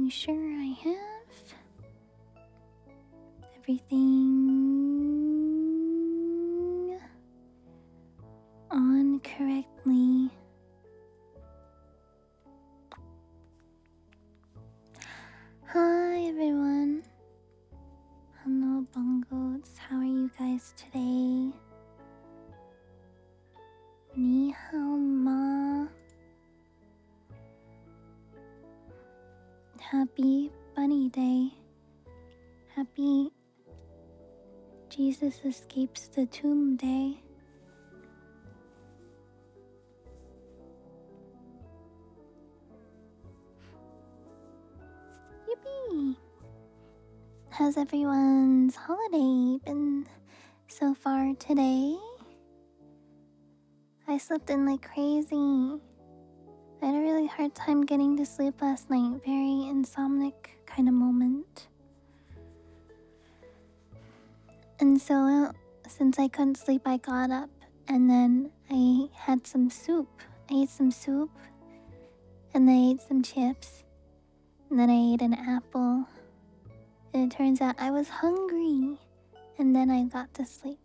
making sure I have everything on correctly. Hi everyone. Hello bongos. How are you guys today? Ni hao ma. Happy Bunny Day. Happy Jesus Escapes the Tomb Day. Yippee! How's everyone's holiday been so far today? I slept in like crazy. I had a really hard time getting to sleep last night. Very insomniac kind of moment. And so, since I couldn't sleep, I got up and then I had some soup. I ate some soup and then I ate some chips and then I ate an apple. And it turns out I was hungry and then I got to sleep.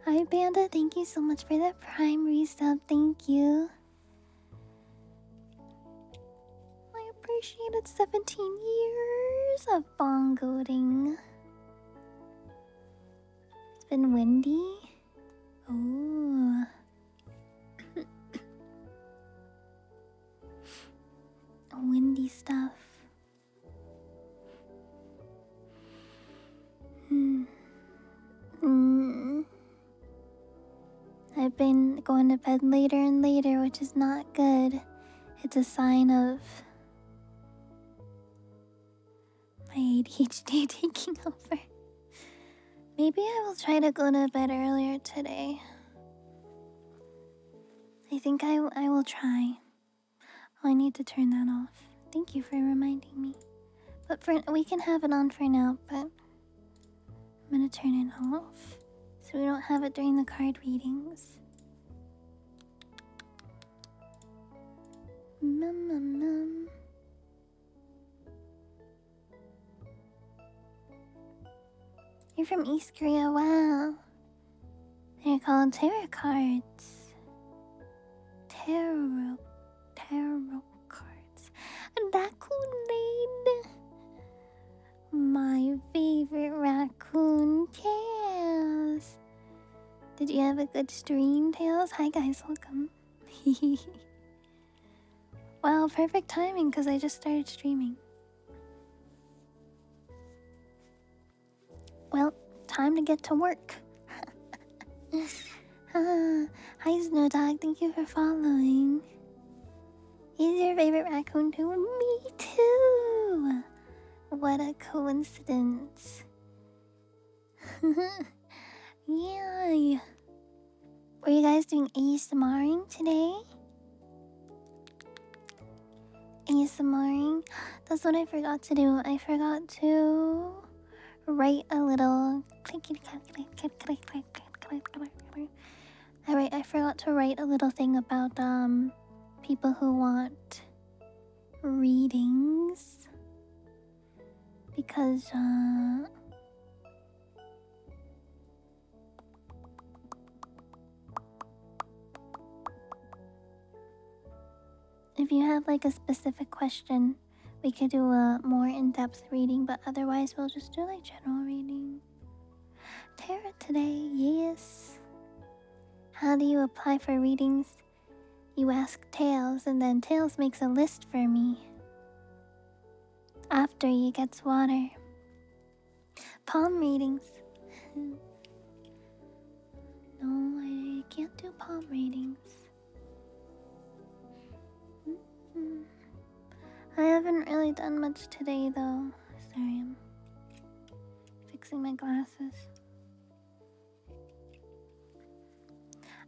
Hi Panda, thank you so much for the Prime resub, thank you. I appreciate it, 17 years of bongoing. It's been windy. Ooh. Windy stuff. I've been going to bed later and later, which is not good. It's a sign of my ADHD taking over. Maybe I will try to go to bed earlier today. I think I will try. Oh, I need to turn that off. Thank you for reminding me. But we can have it on for now, but I'm gonna turn it off so we don't have it during the card readings. You're from East Korea, wow. They're called tarot cards. Tarot cards. Raccoon Lane. My favorite raccoon, Tails. Did you have a good stream, Tails? Hi guys, welcome. Wow, perfect timing because I just started streaming. Well, time to get to work. Hi Snow Dog, thank you for following. Is your favorite raccoon too? Me too! What a coincidence. Yeah. Were you guys doing ASMRing today? ASMRing? That's what I forgot to do. I forgot to write a little I forgot to write a little thing about people who want readings because if you have like a specific question, we could do a more in-depth reading, but otherwise we'll just do like general reading. Tarot today, yes. How do you apply for readings? You ask Tails, and then Tails makes a list for me. After he gets water. Palm readings. No, I can't do palm readings. I haven't really done much today though. Sorry, I'm fixing my glasses.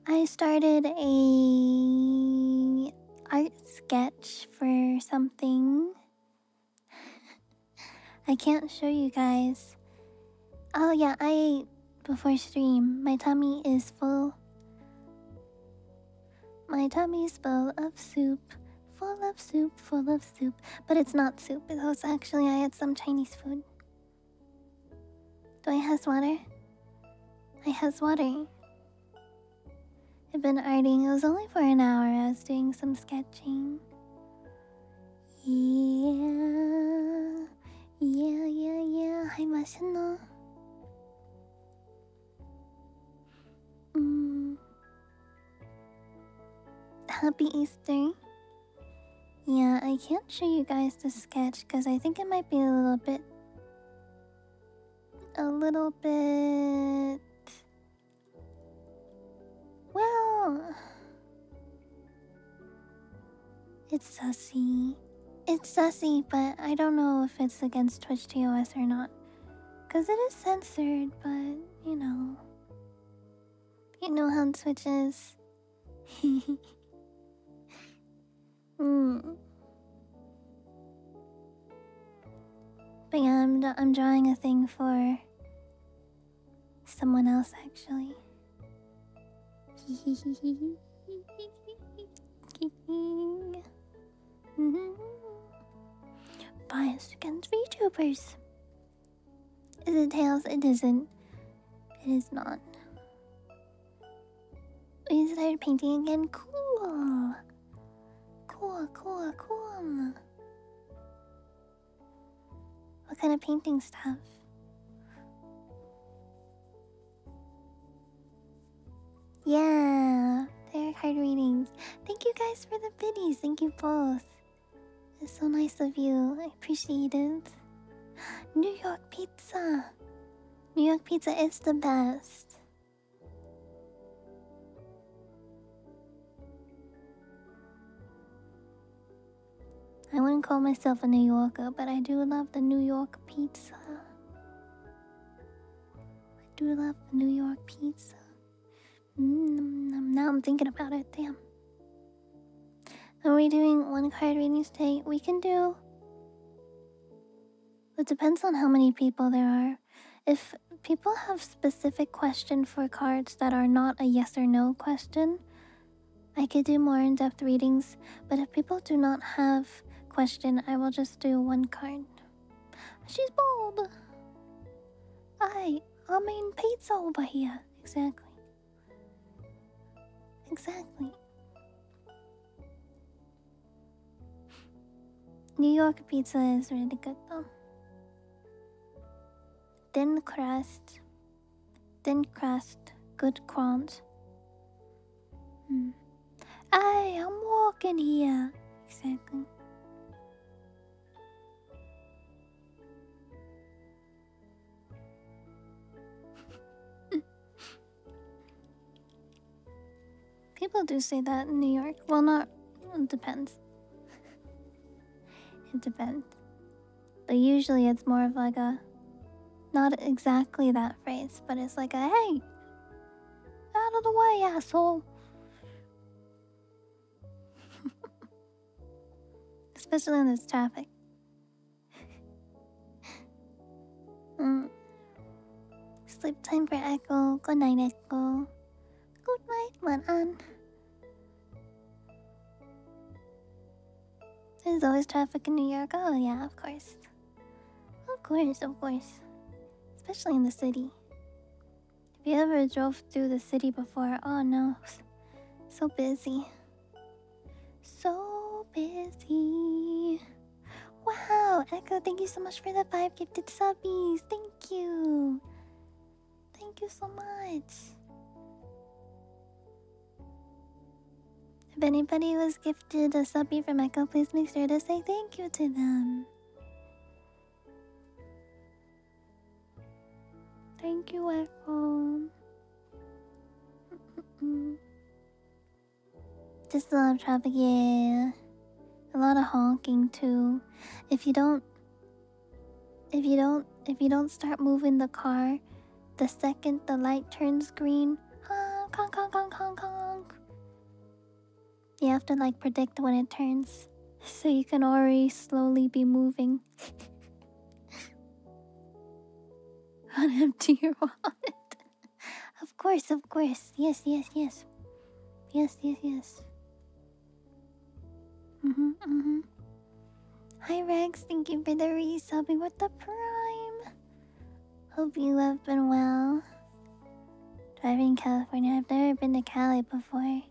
I started a art sketch for something. I can't show you guys. Oh yeah, I ate before stream. My tummy is full. My tummy's full of soup, full of soup, full of soup. But it's not soup, because actually I had some Chinese food. Do I have water? I have water. I've been arting. It was only for an hour. I was doing some sketching. Yeah. Yeah. Hi, 맛있노. Happy Easter. Yeah, I can't show you guys the sketch because I think it might be a little bit. Well, it's sussy. It's sussy, but I don't know if it's against Twitch TOS or not. Because it is censored, but you know. You know how Twitch is. But yeah, I'm drawing a thing for someone else actually. Bias against VTubers. Is it Tails? It isn't. It is not. We started painting again. Cool. What kind of painting stuff? Yeah, tarot card readings. Thank you guys for the biddies. Thank you both. It's so nice of you. I appreciate it. New York pizza. New York pizza is the best. I wouldn't call myself a New Yorker, but I do love the New York pizza. I do love the New York pizza. Now I'm thinking about it, damn. Are we doing one card readings today? We can do... It depends on how many people there are. If people have specific questions for cards that are not a yes or no question, I could do more in-depth readings. But if people do not have question, I will just do one card. She's bald. I mean pizza over here. Exactly. New York pizza is really good though. Thin crust, good crunch. I'm walking here. Exactly. People do say that in New York. Well, not. It depends. It depends. But usually it's more of like a... Not exactly that phrase, but it's like a, hey! Out of the way, asshole! Especially in this traffic. Sleep time for Echo. Good night, Echo. Good night, Manan. There's always traffic in New York. Oh yeah, of course. Of course. Especially in the city. If you ever drove through the city before, oh no. So busy. So busy. Wow, Echo, thank you so much for the 5 gifted subbies. Thank you. Thank you so much. If anybody was gifted a subbie from Echo, please make sure to say thank you to them. Thank you, Echo. Just a lot of traffic, yeah. A lot of honking too. If you don't start moving the car, the second the light turns green, honk, honk, honk, honk, honk, honk. You have to like predict when it turns, so you can already slowly be moving. Unempty your wallet. Of course. Yes. Hi Rex, thank you for the resubbing with the prime. Hope you have been well. Driving in California, I've never been to Cali before.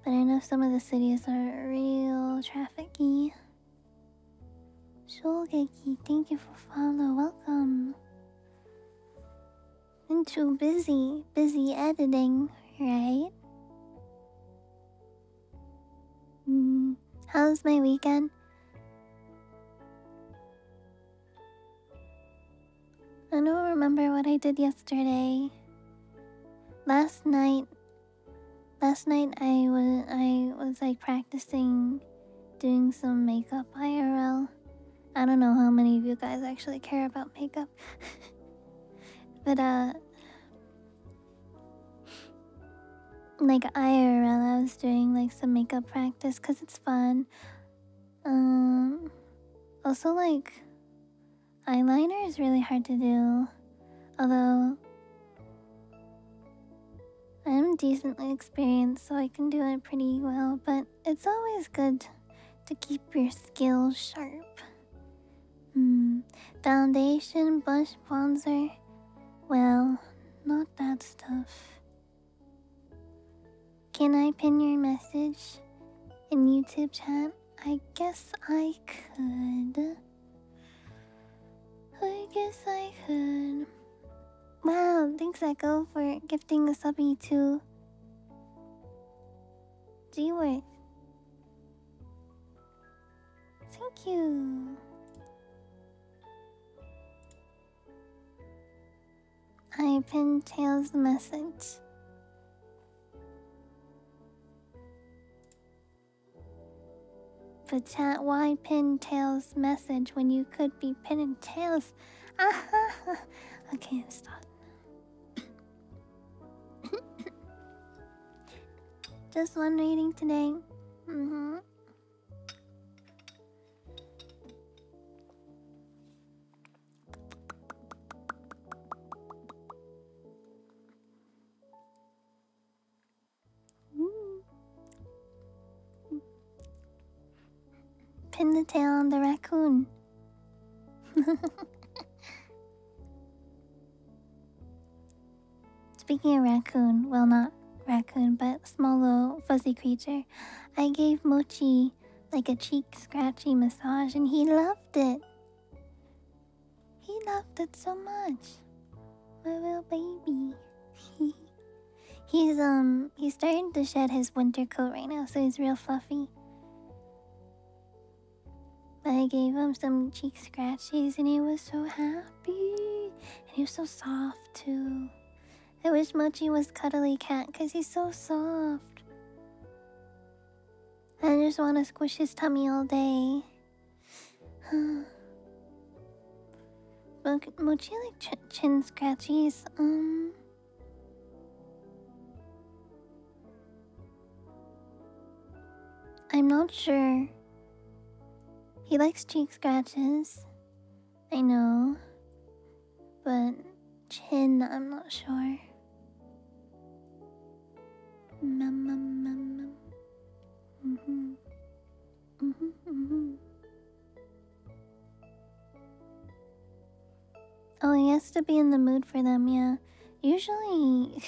But I know some of the cities are real traffic-y. Shulgeki, thank you for follow, welcome. Been too busy editing, right? How's my weekend? I don't remember what I did yesterday. Last night I was like practicing doing some makeup IRL. I don't know how many of you guys actually care about makeup. But like IRL I was doing like some makeup practice cuz it's fun. Also like eyeliner is really hard to do. Although I'm decently experienced so I can do it pretty well, but it's always good to keep your skills sharp. Foundation, blush, bronzer. Well, not that stuff. Can I pin your message in YouTube chat? I guess I could. Wow, thanks Echo for gifting a subby to G-Worth. Thank you. I pinned Tails' message. But chat, why pin Tails' message when you could be pinning Tails? Okay, stop. Just one reading today. Pin the tail on the raccoon. Speaking of raccoon, well, not raccoon, but small little fuzzy creature, I gave Mochi like a cheek scratchy massage and he loved it. He loved it so much. My little baby. He's starting to shed his winter coat right now, so he's real fluffy. But I gave him some cheek scratchies and he was so happy. And he was so soft too. I wish Mochi was cuddly cat because he's so soft. I just want to squish his tummy all day. Mochi like chin scratchies. I'm not sure. He likes cheek scratches. I know. But chin, I'm not sure. Oh, he has to be in the mood for them, yeah. Usually...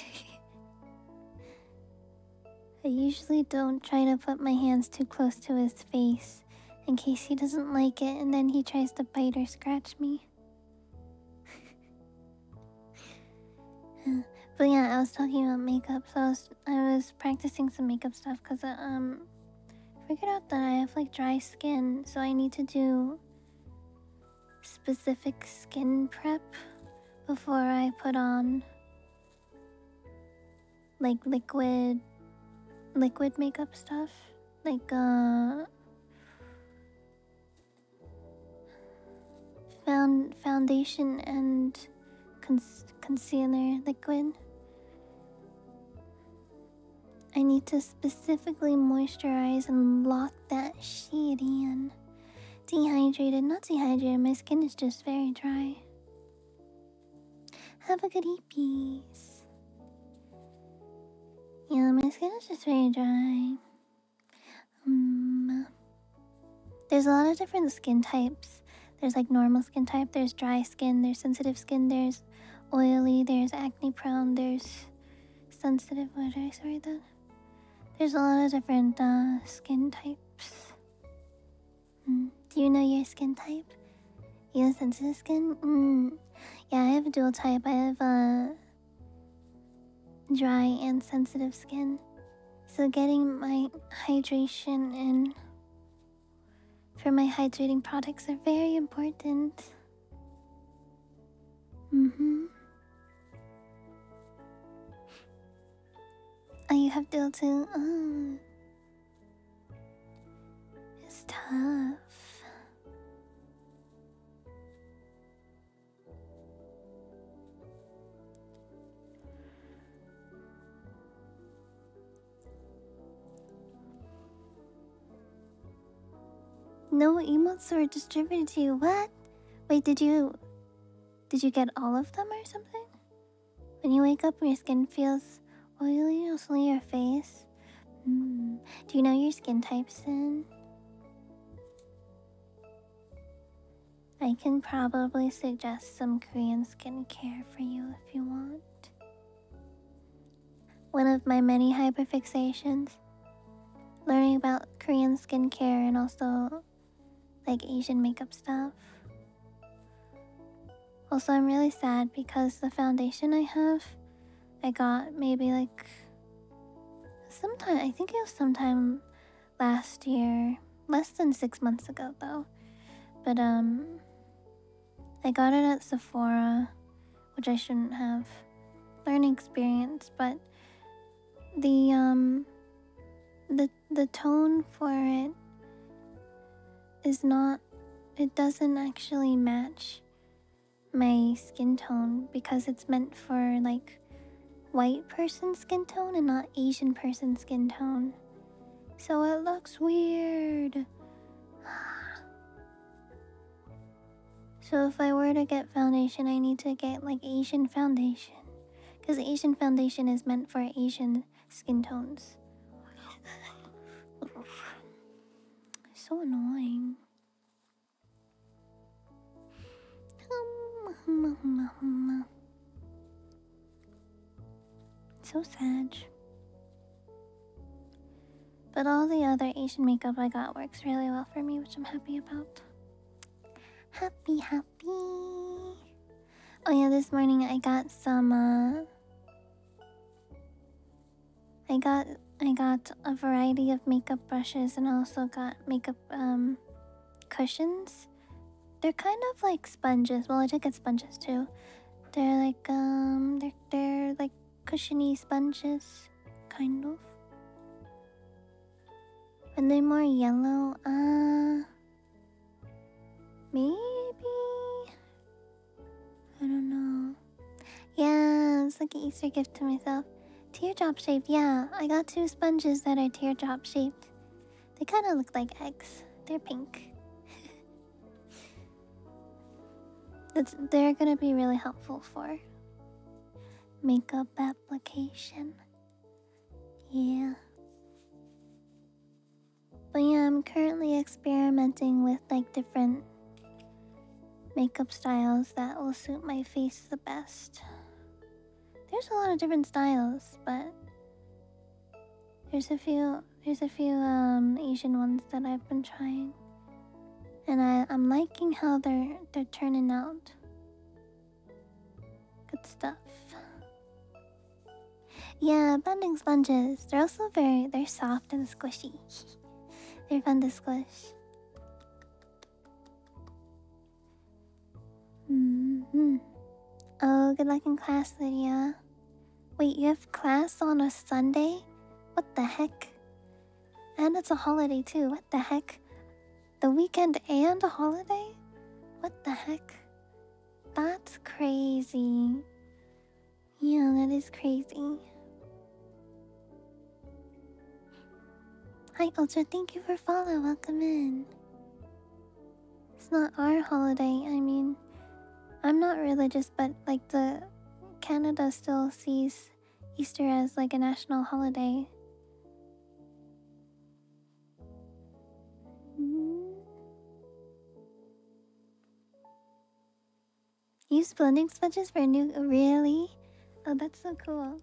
I usually don't try to put my hands too close to his face in case he doesn't like it and then he tries to bite or scratch me. But yeah, I was talking about makeup, so I was practicing some makeup stuff because I figured out that I have like dry skin, so I need to do specific skin prep before I put on like liquid makeup stuff, like foundation and concealer liquid. I need to specifically moisturize and lock that shit in. Dehydrated, not dehydrated, my skin is just very dry. Have a good peace. Yeah, my skin is just very dry. There's a lot of different skin types. There's like normal skin type, there's dry skin, there's sensitive skin, there's oily, there's acne prone, there's sensitive. What did I say that? There's a lot of different skin types. Do you know your skin type? You have sensitive skin? Yeah, I have a dual type. I have dry and sensitive skin. So getting my hydration in for my hydrating products are very important. Oh, you have dual too? Oh. It's tough. No emotes were distributed to you. What? Wait, did you get all of them or something? When you wake up, your skin feels oily, mostly your face. Do you know your skin type, Sin? I can probably suggest some Korean skincare for you if you want. One of my many hyperfixations, learning about Korean skincare and also like Asian makeup stuff. Also, I'm really sad because the foundation I have, I got maybe like sometime, I think it was sometime last year, less than 6 months ago though. But I got it at Sephora, which I shouldn't have. Learning experience, but the tone for it is not, it doesn't actually match my skin tone because it's meant for like white person skin tone and not Asian person skin tone. So it looks weird. So if I were to get foundation, I need to get like Asian foundation. Because Asian foundation is meant for Asian skin tones. So annoying. So sad. But all the other Asian makeup I got works really well for me, which I'm happy about. Happy. Oh yeah, this morning I got some I got a variety of makeup brushes and also got makeup cushions. They're kind of like sponges. Well, I did get sponges too. They're like they're like cushiony sponges, kind of. And they're more yellow. Maybe, I don't know. Yeah, it's like an Easter gift to myself. Teardrop shaped, yeah. I got 2 sponges that are teardrop shaped. They kind of look like eggs. They're pink. They're gonna be really helpful for makeup application. Yeah. But yeah, I'm currently experimenting with like different makeup styles that will suit my face the best. There's a lot of different styles, but there's a few Asian ones that I've been trying. And I'm liking how they're turning out. Good stuff. Yeah, blending sponges. They're also they're soft and squishy. They're fun to squish. Oh, good luck in class, Lydia. Wait, you have class on a Sunday? What the heck? And it's a holiday too. What the heck? The weekend and a holiday? What the heck? That's crazy. Yeah, that is crazy. Hi, Ultra. Thank you for follow. Welcome in. It's not our holiday. I mean, I'm not religious, but like Canada still sees Easter as like a national holiday. Use blending sponges for a new. Really? Oh, that's so cool.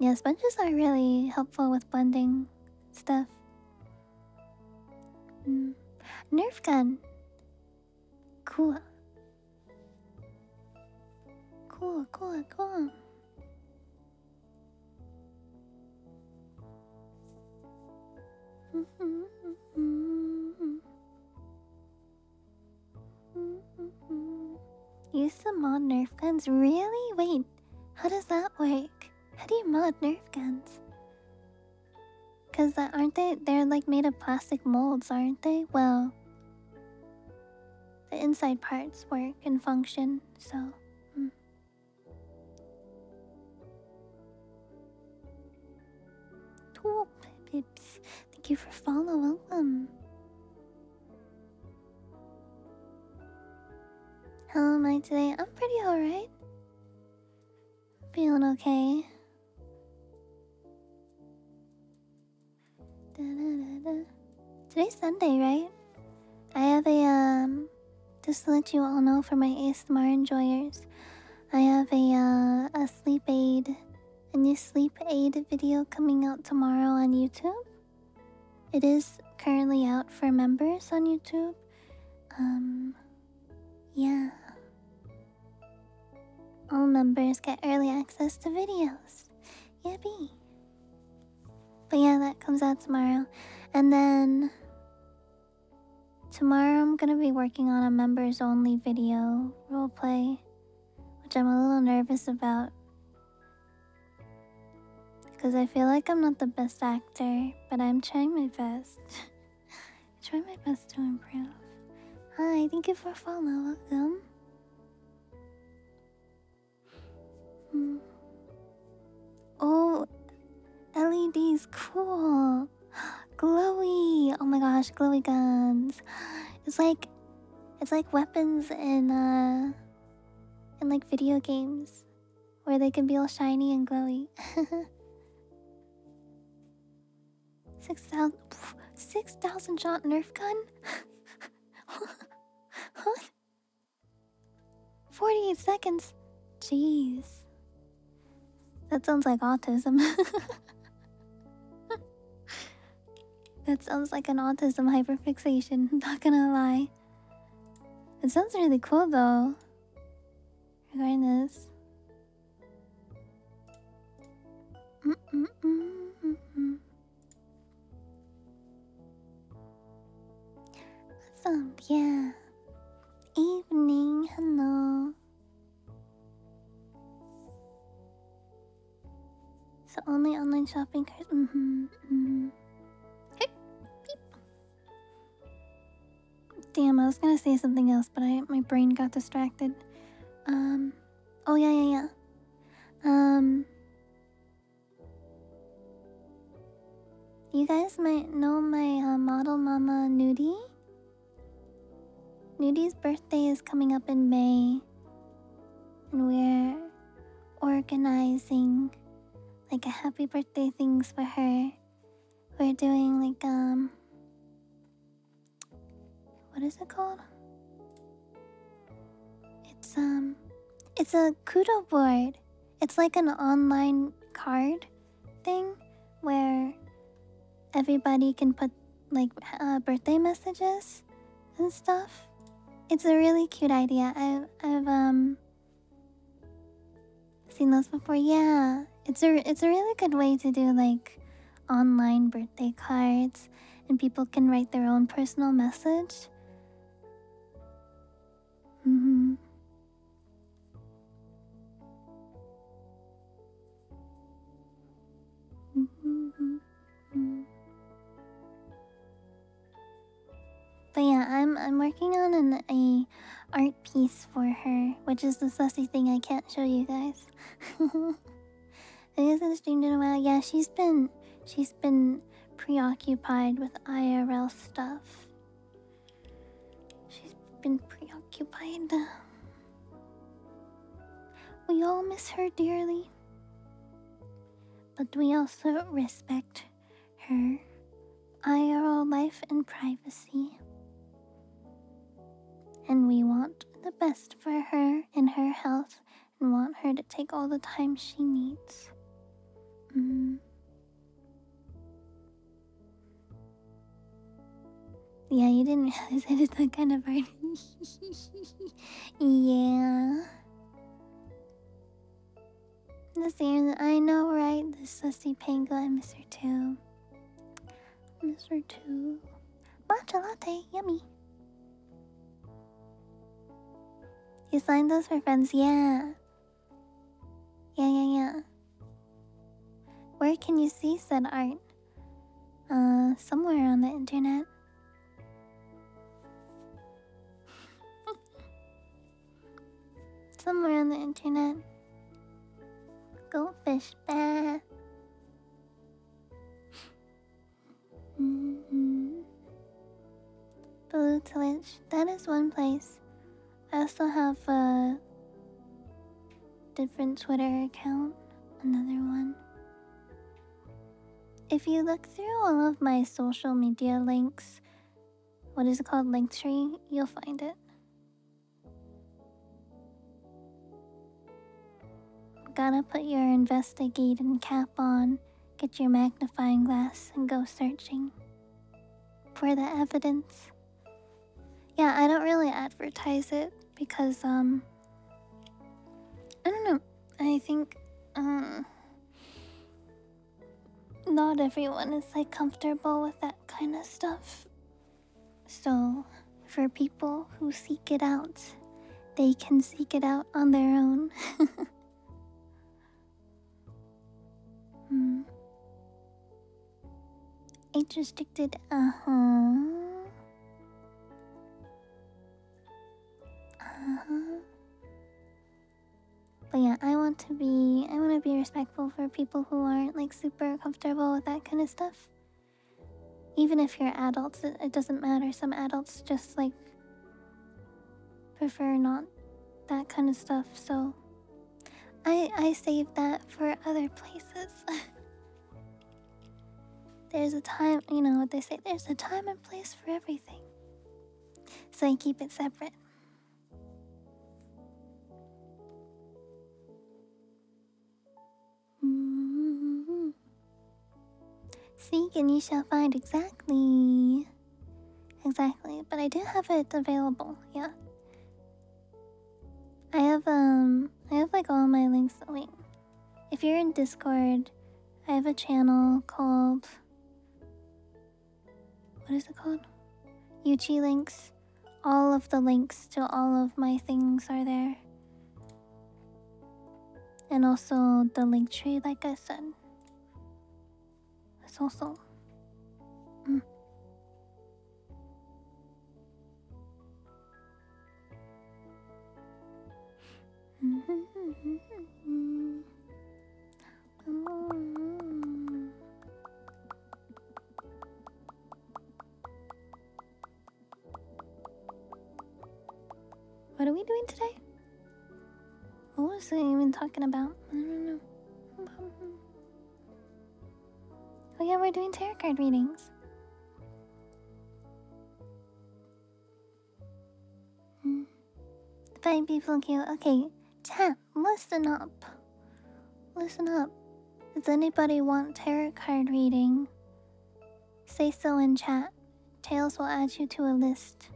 Yeah, sponges are really helpful with blending stuff. Nerf gun. Cool. Cool. Use some mod Nerf guns? Really? Wait, how does that work? How do you mod Nerf guns? Cause aren't they? They're like made of plastic molds, aren't they? Well, the inside parts work and function, so. Cool, Pips. Thank you for follow. Welcome. How am I today? I'm pretty alright. Feeling okay. Today's Sunday, right? I have a just to let you all know for my ASMR enjoyers, I have a sleep aid, a new sleep aid video coming out tomorrow on YouTube. It is currently out for members on YouTube. Yeah. All members get early access to videos. Yippee. But yeah, that comes out tomorrow. And then tomorrow I'm gonna be working on a members only video roleplay, which I'm a little nervous about. Because I feel like I'm not the best actor, but I'm trying my best. Trying my best to improve. Hi, thank you for following. Welcome. Oh, LEDs, cool. Glowy. Oh my gosh, glowy guns. It's like weapons in like video games where they can be all shiny and glowy. 6,000 shot Nerf gun? What? 48 seconds. Jeez. That sounds like autism. That sounds like an autism hyperfixation, not gonna lie. It sounds really cool though. Regarding this. Awesome, yeah. Evening, hello. So only online shopping carts. Hey, beep. Damn, I was gonna say something else, but my brain got distracted. Oh yeah. You guys might know my model mama Nudie. Nudie's birthday is coming up in May, and we're organizing like a happy birthday things for her. We're doing like what is it called? It's a kudo board. It's like an online card thing where everybody can put like birthday messages and stuff. It's a really cute idea. I've seen those before. Yeah, it's a really good way to do like online birthday cards, and people can write their own personal message. But yeah, I'm working on a art piece for her, which is the sussy thing I can't show you guys. I haven't streamed in a while. Yeah, she's been preoccupied with IRL stuff. She's been preoccupied. We all miss her dearly, but we also respect her IRL life and privacy. And we want the best for her and her health and want her to take all the time she needs. Yeah, you didn't realize I did that kind of art. Yeah. I know, right? The sussy pangolin, I miss her too. Miss her too. Matcha latte, yummy. You signed those for friends, yeah. Yeah. Where can you see said art? Somewhere on the internet. Somewhere on the internet. Goldfish, bah. Blue Twitch, that is one place. I also have a different Twitter account, another one. If you look through all of my social media links, what is it called, Linktree, you'll find it. Gotta put your investigating cap on, get your magnifying glass, and go searching for the evidence. Yeah, I don't really advertise it because, I don't know. I think, not everyone is like comfortable with that kind of stuff. So, for people who seek it out, they can seek it out on their own. Age restricted, But yeah, I want to be respectful for people who aren't like super comfortable with that kind of stuff. Even if you're adults, it doesn't matter. Some adults just like prefer not that kind of stuff, so I save that for other places. There's a time, you know what they say, there's a time and place for everything. So I keep it separate. Seek and you shall find, exactly. Exactly, but I do have it available, yeah. I have like all my links. Wait, if you're in Discord, I have a channel called, what is it called? Yuchi Links. All of the links to all of my things are there. And also the link tree, like I said. It's also... What are we doing today? What was I even talking about? I don't know. Oh yeah, we're doing tarot card readings. Find people cute. Okay, chat, listen up. Listen up. Does anybody want tarot card reading? Say so in chat. Tails will add you to a list.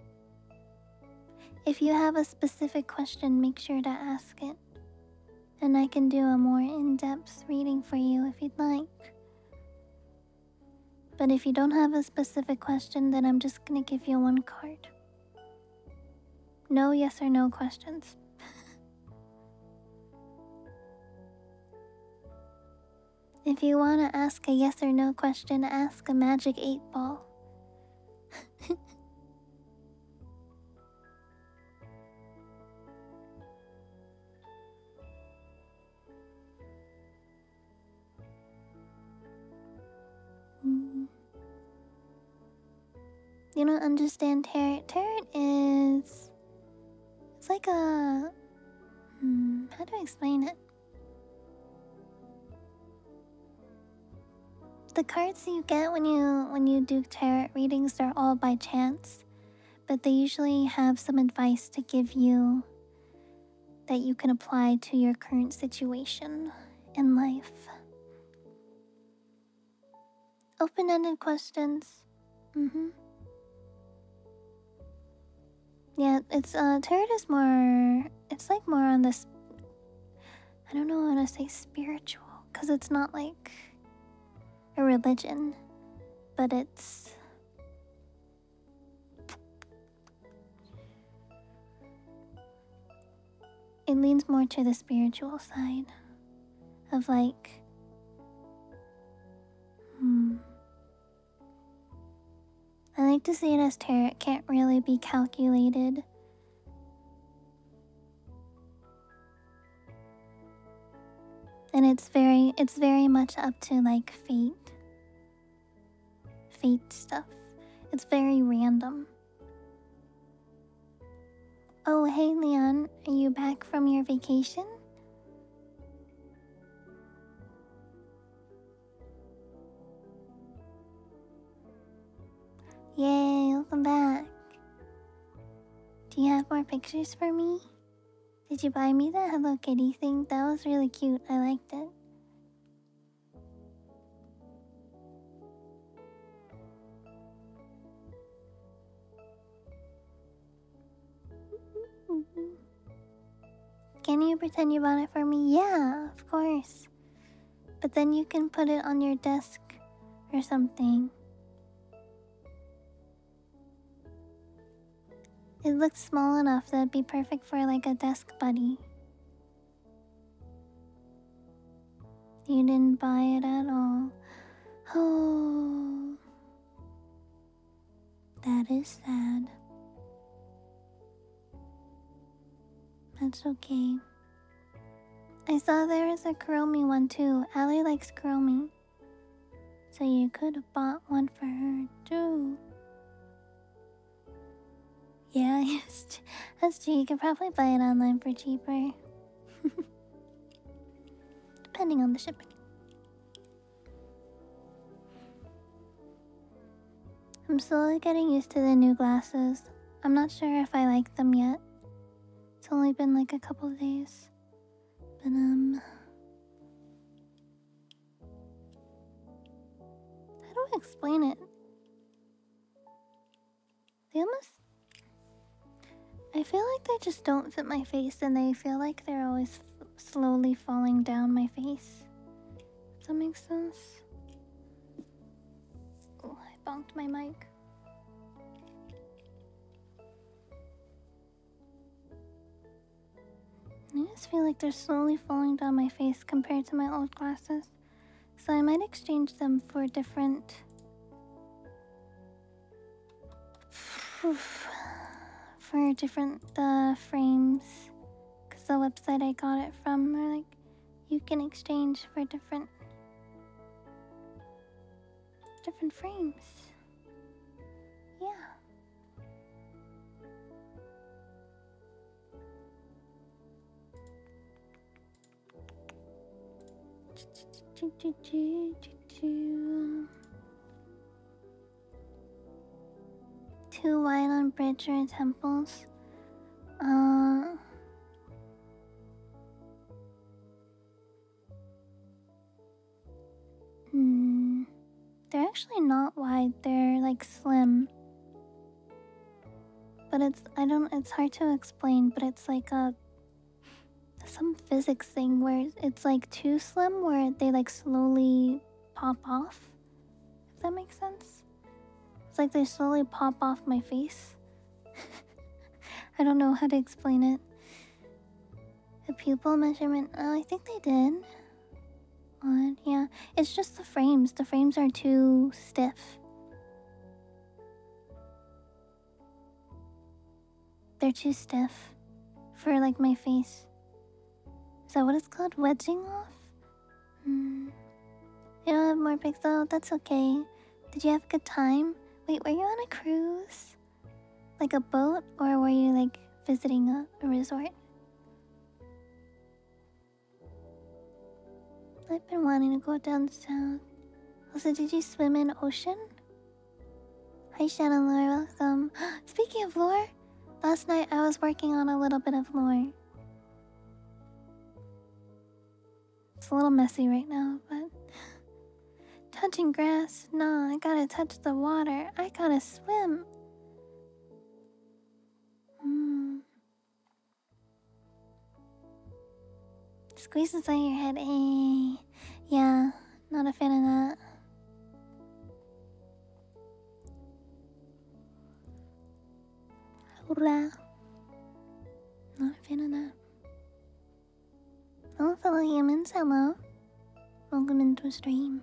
If you have a specific question, make sure to ask it. And I can do a more in-depth reading for you if you'd like. But if you don't have a specific question, then I'm just gonna give you one card. No yes or no questions. If you want to ask a yes or no question, ask a magic 8-ball. You don't understand tarot? Tarot is... It's like a... how do I explain it? The cards you get when you do tarot readings are all by chance. but they usually have some advice to give you that you can apply to your current situation in life. Open-ended questions. Yeah, it's tarot is more. It's like more on this. I don't know how to say spiritual, because it's not like a religion, but it's. It leans more to the spiritual side of like. I like to see it as tarot can't really be calculated. And it's very much up to like fate stuff. It's very random. Oh, hey Leon, are you back from your vacation? Yay, welcome back. Do you have more pictures for me? Did you buy me the Hello Kitty thing? That was really cute. I liked it. Can you pretend you bought it for me? Yeah, of course. But then you can put it on your desk or something. It looks small enough that it'd be perfect for like a desk buddy. You didn't buy it at all. Oh, that is sad. That's okay. I saw there is a Kuromi one too. Allie likes Kuromi. So you could have bought one for her too. Yeah, yes, that's true. You could probably buy it online for cheaper. Depending on the shipping. I'm slowly getting used to the new glasses. I'm not sure if I like them yet. It's only been like a couple of days. But how do I explain it? They almost... I feel like they just don't fit my face and they feel like they're always slowly falling down my face. Does that make sense? Oh, I bonked my mic. I just feel like they're slowly falling down my face compared to my old glasses. So I might exchange them for different... for different frames. Because the website I got it from are like, you can exchange for different frames. Yeah. Two white on bridge or temples. They're actually not wide, they're like slim. But it's hard to explain, but it's like some physics thing where it's like too slim where they like slowly pop off. If that makes sense? It's like they slowly pop off my face. I don't know how to explain it. The pupil measurement, I think they did. What? Yeah, it's just the frames. The frames are too stiff. They're too stiff for like my face. Is that what it's called? Wedging off? You don't have more pixel? That's okay. Did you have a good time? Wait, were you on a cruise? Like a boat? Or were you like visiting a resort? I've been wanting to go down south. Also, did you swim in ocean? Hi, Shannon Lore, welcome. Speaking of lore, last night I was working on a little bit of lore. It's a little messy right now, but... Touching grass? Nah, I gotta touch the water. I gotta swim. Squeeze inside your head, eh? Yeah, not a fan of that. Hola. Not a fan of that. Hello, fellow humans. Hello. Welcome into a stream.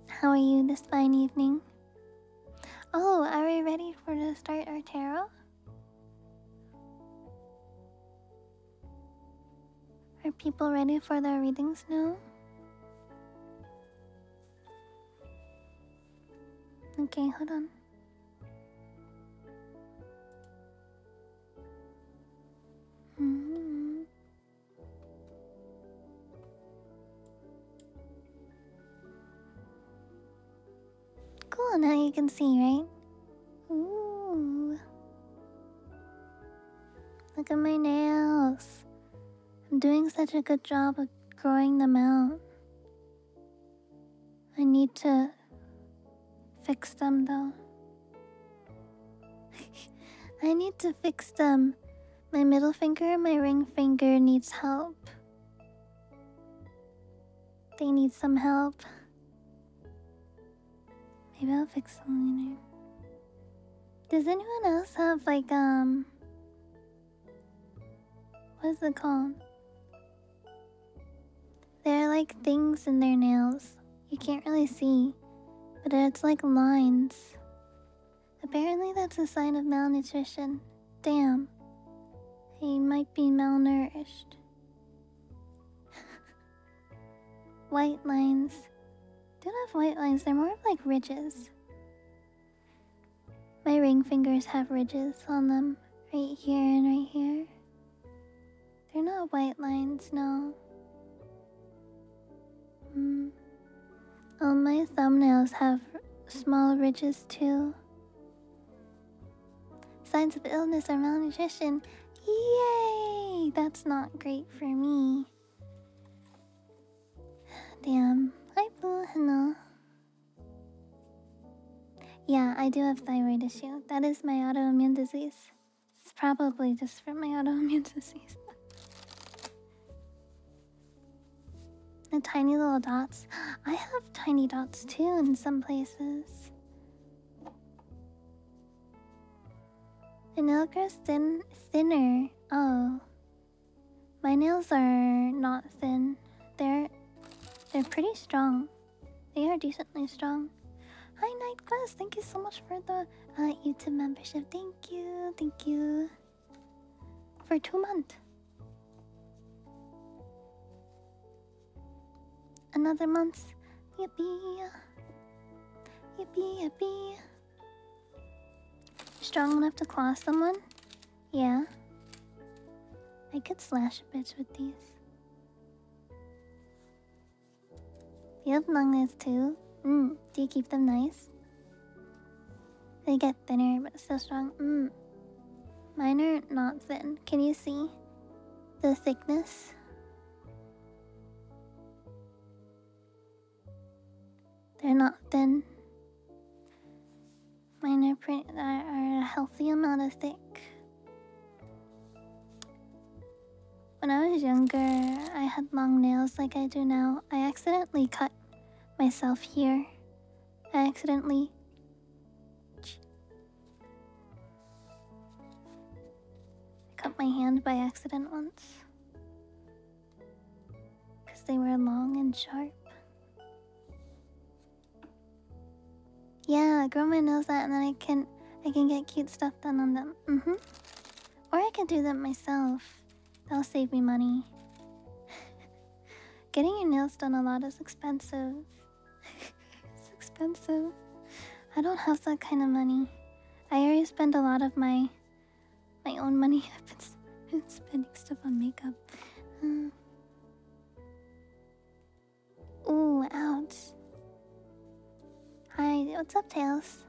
How are you this fine evening? Oh, are we ready to start our tarot? Are people ready for their readings now? Okay, hold on. Cool, now you can see, right? Ooh. Look at my nails. I'm doing such a good job of growing them out. I need to fix them though. I need to fix them. My middle finger and my ring finger needs help. They need some help. Maybe I'll fix them later. Does anyone else have like what is it called? There are like things in their nails. You can't really see, but it's like lines. Apparently that's a sign of malnutrition. Damn. He might be malnourished. White lines. Don't have white lines, they're more of like ridges. My ring fingers have ridges on them. Right here and right here. They're not white lines, no. Oh, my thumbnails have small ridges too. Signs of illness or malnutrition. Yay! That's not great for me. Damn. Hi, Boo. Hello. Yeah, I do have thyroid issue. That is my autoimmune disease. It's probably just from my autoimmune disease. The tiny little dots. I have tiny dots too in some places. The nail grows thinner. Oh. My nails are not thin. They're pretty strong. They are decently strong. Hi, Night Quest. Thank you so much for the YouTube membership. Thank you. Thank you. For 2 months. Another month. Yippee. Yippee, yippee. Strong enough to claw someone? Yeah. I could slash a bitch with these. You have long nails too? Do you keep them nice? They get thinner but still strong. Mine are not thin. Can you see the thickness? They're not thin. Mine are a healthy amount of thick. When I was younger, I had long nails like I do now. I accidentally cut myself here. I accidentally cut my hand by accident once. Because they were long and sharp. Yeah, grow my nails out and then I can get cute stuff done on them. Or I can do them myself. That'll save me money. Getting your nails done a lot is expensive. It's expensive. I don't have that kind of money. I already spend a lot of my own money. I've been spending stuff on makeup. Ooh, ouch. What's up, Tails?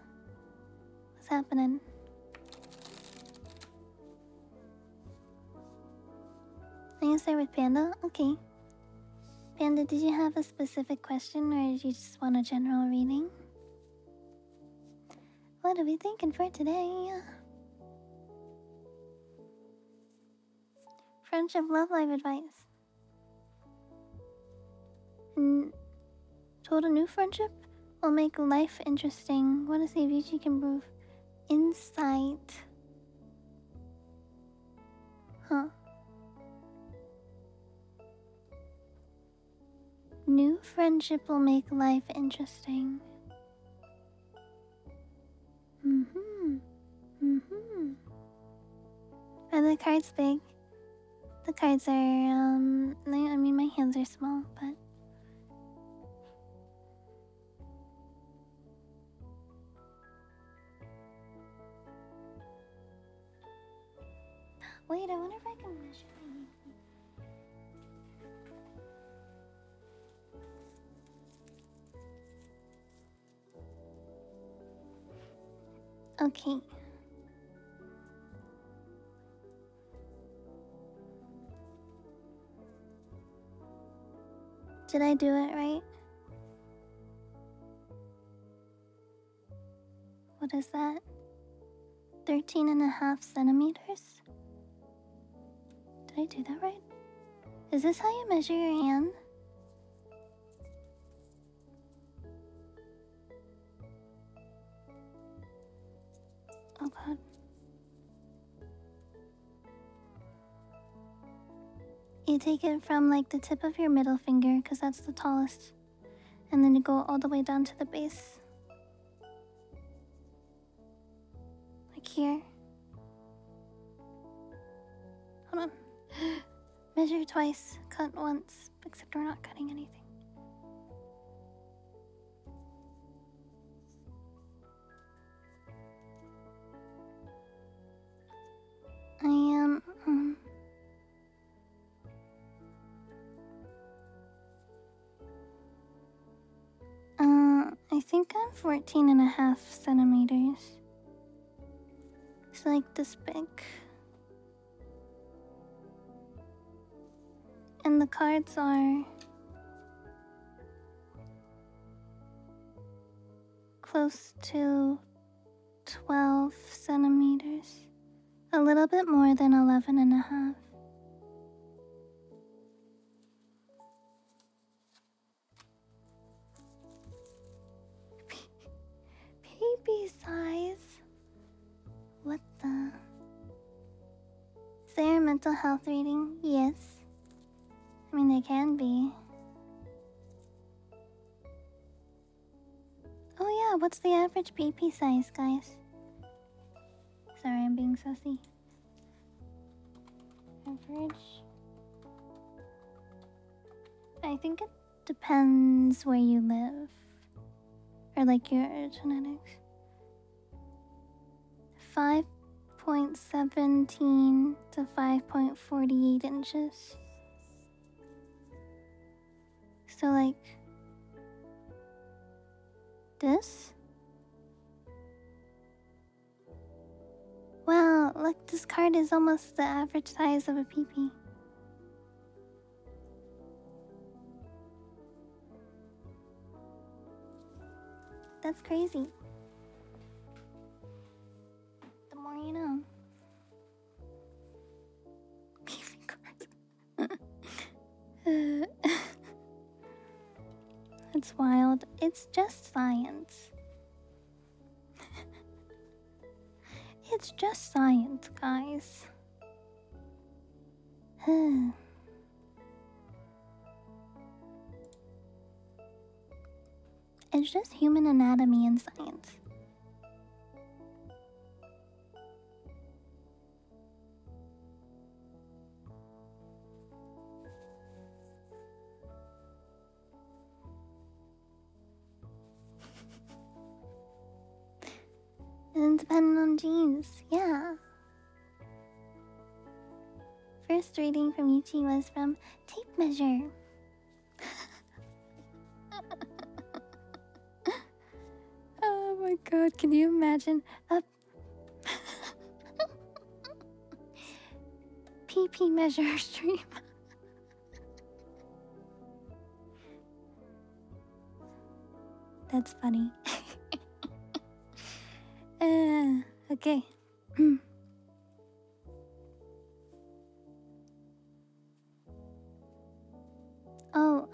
What's happening? I can start with Panda? Okay. Panda, did you have a specific question or did you just want a general reading? What are we thinking for today? Friendship, love life advice. Told a new friendship will make life interesting. Want to see if you can prove insight. Huh. New friendship will make life interesting. Are the cards big? The cards are, I mean, my hands are small, but... Wait, I wonder if I can measure anything. Okay. Did I do it right? What is that? 13.5 centimeters? Did I do that right? Is this how you measure your hand? Oh god. You take it from like the tip of your middle finger, because that's the tallest. And then you go all the way down to the base. Like here. Hold on. Measure twice, cut once, except we're not cutting anything. I am, I think I'm 14.5 centimeters. It's like this big. And the cards are close to 12 centimeters. A little bit more than 11.5. Baby size? What the? Is there a mental health reading? Yes. I mean, there can be. Oh yeah, what's the average PP size, guys? Sorry, I'm being sassy. Average. I think it depends where you live. Or like your genetics. 5.17 to 5.48 inches. So like this? Wow, look, this card is almost the average size of a PP. That's crazy. The more you know. PP cards. It's wild. It's just science. It's just science, guys. It's just human anatomy and science. And depending on genes, yeah. First reading from Yuchi was from tape measure. Oh my god, can you imagine a PP measure stream? That's funny. Okay. Oh,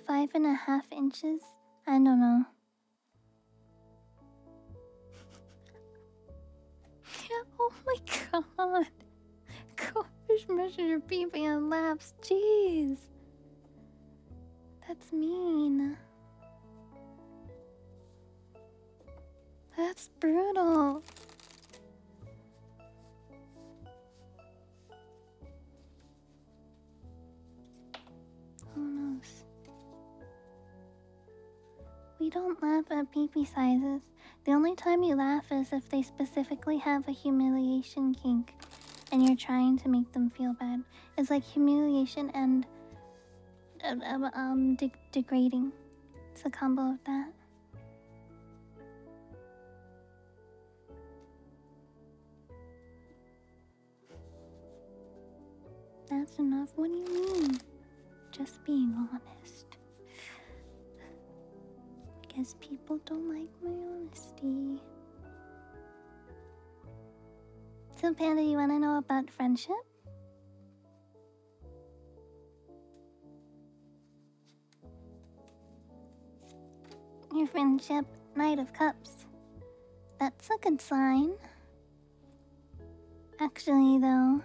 5.5 inches? I don't know. Oh my god. Goldfish measure your pee and laps. Jeez. That's mean. That's brutal. Who knows? We don't laugh at pee sizes. The only time you laugh is if they specifically have a humiliation kink and you're trying to make them feel bad. It's like humiliation and degrading. It's a combo of that. That's enough. What do you mean? Just being honest. I guess people don't like my honesty. So, Panda, you want to know about friendship? Your friendship, Knight of Cups. That's a good sign. Actually, though,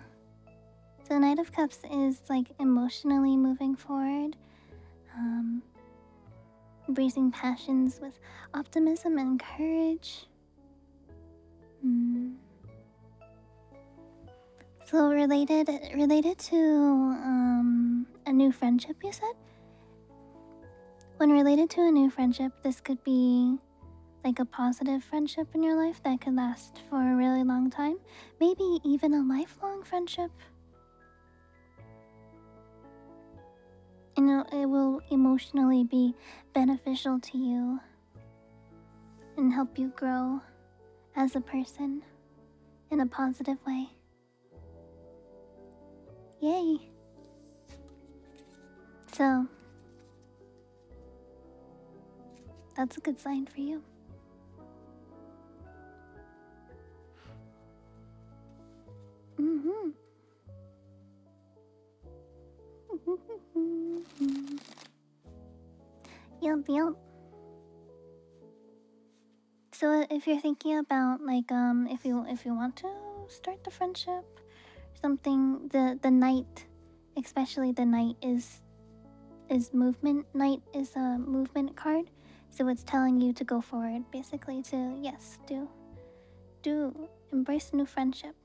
the Knight of Cups is like emotionally moving forward, embracing passions with optimism and courage. So related to a new friendship, you said? When related to a new friendship, this could be like a positive friendship in your life that could last for a really long time. Maybe even a lifelong friendship. And it will emotionally be beneficial to you and help you grow as a person in a positive way. Yay! So, that's a good sign for you. Yup, yup. So if you're thinking about like if you want to start the friendship, something the knight, especially the knight is movement. Knight is a movement card, so it's telling you to go forward, basically to yes, do embrace new friendship.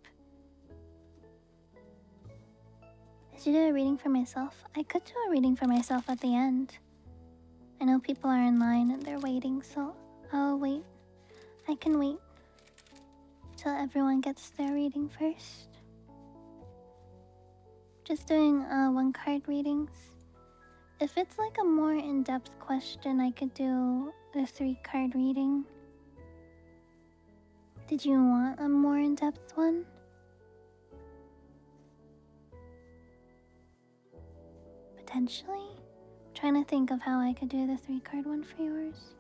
Should I do a reading for myself? I could do a reading for myself at the end. I know people are in line and they're waiting, so I'll wait. I can wait till everyone gets their reading first. Just doing one card readings. If it's like a more in-depth question, I could do the 3-card reading. Did you want a more in-depth one? Potentially? I'm trying to think of how I could do the 3-card one for yours.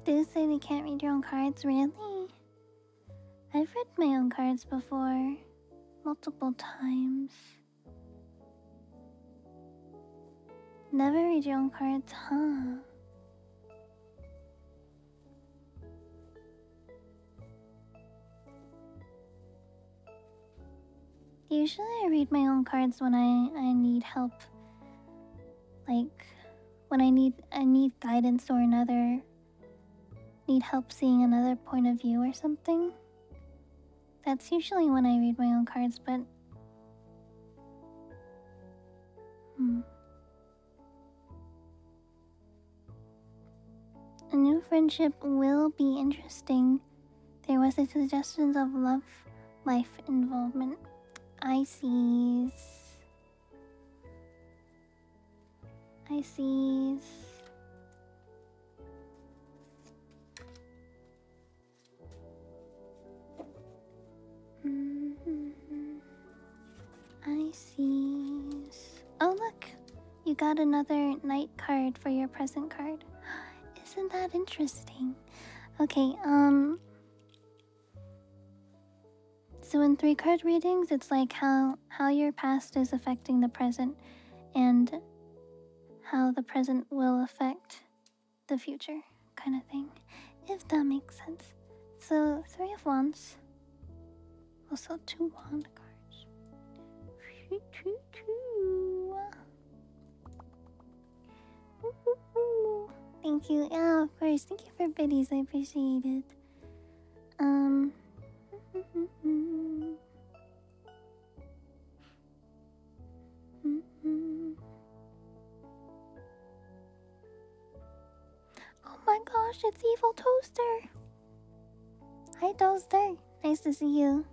They say they can't read your own cards, really? I've read my own cards before, multiple times. Never read your own cards, huh? Usually I read my own cards when I need help. Like when I need guidance or need help seeing another point of view or something. That's usually when I read my own cards, but a new friendship will be interesting. There was a suggestion of love life involvement. I see. Pisces. Pisces. Oh look, you got another night card for your present card. Isn't that interesting? Okay, so in 3-card readings, it's like how your past is affecting the present and how the present will affect the future, kind of thing, if that makes sense. So 3 of Wands, also 2 Wand cards. Thank you. Yeah, of course. Thank you for biddies. I appreciate it. Oh my gosh, it's Evil Toaster. Hi, Toaster. Nice to see you.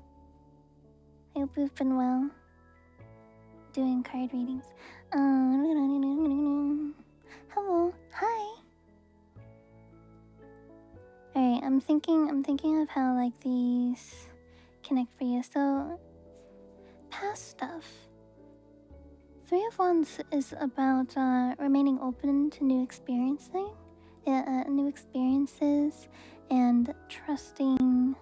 I hope you've been well. Doing card readings. Hello. Hi. Alright, I'm thinking of how like these connect for you. So past stuff. 3 of Wands is about remaining open to new new experiences and trusting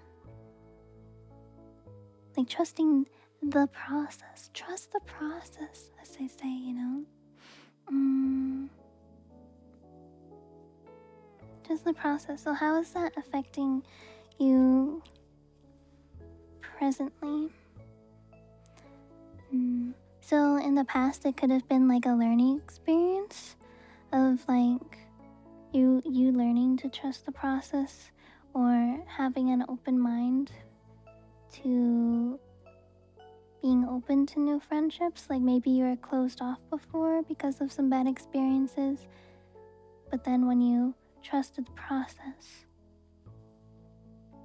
the process. Trust the process, as they say, you know. Just the process. So how is that affecting you presently? So in the past, it could have been like a learning experience of like you learning to trust the process or having an open mind to being open to new friendships. Like maybe you were closed off before because of some bad experiences, but then when you trusted the process,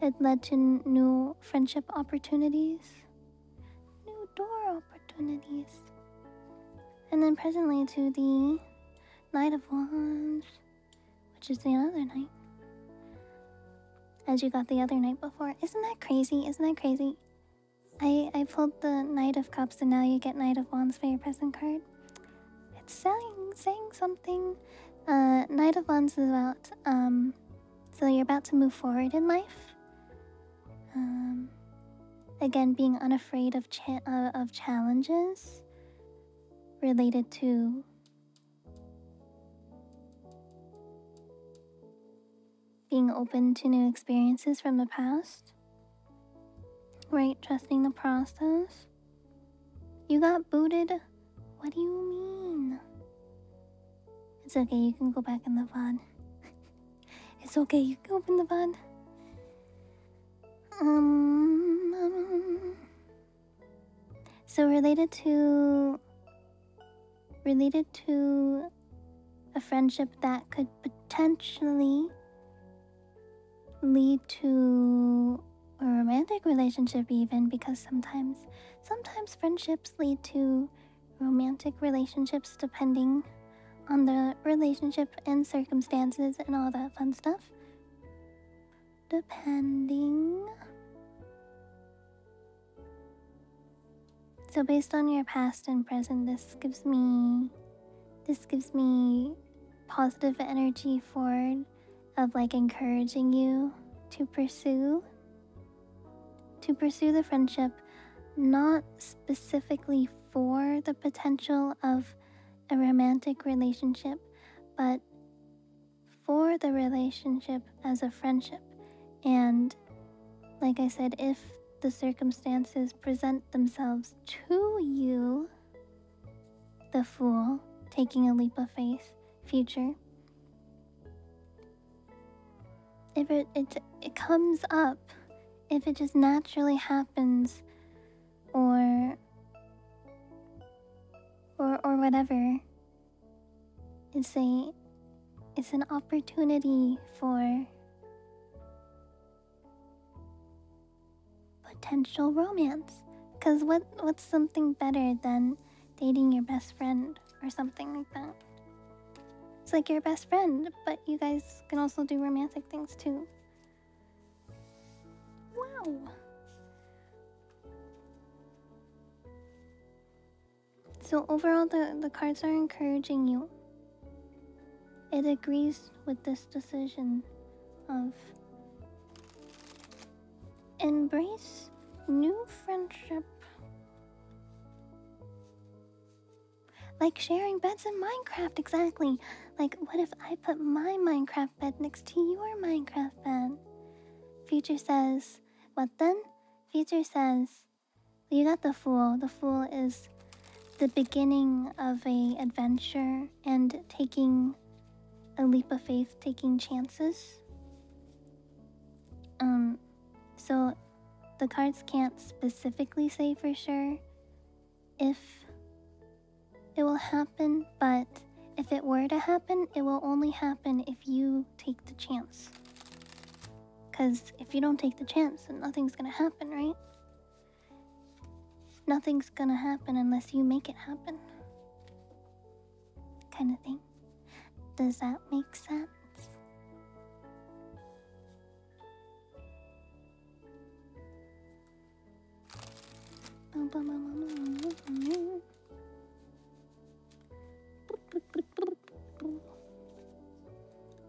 it led to new friendship opportunities, new door opportunities. And then presently to the Knight of Wands, which is the other night, as you got the other night before. Isn't that crazy? Isn't that crazy? I pulled the Knight of Cups and now you get Knight of Wands for your present card. It's saying something. Knight of Wands is about, so you're about to move forward in life. Again, being unafraid of challenges related to being open to new experiences from the past. Right, trusting the process. You got booted? What do you mean? It's okay, you can go back in the VOD. It's okay, you can open the VOD. So related to a friendship that could potentially lead to a romantic relationship even, because sometimes friendships lead to romantic relationships depending on the relationship and circumstances and all that fun stuff. Depending. So based on your past and present, this gives me positive energy forward of like encouraging you to pursue the friendship, not specifically for the potential of a romantic relationship, but for the relationship as a friendship. And like I said, if the circumstances present themselves to you, the Fool, taking a leap of faith, future, if it comes up, if it just naturally happens, or whatever, it's an opportunity for potential romance. Because what's something better than dating your best friend or something like that? It's like your best friend, but you guys can also do romantic things too. Wow. So overall, the cards are encouraging you. It agrees with this decision of embrace new friendship. Like sharing beds in Minecraft, exactly. Like, what if I put my Minecraft bed next to your Minecraft bed? Future says, what then? Future says, you got the Fool. The Fool is the beginning of a adventure and taking a leap of faith, taking chances. So the cards can't specifically say for sure if it will happen, but if it were to happen, it will only happen if you take the chance. Because if you don't take the chance, then nothing's gonna happen, right? Nothing's gonna happen unless you make it happen. Kind of thing. Does that make sense?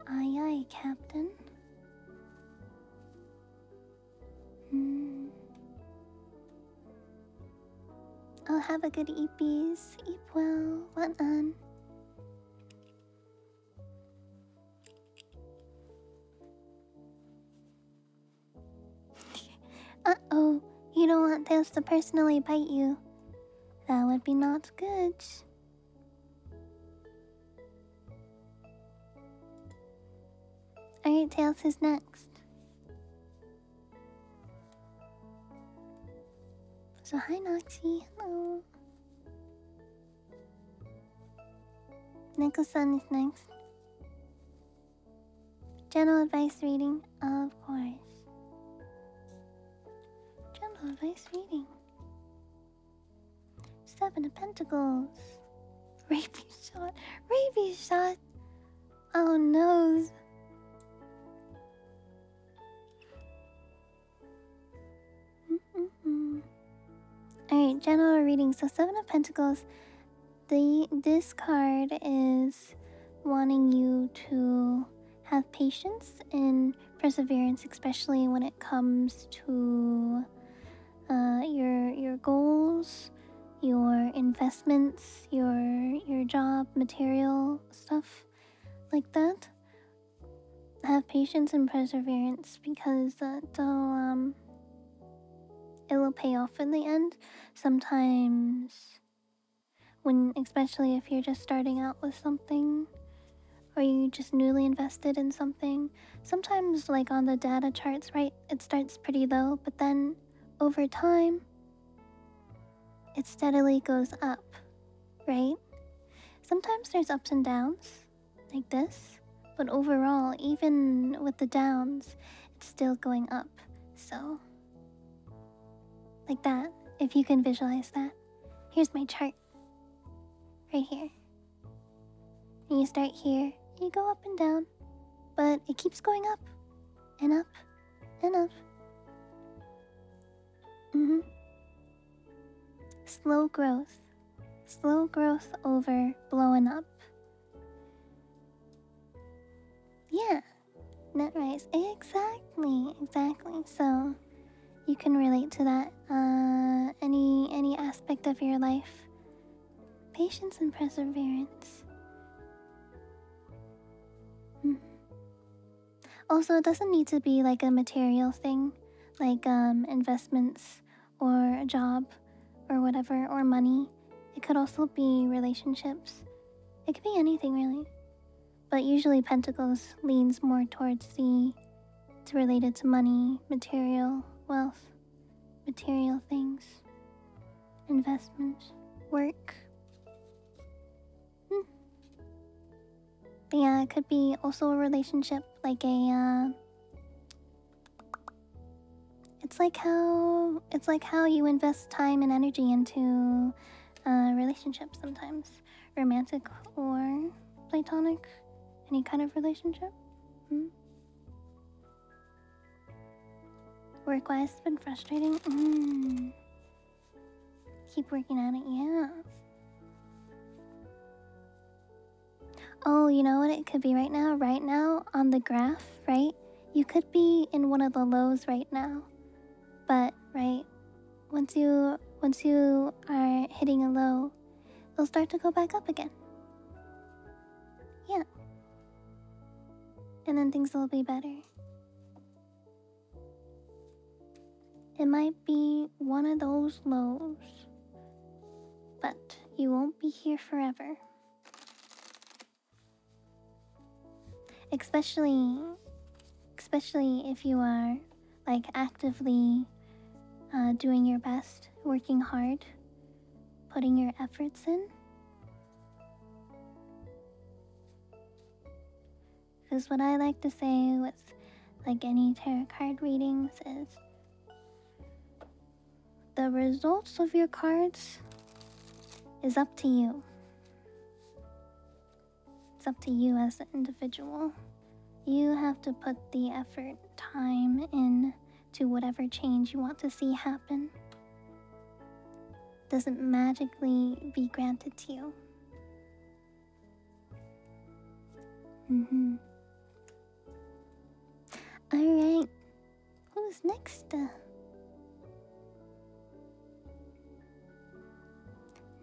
Aye, aye, Captain. I'll have a good eepies. Eat well. What on? Uh-oh. You don't want Tails to personally bite you. That would be not good. Alright, Tails, who's next? So hi, Noxie. Hello. Nicholson is next. General advice reading, of course. General advice reading. 7 of Pentacles. Rabies shot. Rabies shot. Oh no. Alright, general reading. So 7 of Pentacles. This card is wanting you to have patience and perseverance, especially when it comes to your goals, your investments, your job, material stuff like that. Have patience and perseverance because it will pay off in the end. Sometimes especially if you're just starting out with something or you just newly invested in something, sometimes like on the data charts, right, it starts pretty low, but then over time it steadily goes up, right? Sometimes there's ups and downs like this, but overall, even with the downs, it's still going up. So like that, if you can visualize that. Here's my chart right here. And you start here, you go up and down, but it keeps going up and up and up. Slow growth over blowing up. Yeah, net rise. Exactly. So you can relate to that. Any aspect of your life. Patience and perseverance. Also, it doesn't need to be like a material thing, like investments or a job or whatever, or money. It could also be relationships. It could be anything really. But usually Pentacles leans more towards it's related to money, material, wealth, material things, investment, work. But yeah, it could be also a relationship, like it's like how you invest time and energy into relationships sometimes, romantic or platonic. Any kind of relationship? Hmm? Work-wise, it's been frustrating. Keep working at it, yeah. Oh, you know what it could be right now? Right now, on the graph, right? You could be in one of the lows right now. But, right, once you are hitting a low, they'll start to go back up again. Yeah. And then things will be better. It might be one of those lows, but you won't be here forever. Especially if you are like actively doing your best, working hard, putting your efforts in. Because what I like to say with like any tarot card readings is the results of your cards is up to you. It's up to you as an individual. You have to put the effort, time in to whatever change you want to see happen. It doesn't magically be granted to you. Alright. Who's next?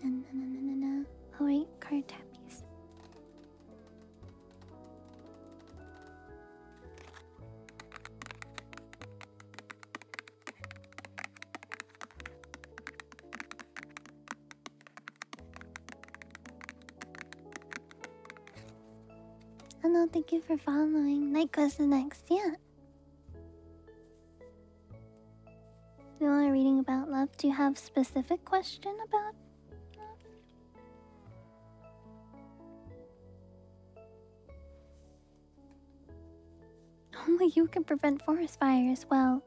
No. Oh wait, card tappies. Oh no, thank you for following. Night Quest is next, yeah. You want a reading about love? Do you have specific question about love? Only you can prevent forest fires. Well,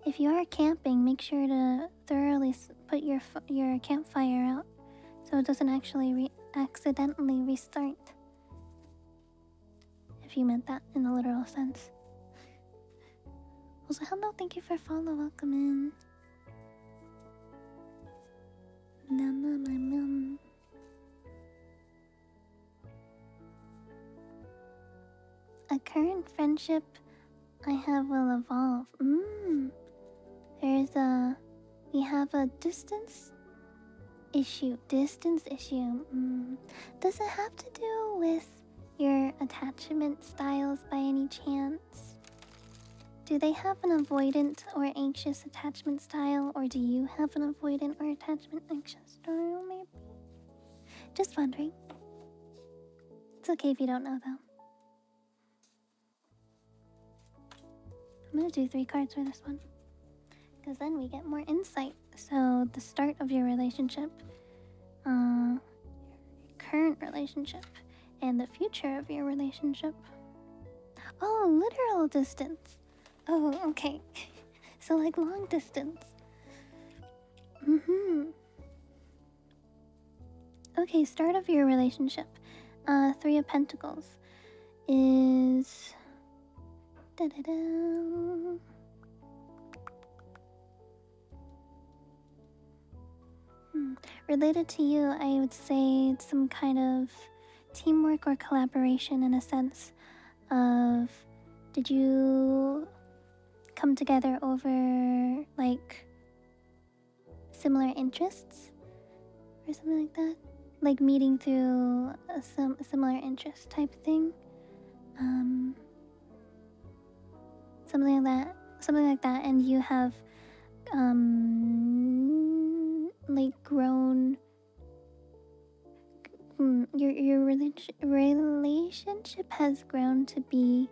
if you are camping, make sure to thoroughly put your campfire out so it doesn't actually accidentally restart. If you meant that in a literal sense. Also, hello, thank you for follow. Welcome in. A current friendship I have will evolve. We have a distance issue. Does it have to do with your attachment styles by any chance? Do they have an avoidant or anxious attachment style, or do you have an avoidant or attachment anxious style, maybe? Just wondering. It's okay if you don't know, though. I'm gonna do 3 cards for this one, because then we get more insight. So, the start of your relationship, your current relationship, and the future of your relationship. Oh, literal distance. Oh, okay. So like long distance. Okay, start of your relationship. 3 of Pentacles is related to you. I would say it's some kind of teamwork or collaboration in a sense of, did you come together over like similar interests or something like that, like meeting through some similar interest type thing, something like that, and you have like grown. Your relationship has grown to be,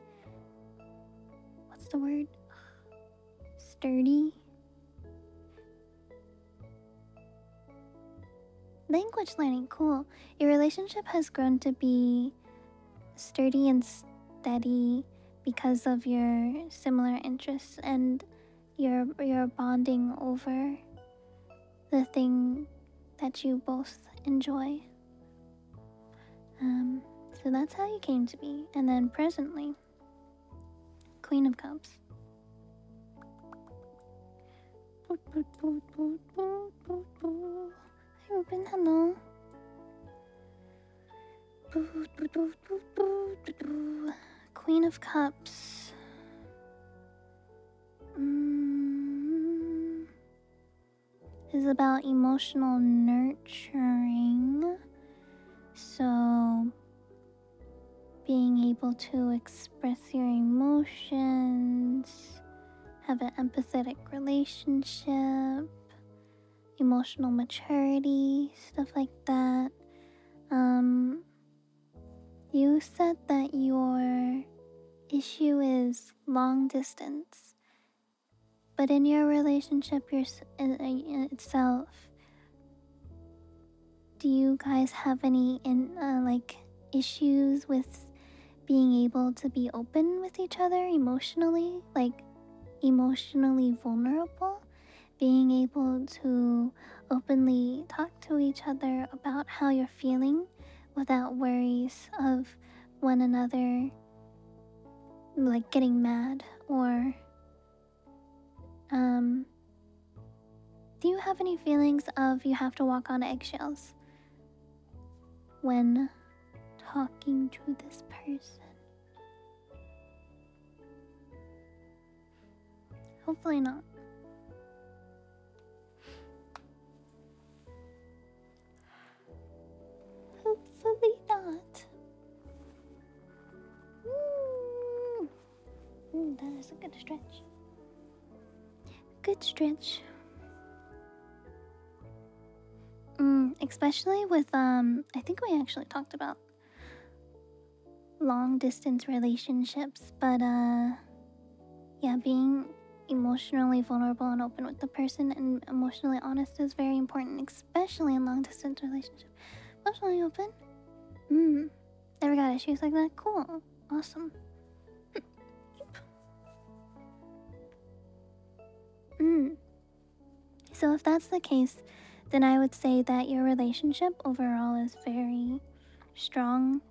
what's the word? Sturdy? Language learning, cool. Your relationship has grown to be sturdy and steady because of your similar interests, and you're bonding over the thing that you both enjoy. So So that's how you came to be. And then presently, Queen of Cups. Hi Ruben, hello. Queen of Cups. Is about emotional nurturing. So being able to express your emotions, have an empathetic relationship, emotional maturity, stuff like that. You said that your issue is long distance, but in your relationship itself, do you guys have any issues with being able to be open with each other emotionally, like emotionally vulnerable, being able to openly talk to each other about how you're feeling without worries of one another like getting mad? Or do you have any feelings of you have to walk on eggshells when talking to this person? Hopefully not. Hopefully not. That is a good stretch. Good stretch. Especially with I think we actually talked about long distance relationships, but yeah, being emotionally vulnerable and open with the person and emotionally honest is very important, especially in long distance relationships. Emotionally open. Never got issues like that. Cool. Awesome. So if that's the case, then I would say that your relationship overall is very strong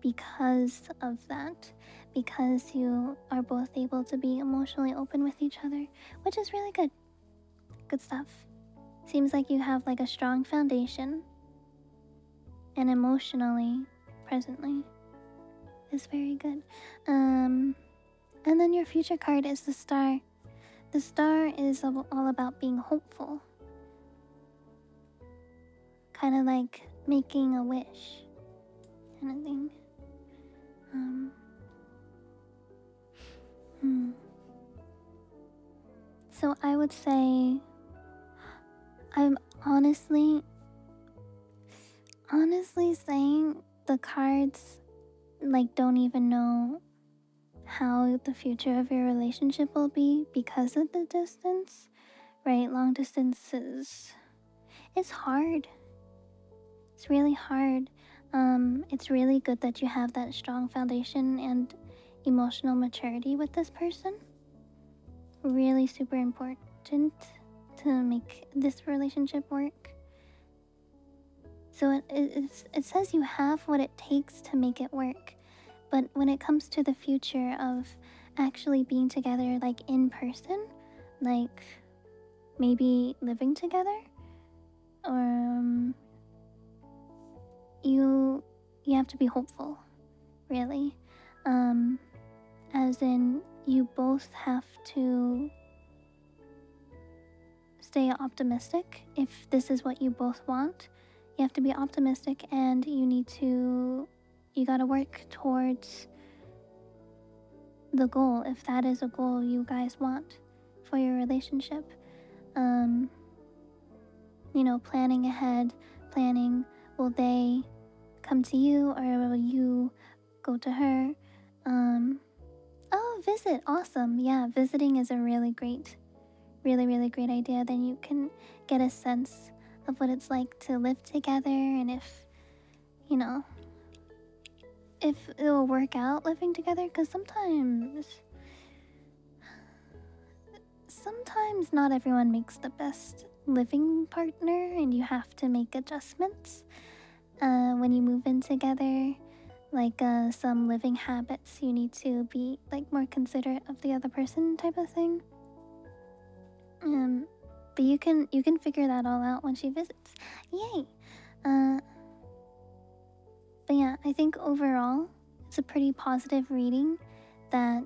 because of that. Because you are both able to be emotionally open with each other, which is really good. Good stuff. Seems like you have like a strong foundation, and emotionally, presently, is very good. And then your future card is the Star. The Star is all about being hopeful. Kind of like making a wish, kind of thing. So I would say I'm honestly saying the cards like don't even know how the future of your relationship will be because of the distance, right? Long distance it's hard. It's really hard. It's really good that you have that strong foundation and emotional maturity with this person. Really super important to make this relationship work. So it says you have what it takes to make it work. But when it comes to the future of actually being together, like in person, like maybe living together, or you have to be hopeful, really. As in, you both have to stay optimistic if this is what you both want. You have to be optimistic, and you gotta work towards the goal if that is a goal you guys want for your relationship. Planning ahead, will they come to you or will you go to her? Visit, awesome. Yeah, visiting is a really great idea. Then you can get a sense of what it's like to live together, and if it will work out living together, because sometimes not everyone makes the best living partner, and you have to make adjustments when you move in together. like some living habits you need to be like more considerate of the other person type of thing. But you can figure that all out when she visits. Yay! But yeah, I think overall it's a pretty positive reading that,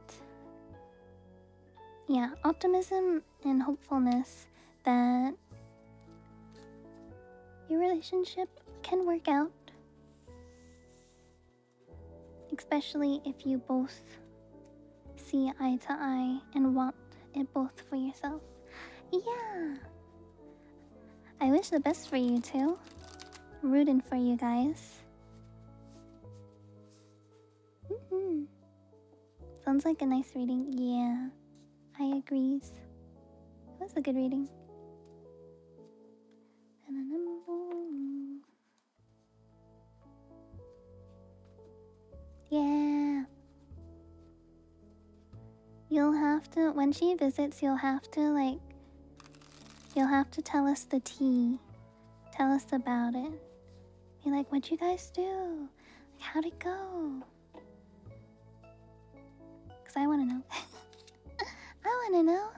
yeah, optimism and hopefulness that your relationship can work out. Especially if you both see eye to eye and want it both for yourself. Yeah! I wish the best for you too. I'm rooting for you guys. Sounds like a nice reading. Yeah, I agrees. It was a good reading. Yeah. You'll have to, when she visits, you'll have to tell us the tea. Tell us about it. Be like, what'd you guys do? Like, how'd it go? Because I want to know. I want to know.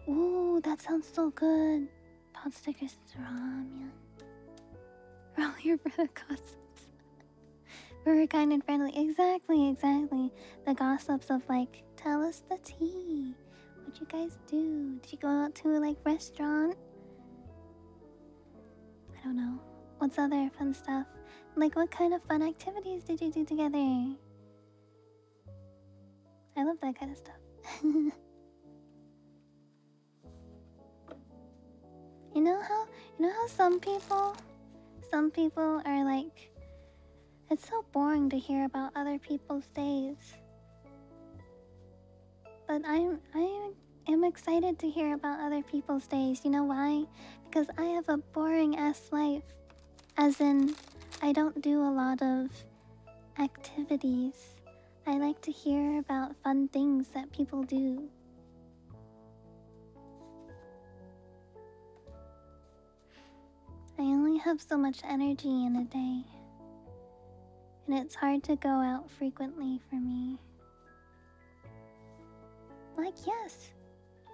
Ooh, that sounds so good. Pot stickers is ramen. We're all here for the gossips. We're kind and friendly. Exactly. The gossips of like, tell us the tea. What'd you guys do? Did you go out to like restaurant? I don't know. What's other fun stuff? Like, what kind of fun activities did you do together? I love that kind of stuff. You know how some people are like, it's so boring to hear about other people's days. But I am excited to hear about other people's days. You know why? Because I have a boring ass life. As in, I don't do a lot of activities. I like to hear about fun things that people do. I only have so much energy in a day, and it's hard to go out frequently for me. Like, yes,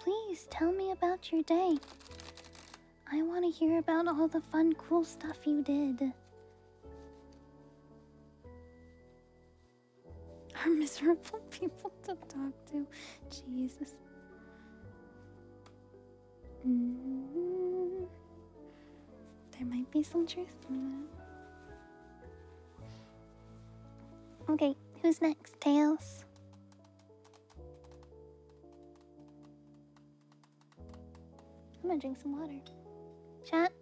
please tell me about your day. I want to hear about all the fun, cool stuff you did. Are miserable people to talk to. Jesus. There might be some truth in that. Okay, who's next? Tails? I'm gonna drink some water. Chat,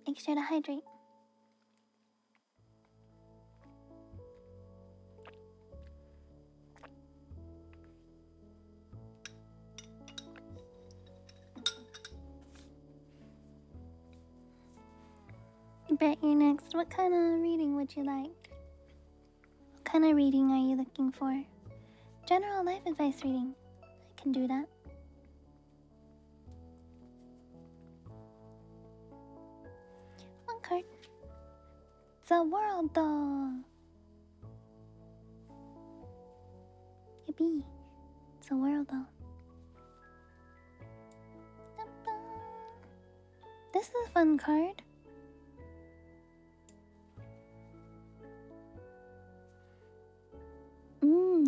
make sure to hydrate. I bet you're next. What kind of reading would you like? What kind of reading are you looking for? General life advice reading. I can do that. One card. The world though. Yippee. It's a world though. This is a fun card.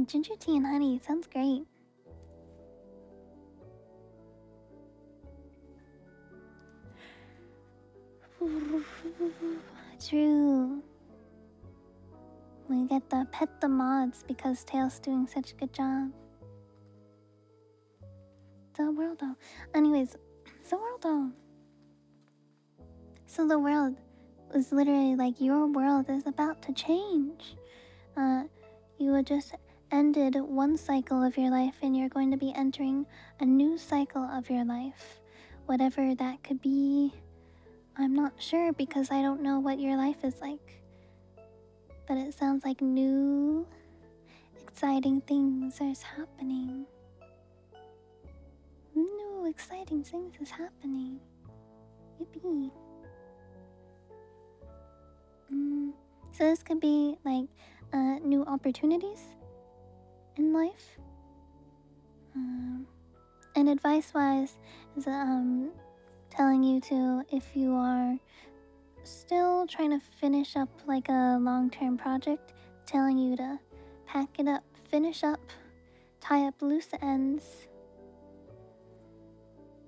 Ginger tea and honey. Sounds great. True. We get the pet the mods because Tail's doing such a good job. The world though. Anyways, the world though. So the world is literally like your world is about to change. You would just ended one cycle of your life and you're going to be entering a new cycle of your life. Whatever that could be, I'm not sure because I don't know what your life is like. but it sounds like new, exciting things are happening. New, exciting things is happening. Yippee. So this could be like new opportunities in life. And advice-wise is telling you to, if you are still trying to finish up like a long-term project, telling you to pack it up, finish up, tie up loose ends,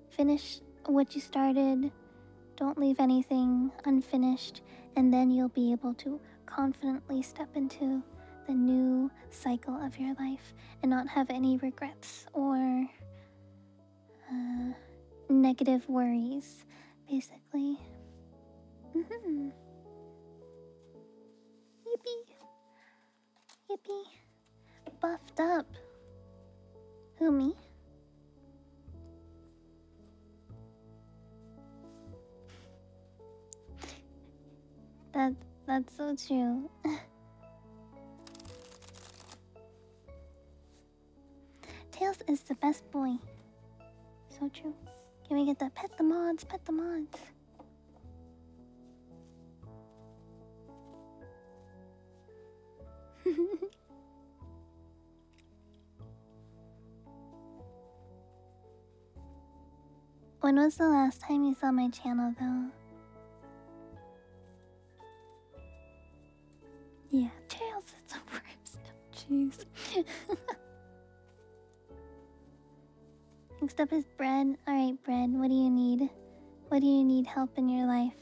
finish what you started, don't leave anything unfinished, and then you'll be able to confidently step into the new cycle of your life and not have any regrets or negative worries, basically. Yippee. Yippee. Buffed up. Who, me? That's so true. Tails is the best boy. So true. Can we get the pet the mods, pet the mods? When was the last time you saw my channel, though? Yeah, Tails is the worst. Jeez. Next up is Bread. Alright, Bread, what do you need? What do you need help in your life?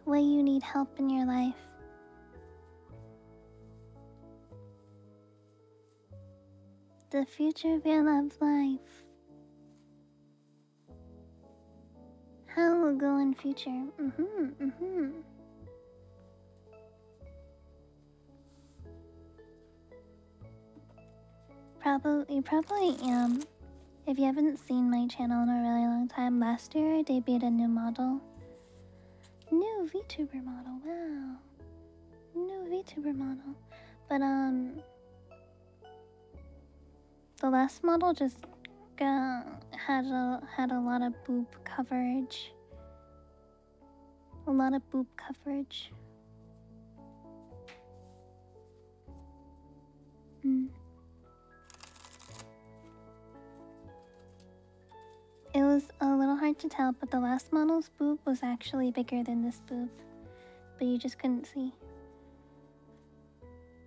What do you need help in your life? The future of your love life. How will go in future? You probably am. If you haven't seen my channel in a really long time, last year I debuted a new model. New VTuber model, wow. New VTuber model. But the last model just had a lot of boob coverage. A lot of boob coverage. It was a little hard to tell, but the last model's boob was actually bigger than this boob. But you just couldn't see.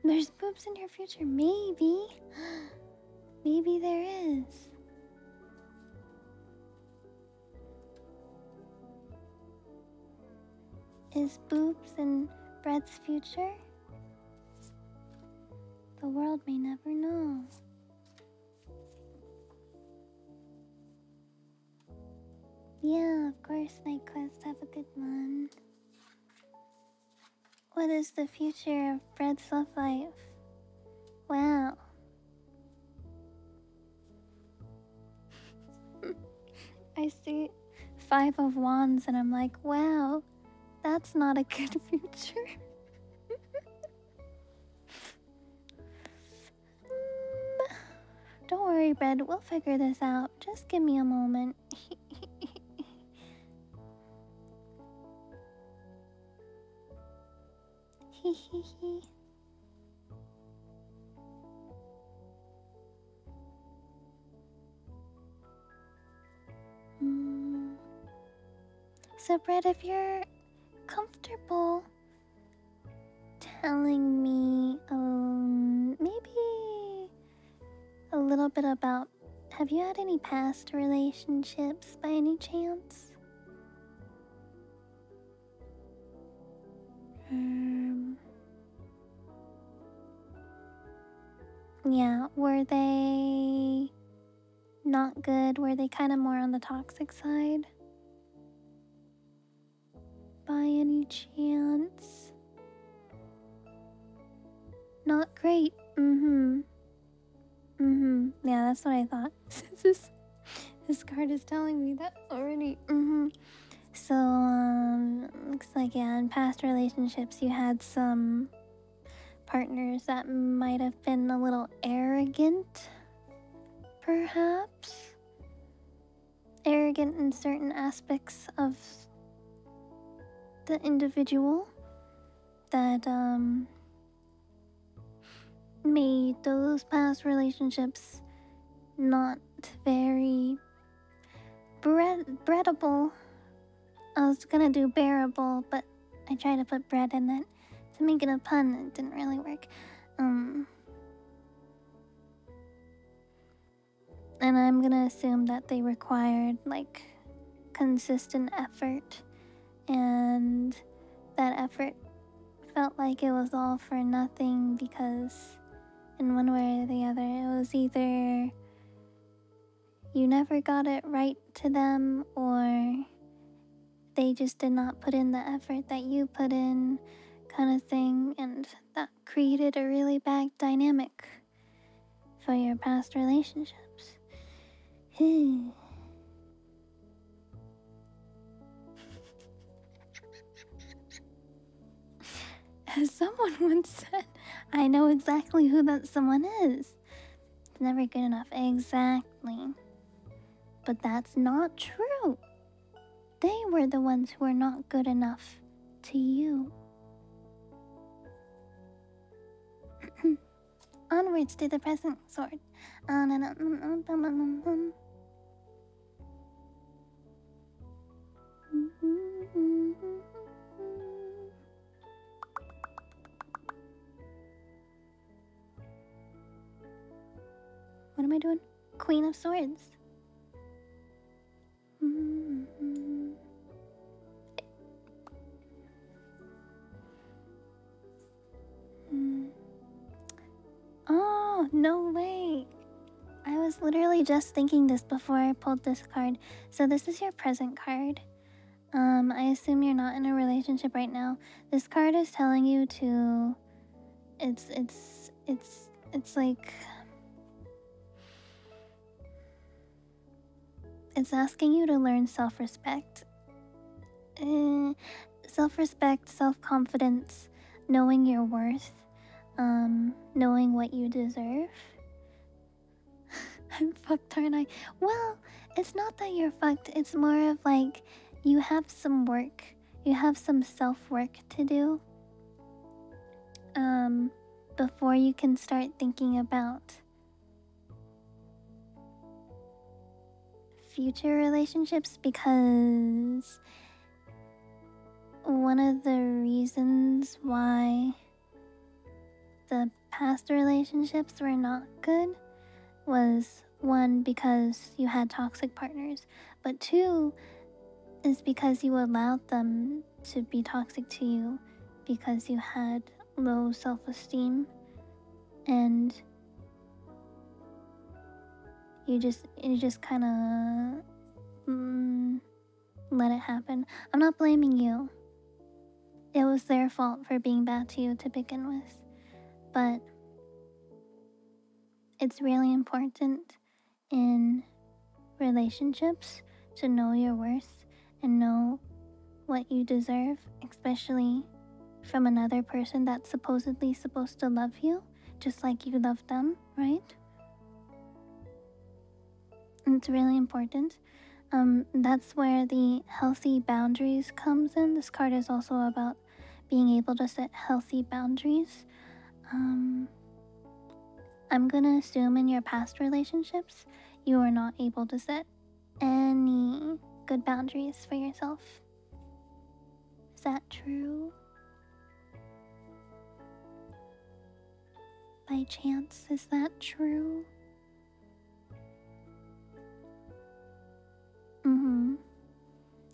There's boobs in your future, maybe. Maybe there is. Is boobs in Bread's future? The world may never know. Yeah, of course, Night Quest. Have a good one. What is the future of Bread's love life? Wow. I see 5 of Wands and I'm like, wow, that's not a good future. Don't worry, Bread. We'll figure this out. Just give me a moment. So, Bread, if you're comfortable telling me maybe a little bit about, have you had any past relationships by any chance? Yeah, were they not good? Were they kind of more on the toxic side? By any chance? Not great. Yeah, that's what I thought. This This card is telling me that already. So, looks like, yeah, in past relationships, you had some partners that might have been a little arrogant, perhaps. Arrogant in certain aspects of the individual that, made those past relationships not very breadable. I was gonna do bearable, but I tried to put bread in it to make it a pun. It didn't really work. And I'm gonna assume that they required like consistent effort, and that effort felt like it was all for nothing because in one way or the other it was either you never got it right to them or they just did not put in the effort that you put in, kind of thing, and that created a really bad dynamic for your past relationships. As someone once said, I know exactly who that someone is. It's never good enough. Exactly. But that's not true. They were the ones who were not good enough to you. Onwards to the present sword. What am I doing? Queen of Swords. Oh, no way. I was literally just thinking this before I pulled this card. So this is your present card. I assume you're not in a relationship right now. This card is telling you to it's like it's asking you to learn self-respect. Self-respect, self-confidence, knowing your worth, knowing what you deserve. I'm fucked, aren't I? Well, it's not that you're fucked. It's more of like you have some work. You have some self-work to do. Before you can start thinking about future relationships, because one of the reasons why the past relationships were not good was, one, because you had toxic partners, but two is because you allowed them to be toxic to you because you had low self-esteem and you just kind of let it happen. I'm not blaming you. It was their fault for being bad to you to begin with. But it's really important in relationships to know your worth and know what you deserve, especially from another person that's supposedly supposed to love you just like you love them, right? It's really important. That's where the healthy boundaries comes in. This card is also about being able to set healthy boundaries. I'm gonna assume in your past relationships you are not able to set any good boundaries for yourself. Is that true? By chance, is that true?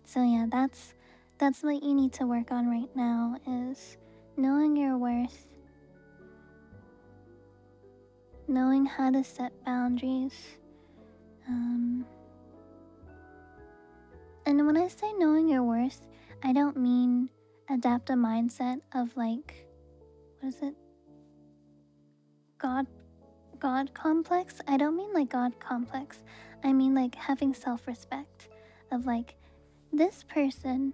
So yeah, that's what you need to work on right now, is knowing your worth, knowing how to set boundaries. And when I say knowing your worth, I don't mean adapt a mindset of like, what is it? God God complex, I don't mean like God complex. I mean like having self-respect of like this person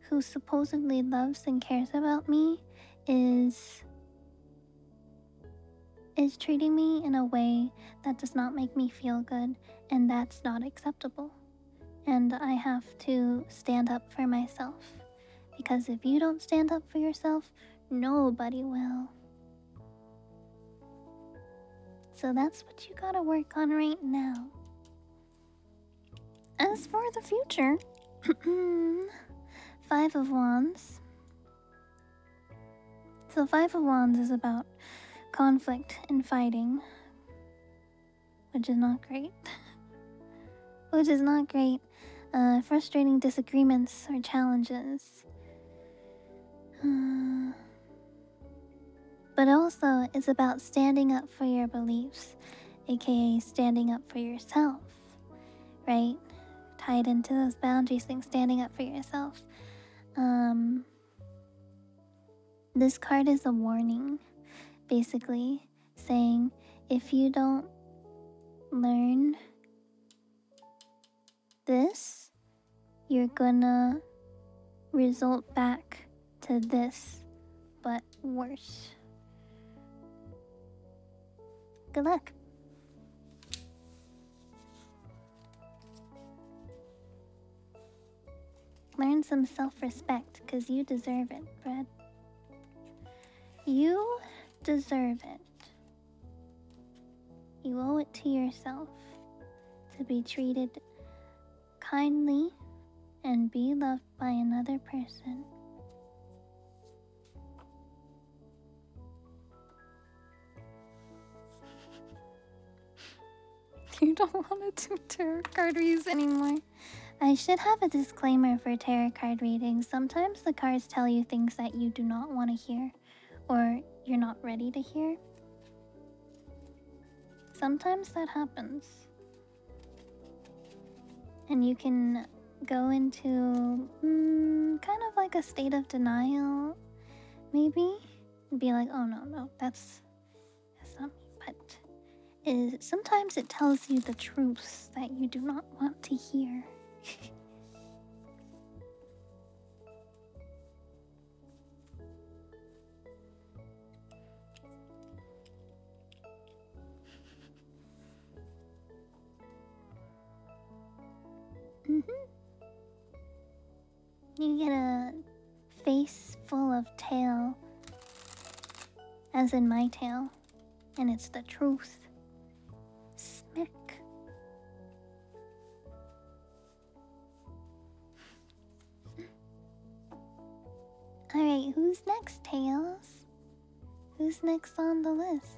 who supposedly loves and cares about me is treating me in a way that does not make me feel good, and that's not acceptable. And I have to stand up for myself. Because if you don't stand up for yourself, nobody will. So that's what you gotta work on right now. As for the future, Five of Wands. So, Five of Wands is about conflict and fighting, which is not great. Which is not great. Frustrating disagreements or challenges. But also, it's about standing up for your beliefs, aka standing up for yourself, right? Tied into those boundaries things, standing up for yourself. This card is a warning, basically, saying if you don't learn this, you're gonna result back to this, but worse. Good luck. Learn some self-respect, because you deserve it, Brad. You deserve it. You owe it to yourself to be treated kindly and be loved by another person. You don't want to do tarot card reads anymore. I should have a disclaimer for tarot card readings. Sometimes the cards tell you things that you do not want to hear or you're not ready to hear. Sometimes that happens. And you can go into kind of like a state of denial, maybe. And be like, oh no, that's not me. But sometimes it tells you the truths that you do not want to hear. You get a face full of tail, as in my tail, and it's the truth. Smack. Alright, who's next, Tails? Who's next on the list?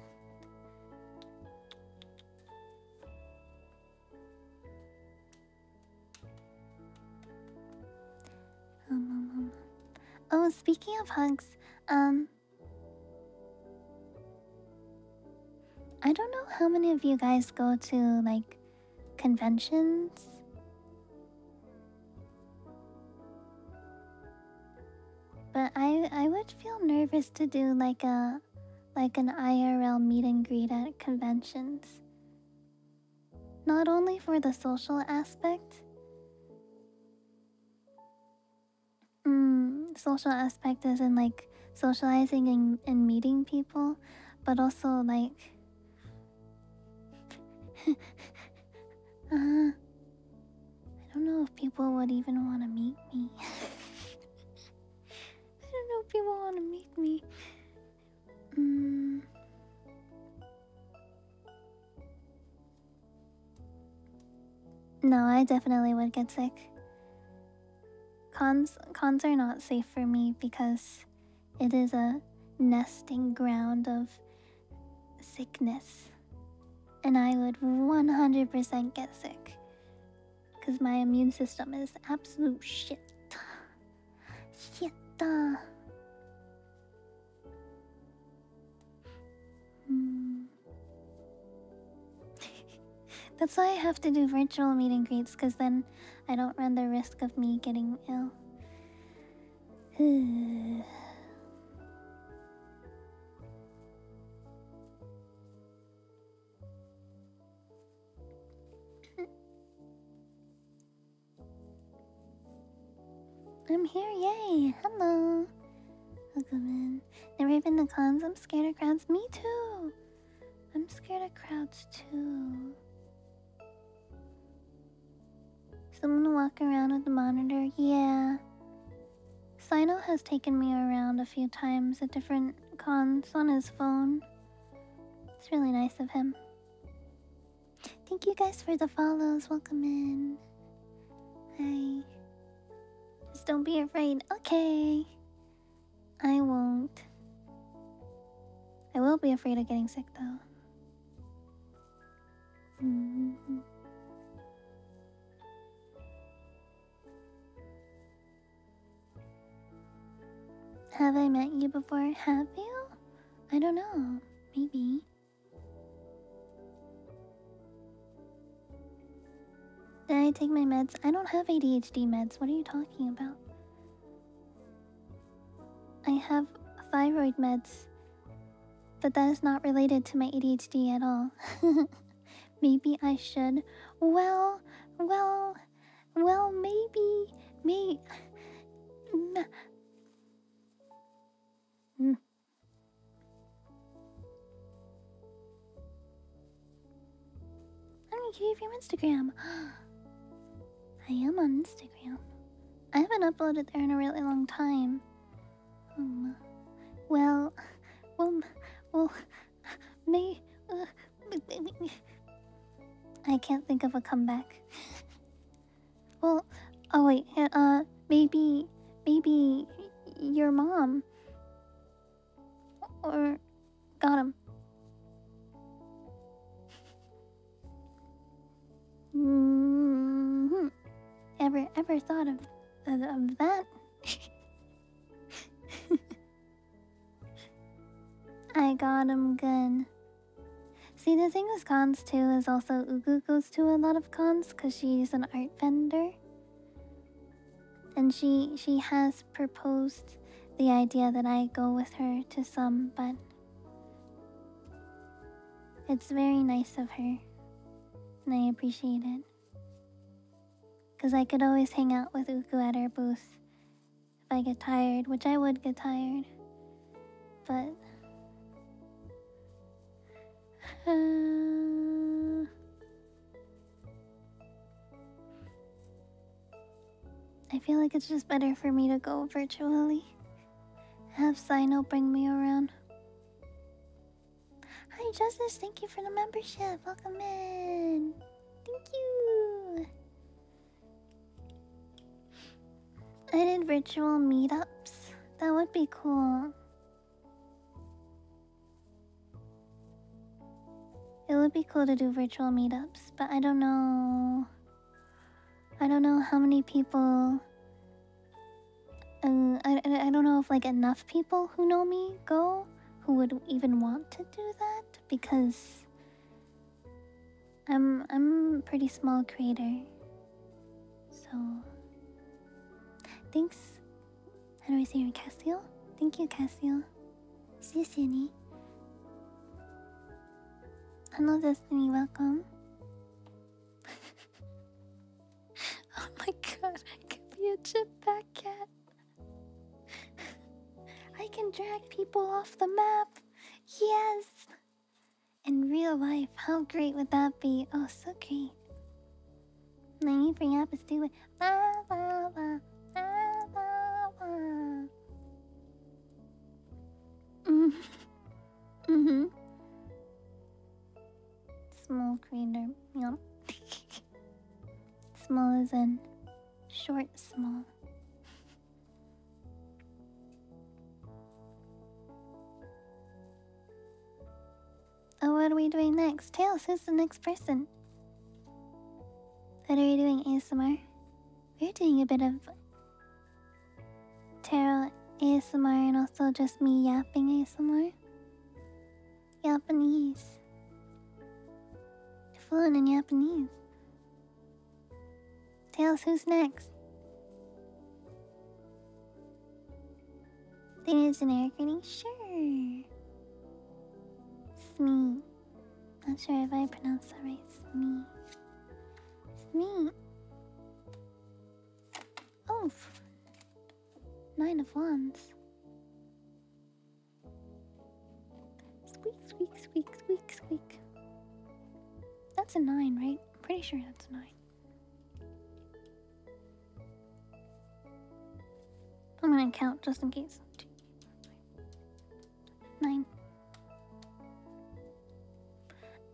Oh, speaking of hugs, I don't know how many of you guys go to, like, conventions. But I would feel nervous to do like an IRL meet and greet at conventions. Not only for the social aspect. Social aspect as in like socializing and meeting people, but also like I don't know if people would even want to meet me. I don't know if people want to meet me. No, I definitely would get sick. Cons are not safe for me because it is a nesting ground of sickness. And I would 100% get sick. Because my immune system is absolute shit. Shit. That's why I have to do virtual meet and greets, because then I don't run the risk of me getting ill. I'm here, yay! Hello! Welcome in. Never been to cons, I'm scared of crowds. Me too! I'm scared of crowds too. Someone to walk around with the monitor, yeah. Sino has taken me around a few times at different cons on his phone. It's really nice of him. Thank you guys for the follows. Welcome in. Hi. Just don't be afraid. Okay. I won't. I will be afraid of getting sick though. Have I met you before? Have you? I don't know. Maybe. Did I take my meds? I don't have ADHD meds. What are you talking about? I have thyroid meds, but that is not related to my ADHD at all. Maybe I should. Well, maybe. Let me give you your Instagram. I am on Instagram. I haven't uploaded there in a really long time. Well, may. I can't think of a comeback. Well, oh wait, maybe your mom or got him. Ever thought of that? I got him good. See, the thing with cons too is also Ugu goes to a lot of cons because she's an art vendor. And she has proposed the idea that I go with her to some, but it's very nice of her. And I appreciate it. Because I could always hang out with Ugu at her booth if I get tired, which I would get tired. But I feel like it's just better for me to go virtually. Have Sino bring me around. Hi Justice, thank you for the membership. Welcome in. Thank you. I did virtual meetups. That would be cool. It would be cool to do virtual meetups, but I don't know how many people. I don't know if like enough people who know me go who would even want to do that because I'm a pretty small creator. So thanks. How do I say your Castiel? Thank you, Castiel. See you, Cindy. Hello, Destiny. Welcome. Oh my god, I could be a jetpack cat. I can drag people off the map. Yes. In real life, how great would that be? Oh, so great. My need for yap is do it. Mm-hmm. Small creator. Yep. Small as in short small. Oh, what are we doing next? Tails, who's the next person? What are we doing, ASMR? We're doing a bit of tarot ASMR and also just me yapping ASMR. Japanese. Fluent in Japanese. Tails, who's next? Think it's generic reading? Sure. Smee. Not sure if I pronounced that right. Smee. Smee. Oof. Nine of Wands. Squeak, squeak, squeak, squeak, squeak. That's a 9, right? I'm pretty sure that's a 9. I'm gonna count just in case. 9.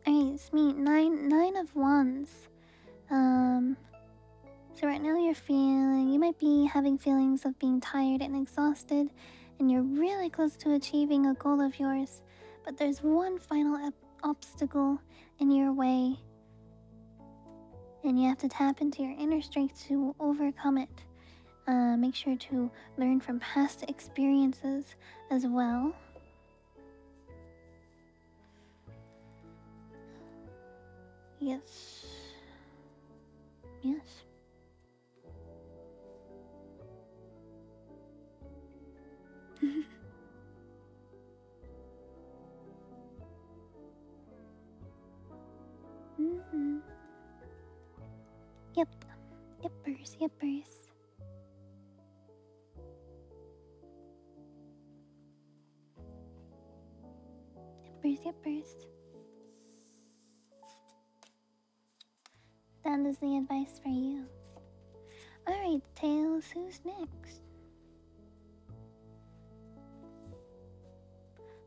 Alright, Smeet, nine of Wands. So right now you might be having feelings of being tired and exhausted, and you're really close to achieving a goal of yours, but there's one final obstacle in your way, and you have to tap into your inner strength to overcome it. Make sure to learn from past experiences as well. Yes. Yes. Mm-hmm. Yep. Yippers, yippers. Yippers, yippers. That is the advice for you. Alright, Tails, who's next?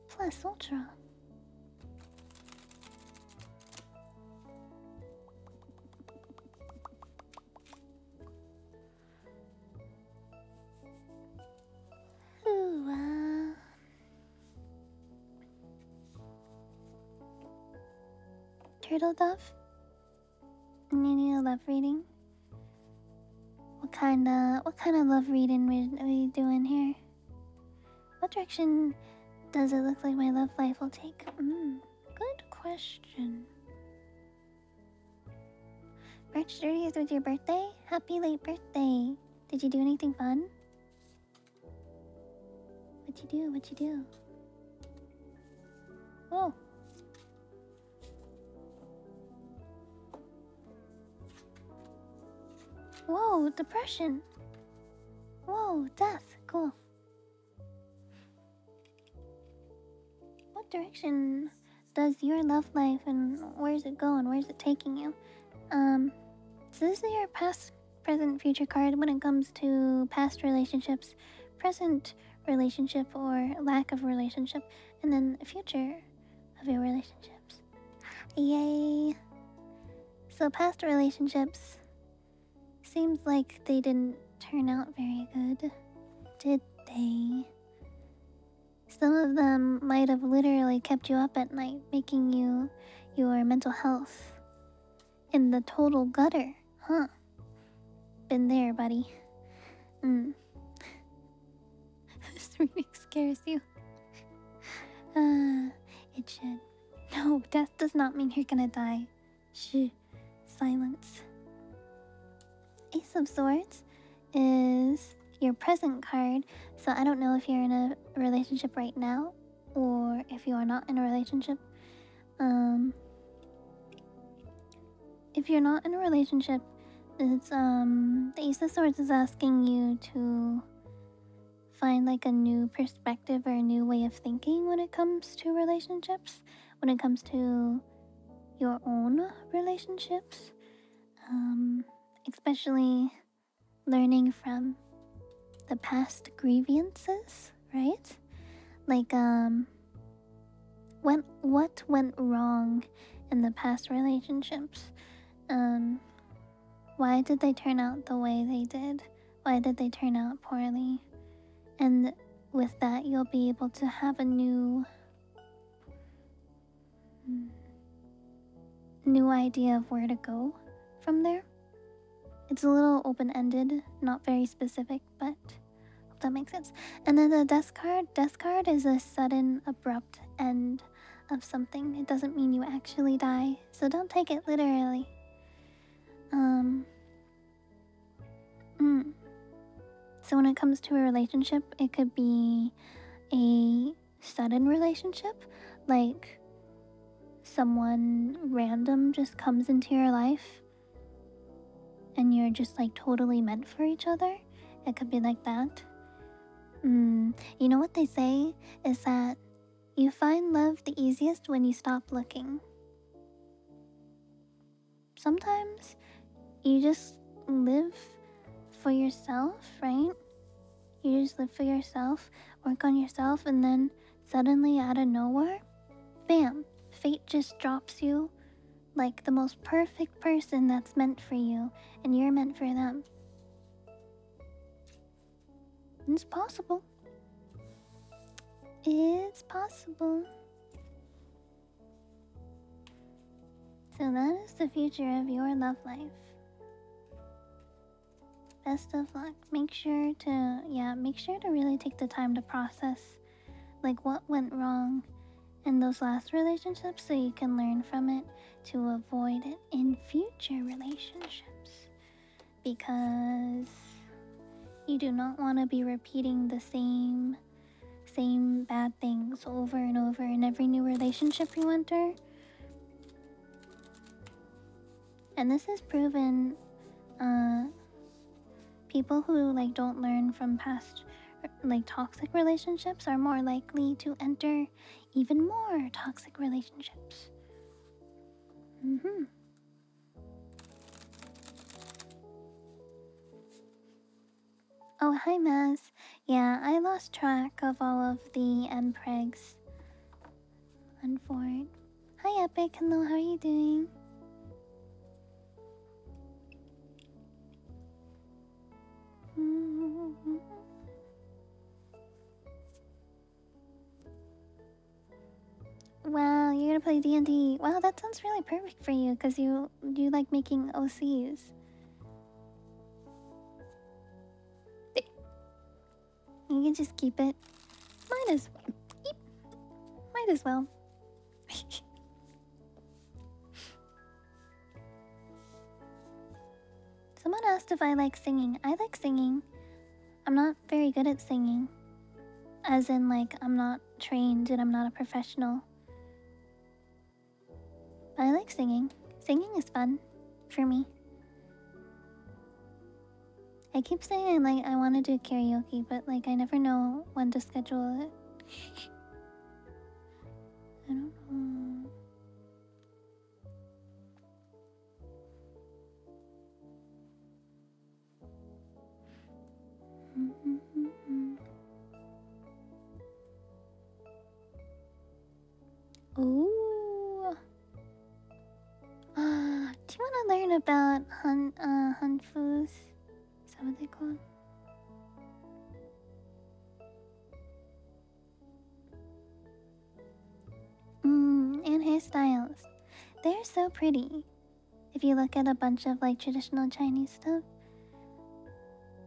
Plus Ultra. Ooh, Turtle Dove? You need a love reading? What kind of love reading are we doing here? What direction does it look like my love life will take? Good question. March 30th was your birthday? Happy late birthday. Did you do anything fun? What'd you do? Oh. Whoa, depression. Whoa, death. Cool. What direction does your love life and where's it going? Where's it taking you? So this is your past, present, future card when it comes to past relationships, present relationship or lack of relationship, and then the future of your relationships. Yay! So past relationships seems like they didn't turn out very good, did they? Some of them might have literally kept you up at night, making your mental health in the total gutter, huh? Been there, buddy. This reading scares you. It should. No, death does not mean you're gonna die. Shh. Silence. Ace of Swords is your present card, so I don't know if you're in a relationship right now or if you are not in a relationship. If you're not in a relationship, it's the Ace of Swords is asking you to find like a new perspective or a new way of thinking when it comes to relationships, when it comes to your own relationships, especially learning from the past grievances, right? Like what went wrong in the past relationships? Why did they turn out the way they did? Why did they turn out poorly? And with that, you'll be able to have a new idea of where to go from there. It's a little open-ended, not very specific, but hope that makes sense. And then the Death card is a sudden, abrupt end of something. It doesn't mean you actually die, so don't take it literally. So when it comes to a relationship, it could be a sudden relationship, like someone random just comes into your life and you're just like totally meant for each other. It could be like that. You know what they say is that you find love the easiest when you stop looking. Sometimes you just live for yourself, right? You just live for yourself, work on yourself, and then suddenly out of nowhere, bam, fate just drops you like the most perfect person that's meant for you, and you're meant for them. It's possible. It's possible. So that is the future of your love life. Best of luck. Make sure to really take the time to process like what went wrong in those last relationships so you can learn from it to avoid it in future relationships. Because you do not want to be repeating the same bad things over and over in every new relationship you enter. And this is proven. People who like don't learn from past like toxic relationships are more likely to enter even more toxic relationships. Oh, hi, Maz. Yeah, I lost track of all of the MPregs. Unfortunate. Hi, Epic. Hello, how are you doing? Wow, you're gonna play D&D. Wow, that sounds really perfect for you because you like making OCs. You can just keep it. Might as well. Might as well. Someone asked if I like singing. I like singing. I'm not very good at singing. As in, like, I'm not trained and I'm not a professional. But I like singing. Singing is fun for me. I keep saying like I want to do karaoke, but like I never know when to schedule it. I don't know. Ooh. Do you want to learn about Hanfus? Is that what they call it? And hairstyles. They're so pretty. If you look at a bunch of like traditional Chinese stuff,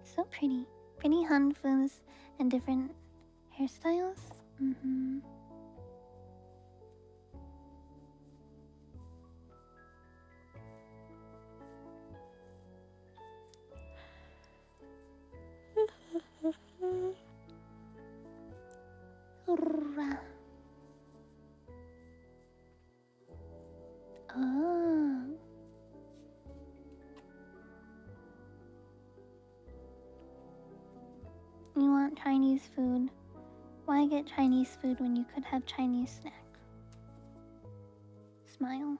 so pretty. Pretty Hanfus and different hairstyles. Oh. You want Chinese food? Why get Chinese food when you could have Chinese snack? Smile.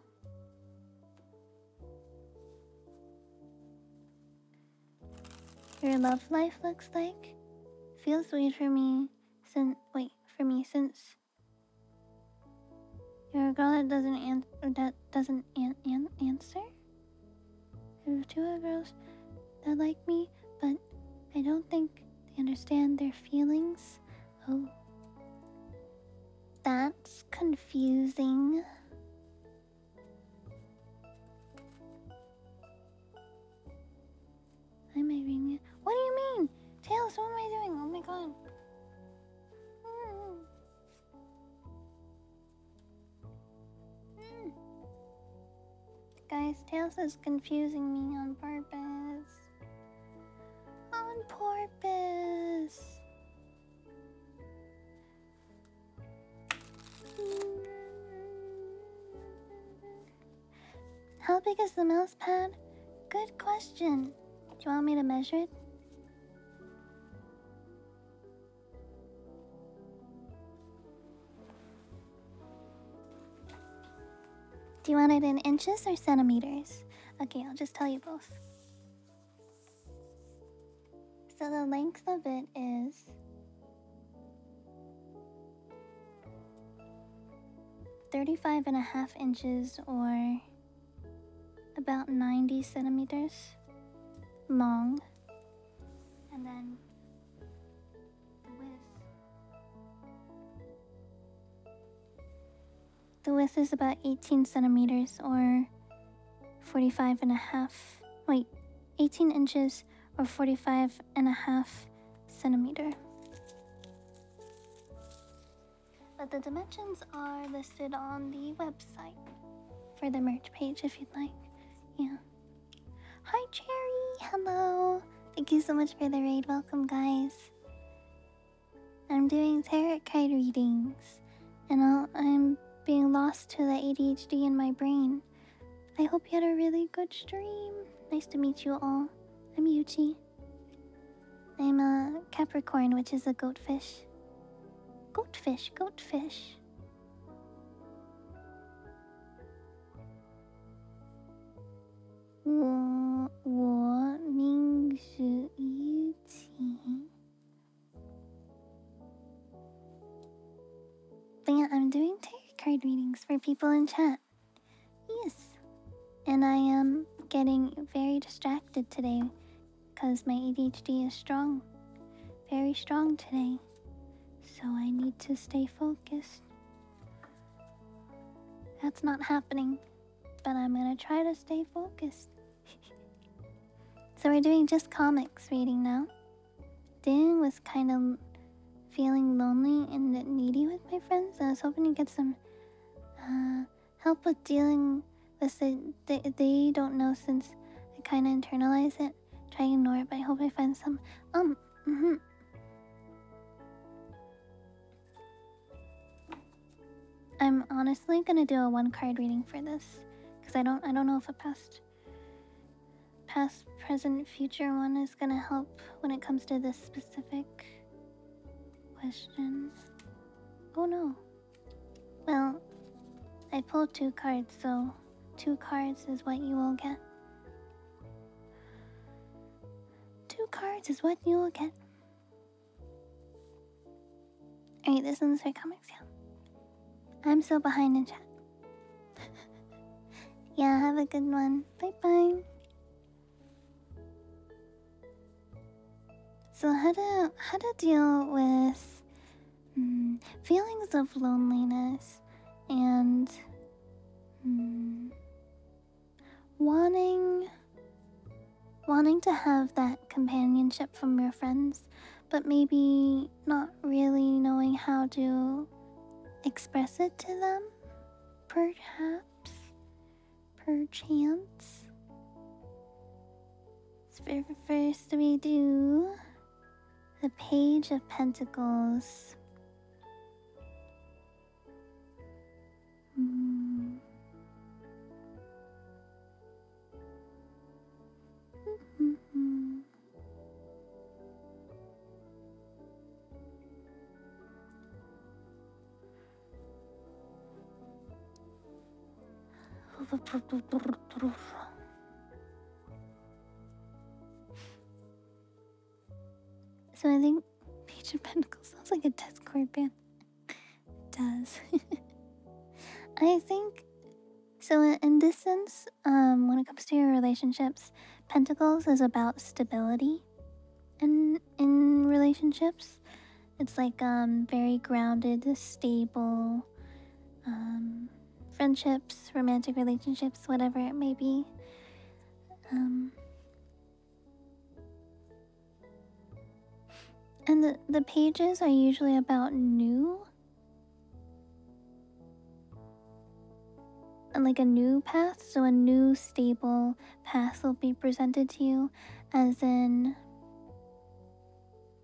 Your love life looks like? Feels weird for me since you're a girl that doesn't answer. There are two other girls that like me, but I don't think they understand their feelings. Oh, that's confusing. I might be new. What do you mean? Tails, what am I doing? Oh my god. Guys, Tails is confusing me on purpose. On purpose. How big is the mouse pad? Good question. Do you want me to measure it? Do you want it in inches or centimeters? Okay, I'll just tell you both. So the length of it is 35.5 inches, or about 90 centimeters long. And then the width is about 18 centimeters, or 45.5. Wait, 18 inches or 45.5 centimeter. But the dimensions are listed on the website for the merch page if you'd like. Yeah. Hi, Cherry. Hello. Thank you so much for the raid. Welcome, guys. I'm doing tarot card readings, and I'm being lost to the ADHD in my brain. I hope you had a really good stream. Nice to meet you all. I'm Yuchi. I'm a Capricorn, which is a goatfish. Goatfish. 我名是雨晴. But yeah, I'm doing tarot card readings for people in chat. Yes. And I am getting very distracted today because my ADHD is strong. Very strong today. So I need to stay focused. That's not happening, but I'm gonna try to stay focused. So we're doing just comics reading now. Dan was kind of feeling lonely and needy with my friends. I was hoping to get some help with dealing with it. They don't know since I kind of internalize it. Try to ignore it, but I hope I find some. I'm honestly gonna do a 1-card reading for this because I don't know if a past, present, future one is gonna help when it comes to this specific question. Oh no. Well, I pulled 2 cards, so 2 cards is what you will get. 2 cards is what you will get. Alright, this one's for comics, yeah. I'm so behind in chat. Yeah, have a good one. Bye. So how to deal with feelings of loneliness and wanting to have that companionship from your friends, but maybe not really knowing how to express it to them, perchance. So first we do the Page of Pentacles. So I think Page of Pentacles sounds like a Discord band. It does. I think so. In this sense, when it comes to your relationships, Pentacles is about stability. In relationships, it's like very grounded, stable. Friendships, romantic relationships, whatever it may be. And the pages are usually about new, and like a new path. So a new stable path will be presented to you, as in,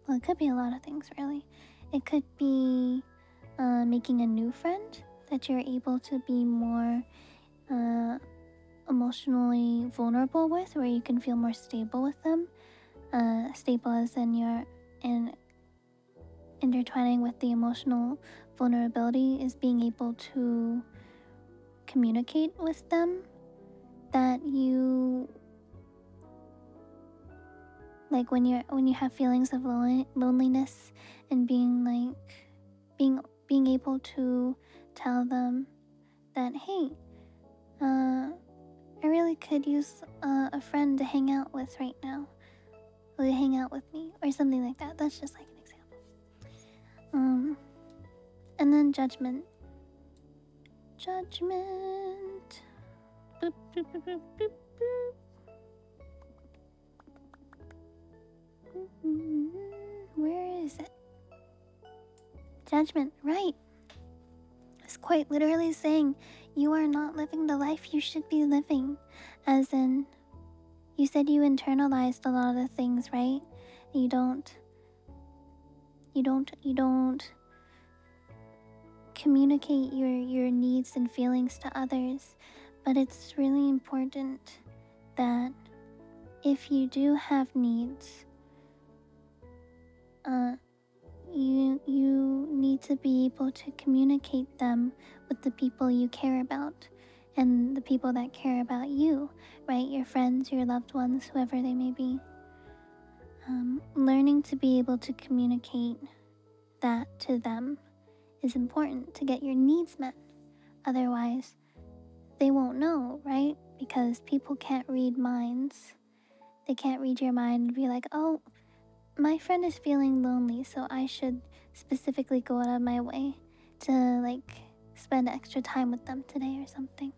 well, it could be a lot of things really. It could be making a new friend that you're able to be more emotionally vulnerable with, where you can feel more stable with them. Stable as in you're intertwining with the emotional vulnerability is being able to communicate with them, that you like when you have feelings of loneliness, and being able to tell them that, hey, I really could use a friend to hang out with right now. Will you hang out with me? Or something like that. That's just like an example. And then judgment. Judgment. Boop, boop, boop, boop, boop, boop. Where is it? Judgment, right. It's quite literally saying you are not living the life you should be living. As in, you said you internalized a lot of things, right? You don't communicate your needs and feelings to others. But it's really important that if you do have needs, you need to be able to communicate them with the people you care about and the people that care about you, right? Your friends, your loved ones, whoever they may be. Learning to be able to communicate that to them is important to get your needs met. Otherwise, they won't know, right? Because people can't read minds. They can't read your mind and be like, oh, my friend is feeling lonely, so I should specifically go out of my way to like spend extra time with them today or something.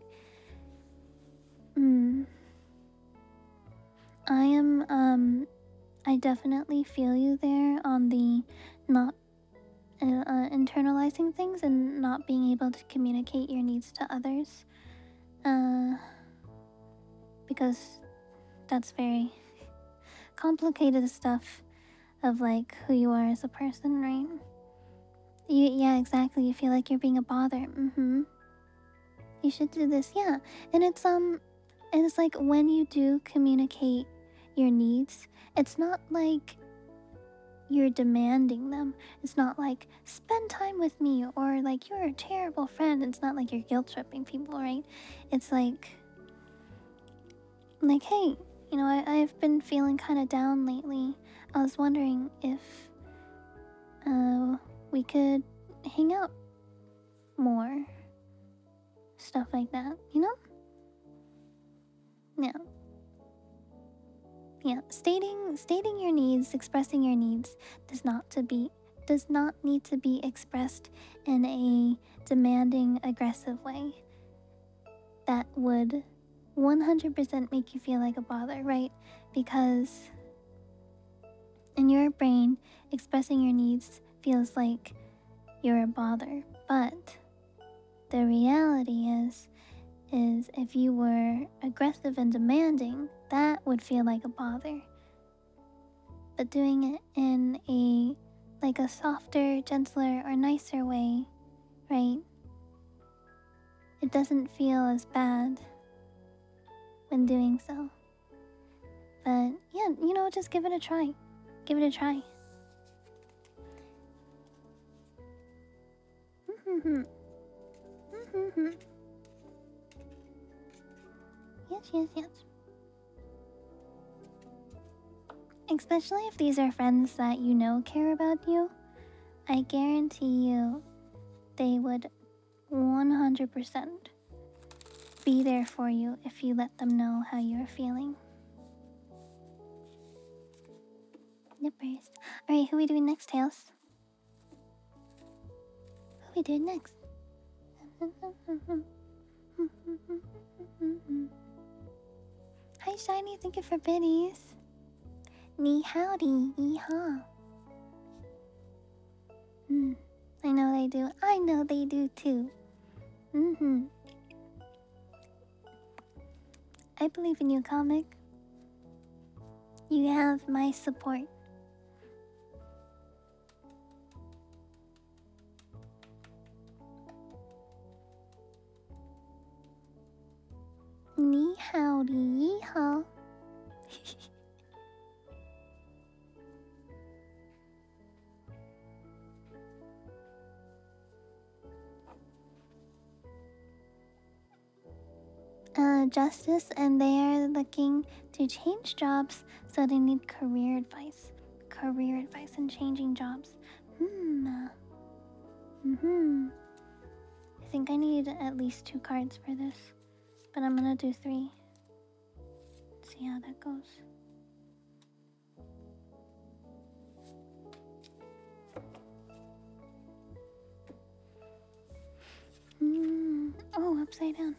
I definitely feel you there on the not internalizing things and not being able to communicate your needs to others. Because that's very complicated stuff of like who you are as a person, right? Yeah, exactly. You feel like you're being a bother. You should do this, yeah. And it's like when you do communicate your needs, it's not like you're demanding them. It's not like spend time with me or like you're a terrible friend. It's not like you're guilt tripping people, right? It's like hey, you know, I've been feeling kind of down lately. I was wondering if we could hang out more. Stuff like that, you know? Yeah. Yeah, stating your needs, expressing your needs does not need to be expressed in a demanding, aggressive way that would 100% make you feel like a bother, right? Because in your brain, expressing your needs feels like you're a bother. But the reality is if you were aggressive and demanding, that would feel like a bother. But doing it in a softer, gentler, or nicer way, right? It doesn't feel as bad when doing so. But yeah, you know, just give it a try. Give it a try. Yes. Especially if these are friends that you know care about you, I guarantee you they would 100% be there for you if you let them know how you're feeling. Nippers. Alright, who are we doing next, Tails? Who are we doing next? Hi, Shiny. Thank you for biddies. Ni howdy. Yeehaw. I know they do. I know they do too. I believe in you, comic. You have my support. Ni howdy. Yeehaw. justice, and they are looking to change jobs, so they need career advice. Career advice and changing jobs. I think I need at least 2 cards for this, but I'm gonna do 3. See how that goes. Oh, upside down.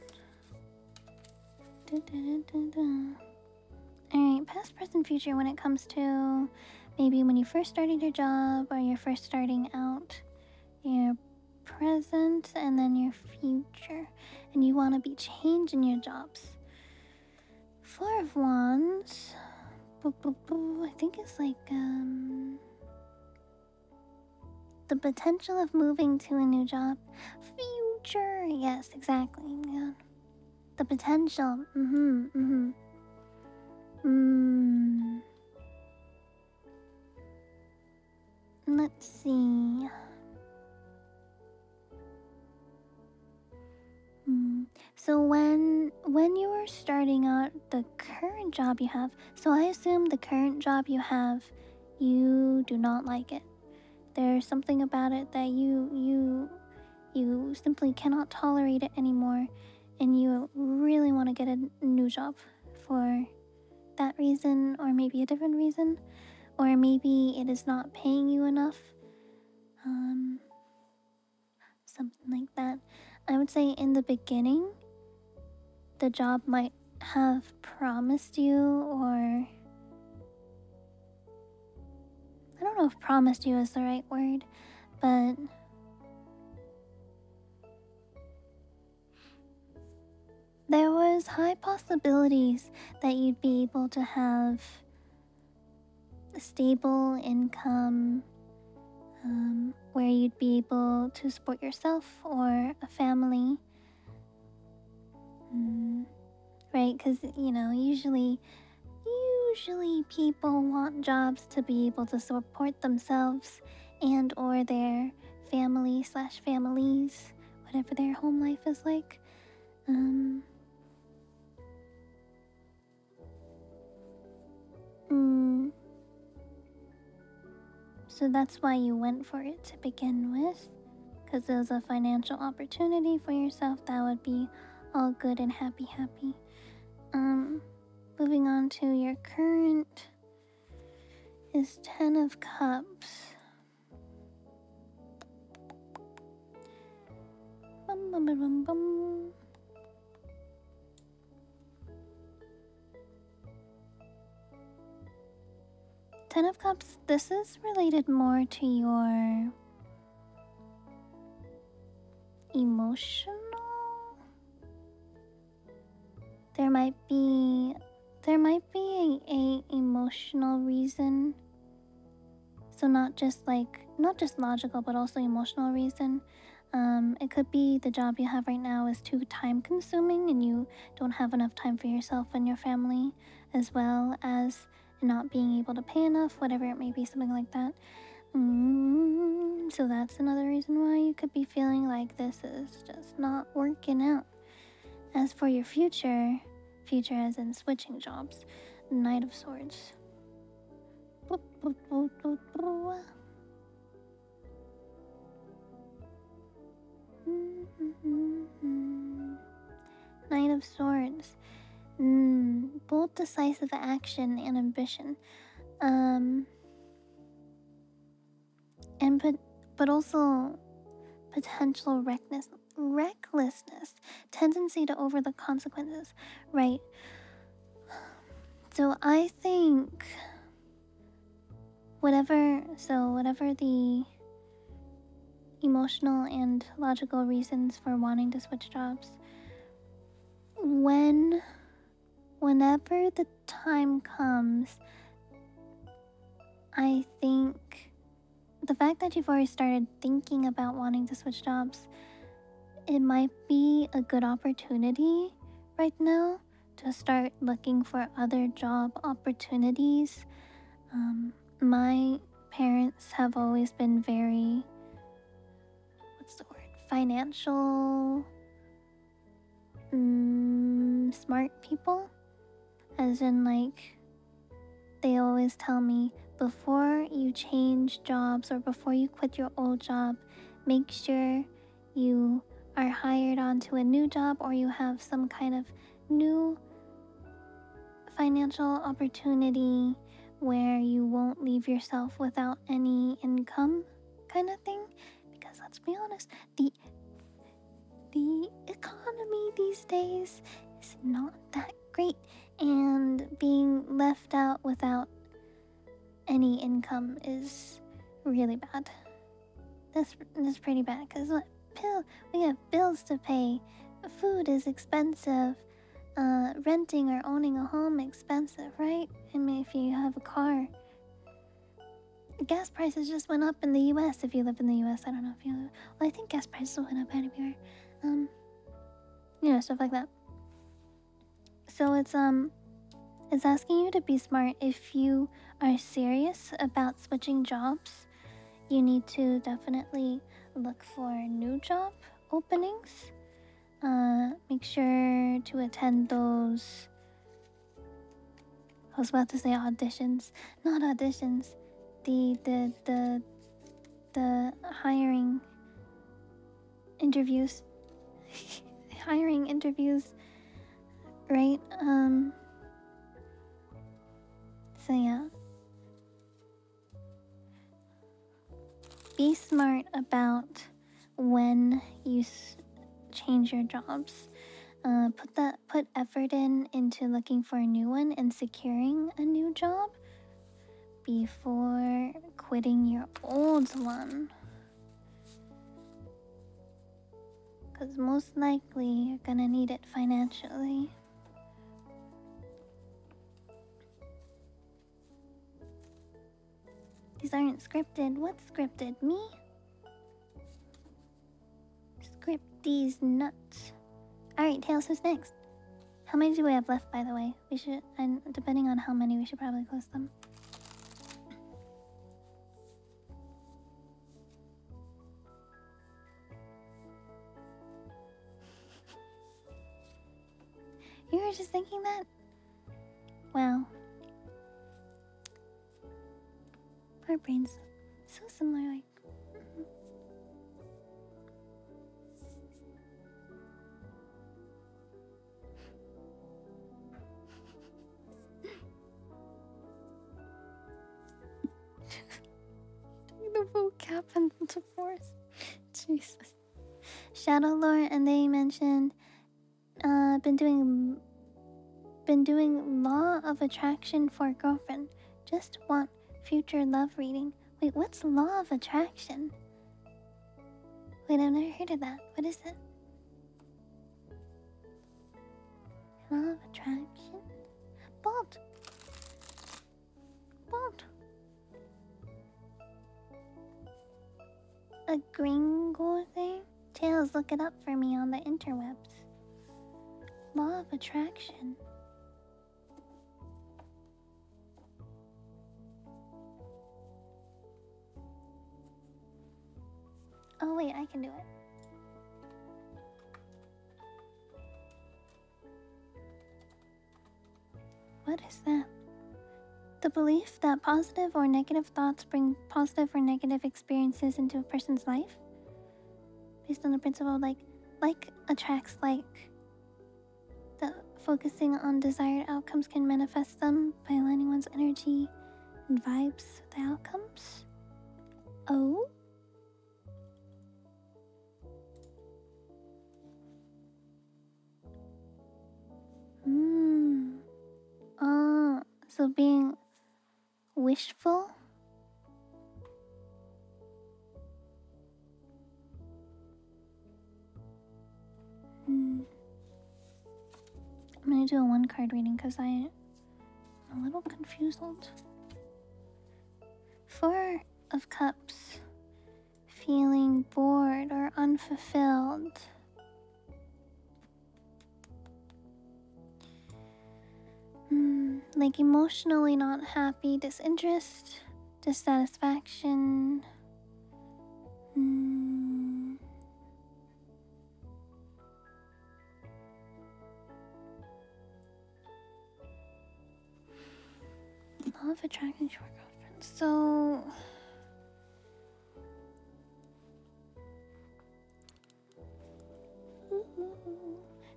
Alright, past, present, future when it comes to maybe when you first started your job or you're first starting out. Your present and then your future. And you want to be changing your jobs. 4 of Wands. I think it's like the potential of moving to a new job. Future. Yes, exactly. Yeah. The potential. Let's see. So when you were starting out the current job you have, so I assume the current job you have, you do not like it. There's something about it that you simply cannot tolerate it anymore, and you really want to get a new job for that reason, or maybe a different reason, or maybe it is not paying you enough. Something like that. I would say in the beginning, the job might have promised you, or I don't know if promised you is the right word, but there was high possibilities that you'd be able to have a stable income, where you'd be able to support yourself or a family. Right, because usually people want jobs to be able to support themselves and or their family/families, whatever their home life is like. So that's why you went for it to begin with, because it was a financial opportunity for yourself that would be all good and happy. Moving on to your current is 10 of Cups. Bum. 10 of Cups, this is related more to your emotional. There might be a emotional reason. So not just logical, but also emotional reason. It could be the job you have right now is too time consuming and you don't have enough time for yourself and your family, as well as not being able to pay enough, whatever it may be, something like that. So that's another reason why you could be feeling like this is just not working out. As for your future as in switching jobs, Knight of Swords. Knight of Swords. Bold, decisive action and ambition. But also potential recklessness, tendency to over the consequences, right? So I think whatever the emotional and logical reasons for wanting to switch jobs, whenever the time comes, I think the fact that you've already started thinking about wanting to switch jobs, it might be a good opportunity right now to start looking for other job opportunities. My parents have always been very, financial smart people, as in like they always tell me before you change jobs or before you quit your old job, make sure you are hired onto a new job or you have some kind of new financial opportunity where you won't leave yourself without any income kind of thing. Because let's be honest, the economy these days is not that great, and being left out without any income is really bad. That's pretty bad, because we have bills to pay, food is expensive, renting or owning a home expensive, right? I mean, if you have a car, gas prices just went up in the US. If you live in the US, I don't know if you live, well, I think gas prices went up everywhere. Stuff like that. So it's asking you to be smart. If you are serious about switching jobs, you need to definitely look for new job openings. Make sure to attend those, I was about to say auditions, not auditions, the hiring interviews. Hiring interviews, right? So yeah, be smart about when you change your jobs. Put effort into looking for a new one and securing a new job before quitting your old one. Because most likely you're gonna need it financially. These aren't scripted. What's scripted? Me? Script these nuts. Alright, Tails, who's next? How many do we have left, by the way? We should, and depending on how many, we should probably close them. You were just thinking that? Wow. Our brains so similar, like. The vocab and the force. Jesus. Shadow Lore, and they mentioned been doing Law of Attraction for girlfriend. Just want future love reading. Wait, what's Law of Attraction? Wait, I've never heard of that. What is it? Law of Attraction? Bolt. A gringo thing? Tails, look it up for me on the interwebs. Law of Attraction. Oh wait, I can do it. What is that? The belief that positive or negative thoughts bring positive or negative experiences into a person's life? Based on the principle like attracts like. The focusing on desired outcomes can manifest them by aligning one's energy and vibes with the outcomes. Oh? So being wishful? I'm gonna do a one card reading because I'm a little confused. Four of Cups. Feeling bored or unfulfilled. Like emotionally not happy, disinterest, dissatisfaction. Law of attraction to your girlfriend. So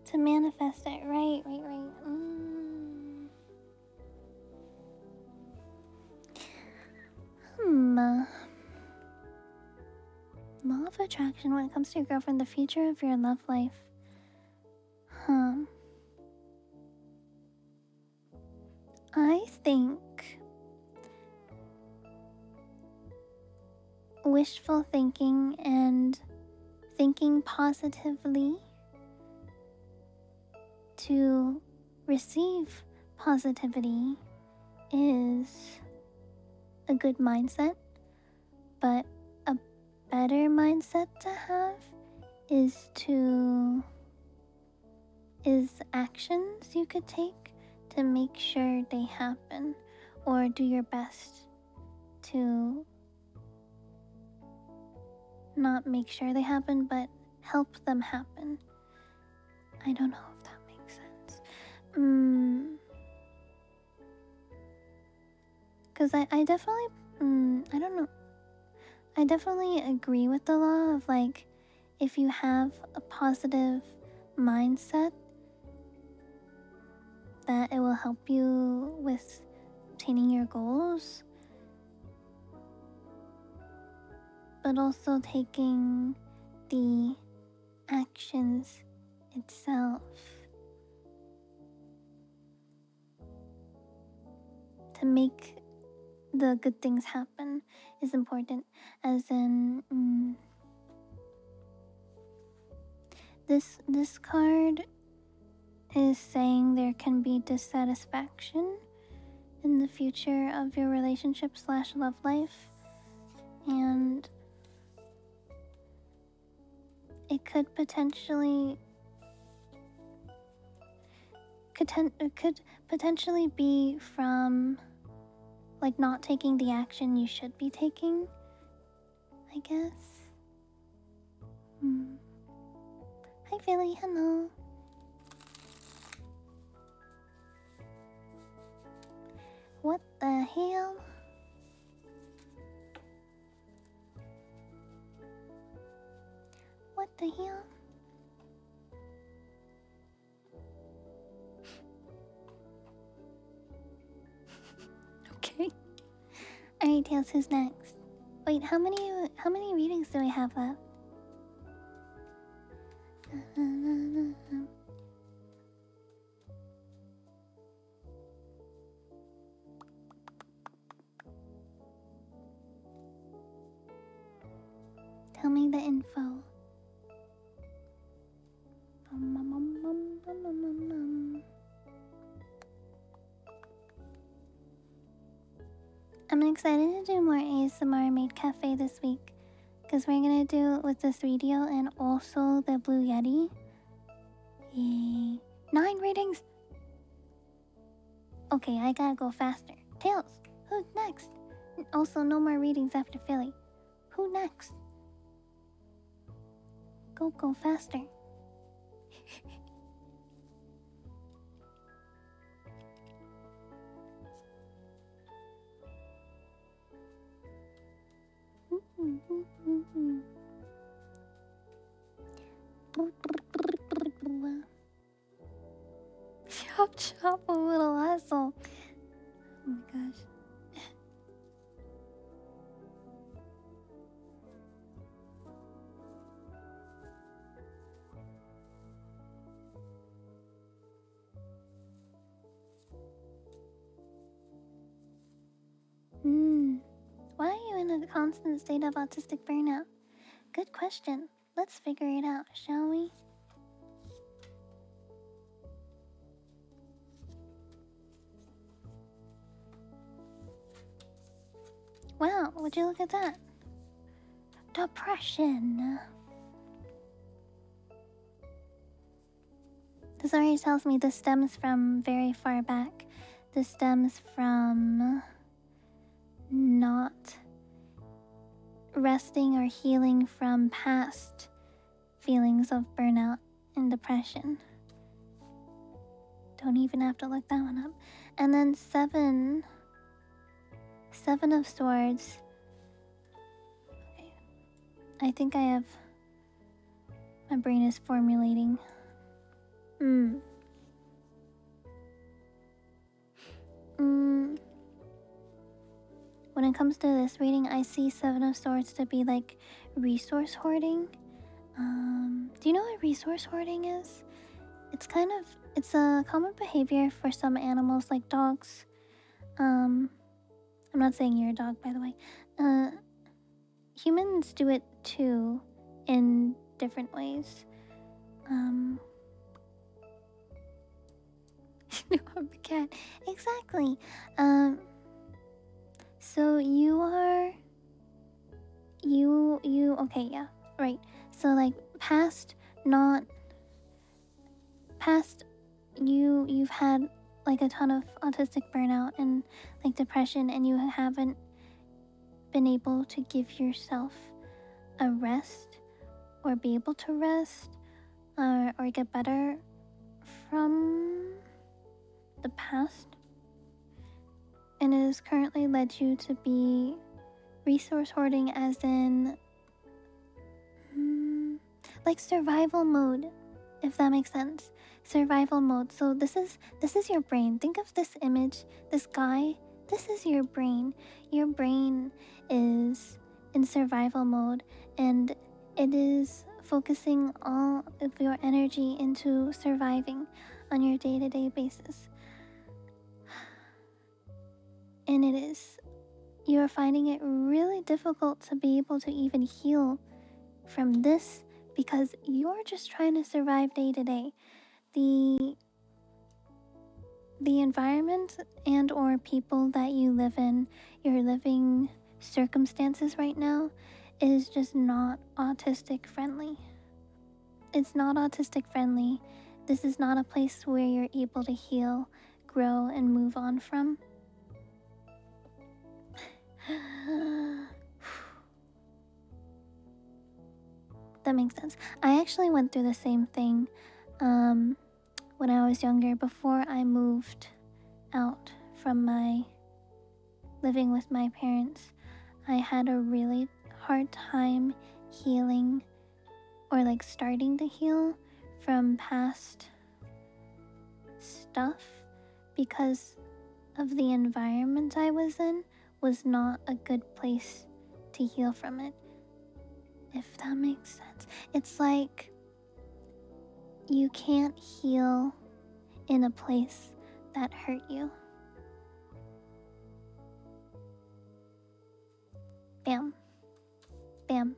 to manifest it, right. Law of attraction when it comes to your girlfriend, the future of your love life. I think wishful thinking and thinking positively to receive positivity is a good mindset, but a better mindset to have is actions you could take to make sure they happen, or do your best to not make sure they happen, but help them happen. I don't know if that makes sense. Because I definitely, I don't know. I definitely agree with the law of like, if you have a positive mindset, that it will help you with obtaining your goals, but also taking the actions itself to make the good things happen is important. As in, this card is saying there can be dissatisfaction in the future of your relationship / love life, and it could potentially be from like not taking the action you should be taking, I guess. Hi Philly, hello. What the hell? What the hell? Okay. Alright, Tails, who's next? Wait, how many readings do I have left? Tell me the info. I'm excited to do more ASMR Maid Cafe this week, because we're gonna do it with the 3DO and also the Blue Yeti. Yay. 9 readings! Okay, I gotta go faster. Tails, who's next? Also, no more readings after Philly. Who next? Go faster. Chop, a little asshole. Oh my gosh. Why are you in a constant state of autistic burnout? Good question. Let's figure it out, shall we? Wow, would you look at that? Depression. This already tells me this stems from very far back. This stems from not resting or healing from past feelings of burnout and depression. Don't even have to look that one up. And then 7 Seven of Swords. Okay. I think I have... My brain is formulating. When it comes to this reading, I see Seven of Swords to be like resource hoarding. Do you know what resource hoarding is? It's a common behavior for some animals like dogs. I'm not saying you're a dog, by the way. Humans do it too in different ways. I'm a cat. Exactly. So okay, yeah, right. So like you've had like a ton of autistic burnout and like depression, and you haven't been able to give yourself a rest or be able to rest or get better from the past, and it has currently led you to be resource hoarding, as in like survival mode, if that makes sense. Survival mode. So this is your brain. Think of this image, this guy. This is your brain. Your brain is in survival mode, and it is focusing all of your energy into surviving on your day-to-day basis. And you're finding it really difficult to be able to even heal from this, because you're just trying to survive day to day. The environment and or people that you live in, your living circumstances right now, is just not autistic friendly. It's not autistic friendly. This is not a place where you're able to heal, grow, and move on from. That makes sense. I actually went through the same thing when I was younger, before I moved out from my living with my parents. I had a really hard time healing, or like starting to heal from past stuff, because of the environment I was in was not a good place to heal from it, if that makes sense. It's like you can't heal in a place that hurt you. Bam. Bam.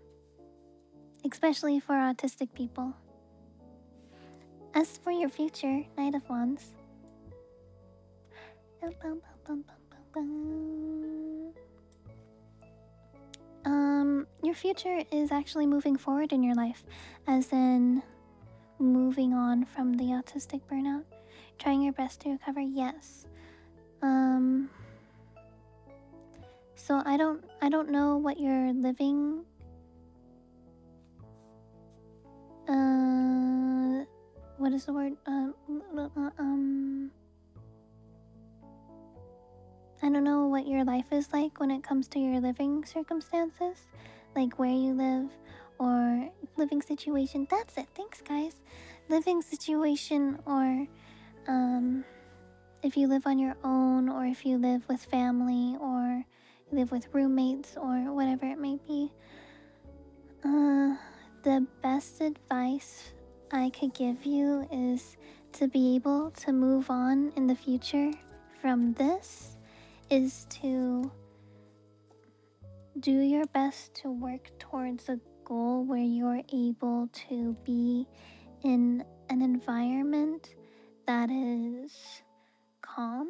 Especially for autistic people. As for your future, Knight of Wands. Your future is actually moving forward in your life, as in moving on from the autistic burnout, trying your best to recover. Yes. So I don't know what you're living. What is the word? I don't know what your life is like when it comes to your living circumstances, like where you live or living situation. That's it. Thanks, guys. Living situation, or if you live on your own, or if you live with family, or you live with roommates, or whatever it may be. The best advice I could give you is to be able to move on in the future from this, is to do your best to work towards a goal where you're able to be in an environment that is calm,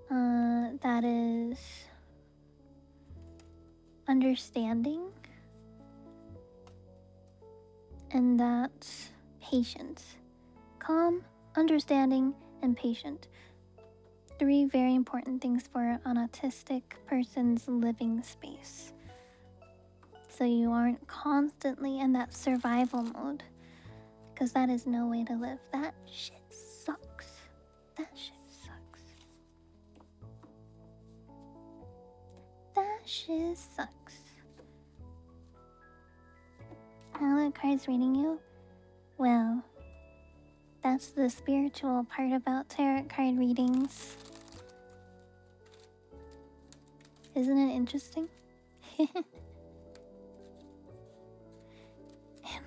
that is understanding, and that's patient. Calm, understanding, and patient. 3 very important things for an autistic person's living space. So you aren't constantly in that survival mode, because that is no way to live. That shit sucks. That shit sucks. shiz sucks. How the card's reading you? Well, that's the spiritual part about tarot card readings. Isn't it interesting? And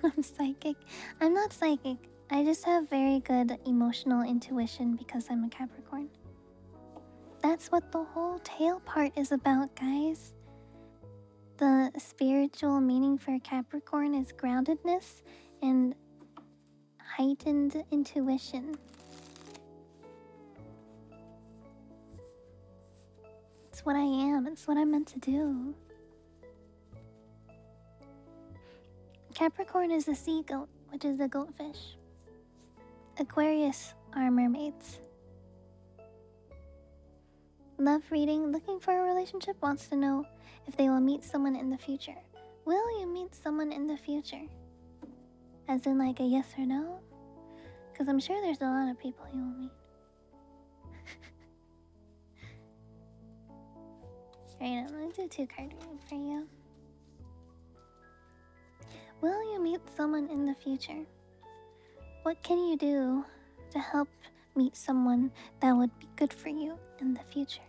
I'm psychic. I'm not psychic. I just have very good emotional intuition because I'm a Capricorn. That's what the whole tail part is about, guys. The spiritual meaning for Capricorn is groundedness and heightened intuition. It's what I am. It's what I'm meant to do. Capricorn is a sea goat, which is a goatfish. Aquarius are mermaids. Love reading, looking for a relationship, wants to know if they will meet someone in the future. Will you meet someone in the future? As in like a yes or no? Because I'm sure there's a lot of people you will meet. Right, I'm gonna do 2 card reading for you. Will you meet someone in the future? What can you do to help meet someone that would be good for you in the future?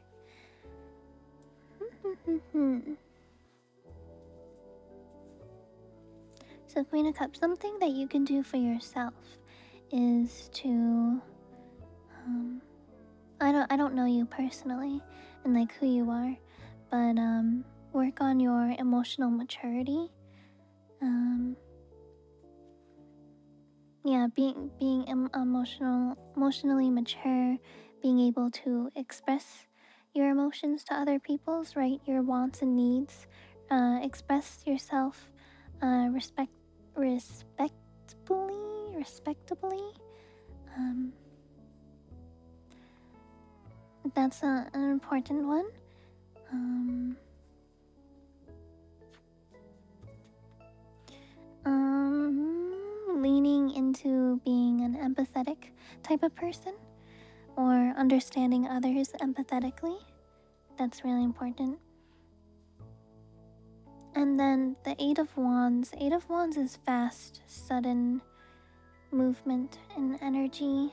So Queen of Cups, something that you can do for yourself is to I don't know you personally and like who you are, but work on your emotional maturity. Yeah, being emotionally mature, being able to express your emotions to other people's, right? Your wants and needs, express yourself, respectably. That's an important one. Leaning into being an empathetic type of person or understanding others empathetically. That's really important. And then the Eight of Wands. Eight of Wands is fast, sudden movement and energy.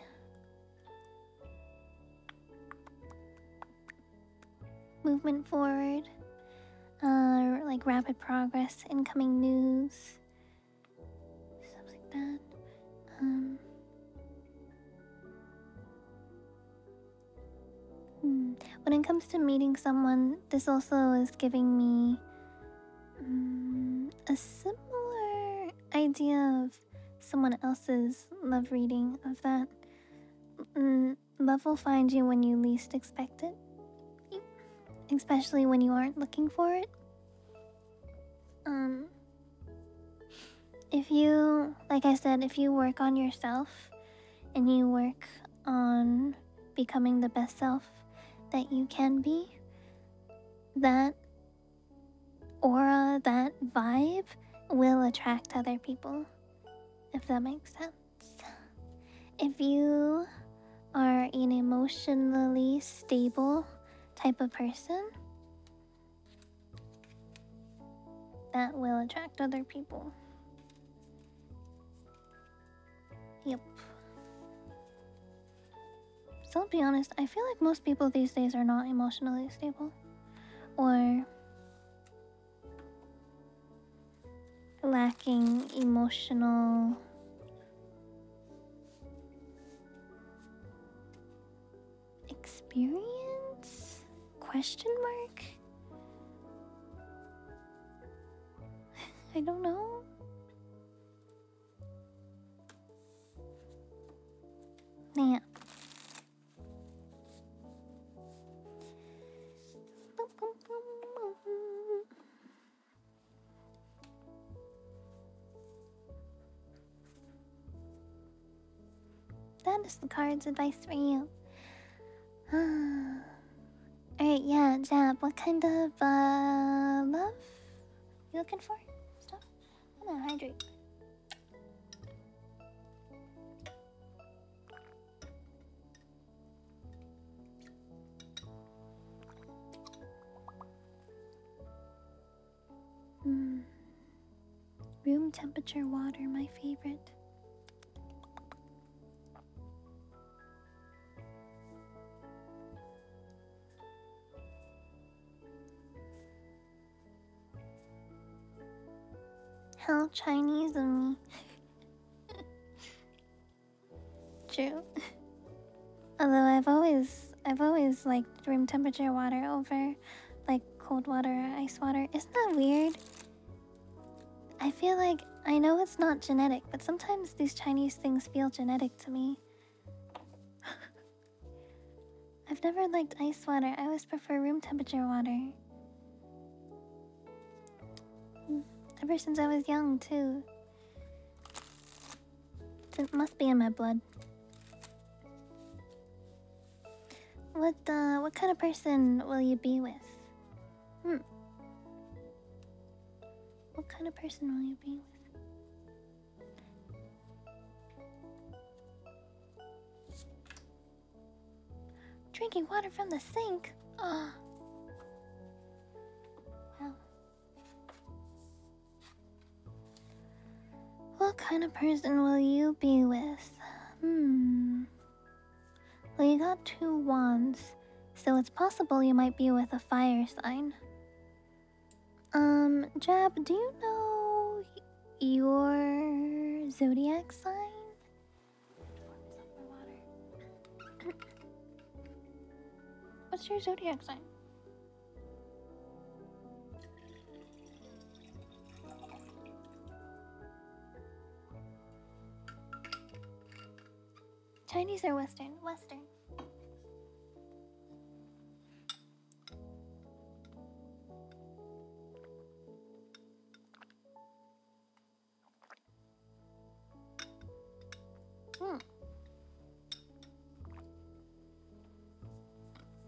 Movement forward. Like rapid progress, incoming news. Stuff like that. When it comes to meeting someone, this also is giving me a similar idea of someone else's love reading of that. Love will find you when you least expect it, especially when you aren't looking for it. If you, like I said, if you work on yourself and you work on becoming the best self that you can be, that aura, that vibe will attract other people, if that makes sense. If you are an emotionally stable type of person, that will attract other people. Yep. So I'll be honest, I feel like most people these days are not emotionally stable. Or lacking emotional experience? Question mark? I don't know. Yeah. That is the card's advice for you. Alright, yeah, Jab, what kind of love you looking for? Stuff? I'm gonna hydrate. room temperature water, my favorite. How Chinese of me. True. Although I've always liked room temperature water over like cold water or ice water. Isn't that weird? I feel like I know it's not genetic, but sometimes these Chinese things feel genetic to me. I've never liked ice water. I always prefer room temperature water. Ever since I was young, too. It must be in my blood. What kind of person will you be with? What kind of person will you be with? Drinking water from the sink? Oh. Wow. What kind of person will you be with? Well, you got 2 wands, so it's possible you might be with a fire sign. Jab, do you know your zodiac sign? What's your zodiac sign? Chinese or Western? Western.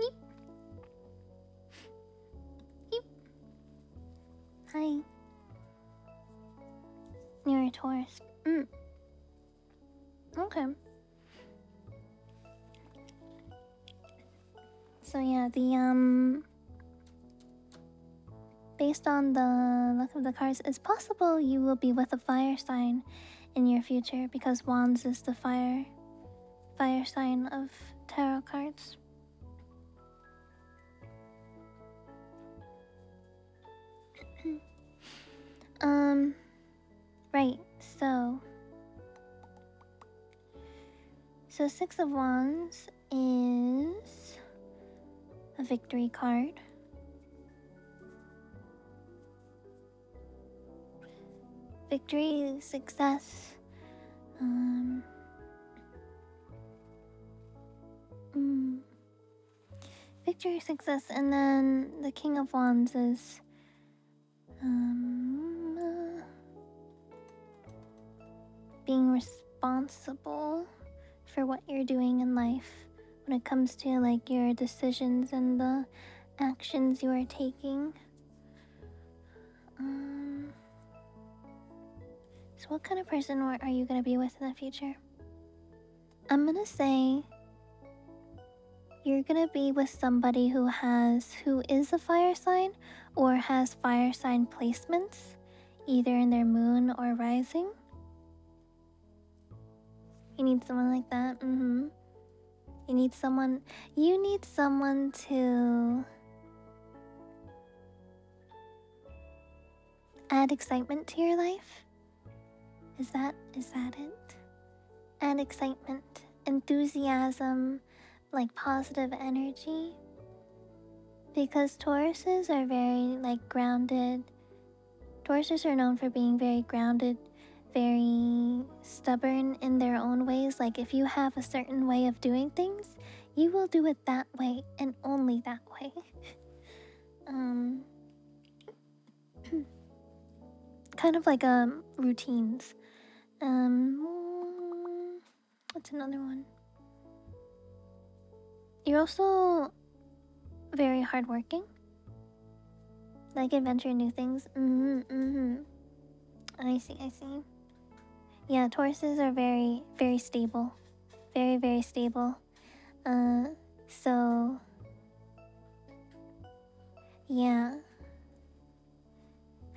Eep. Eep. Hi. You're a Taurus. Okay. So yeah, based on the luck of the cards, it's possible you will be with a fire sign in your future because Wands is the fire sign of tarot cards. Right, so 6 of Wands is a victory card. Victory, success. Victory, success, and then the King of Wands is being responsible for what you're doing in life when it comes to like your decisions and the actions you are taking. So what kind of person are you gonna be with in the future? I'm gonna say you're gonna be with somebody who is a fire sign or has fire sign placements either in their moon or rising. You need someone like that. You need someone to add excitement to your life. Is that it? Add excitement, enthusiasm, like positive energy. Because Tauruses are very like grounded. Tauruses are known for being very grounded, very stubborn in their own ways. Like if you have a certain way of doing things, you will do it that way and only that way. Kind of like routines. What's another one? You're also very hardworking. Like adventure new things. I see. Yeah, Tauruses are very, very stable. Very, very stable. So yeah.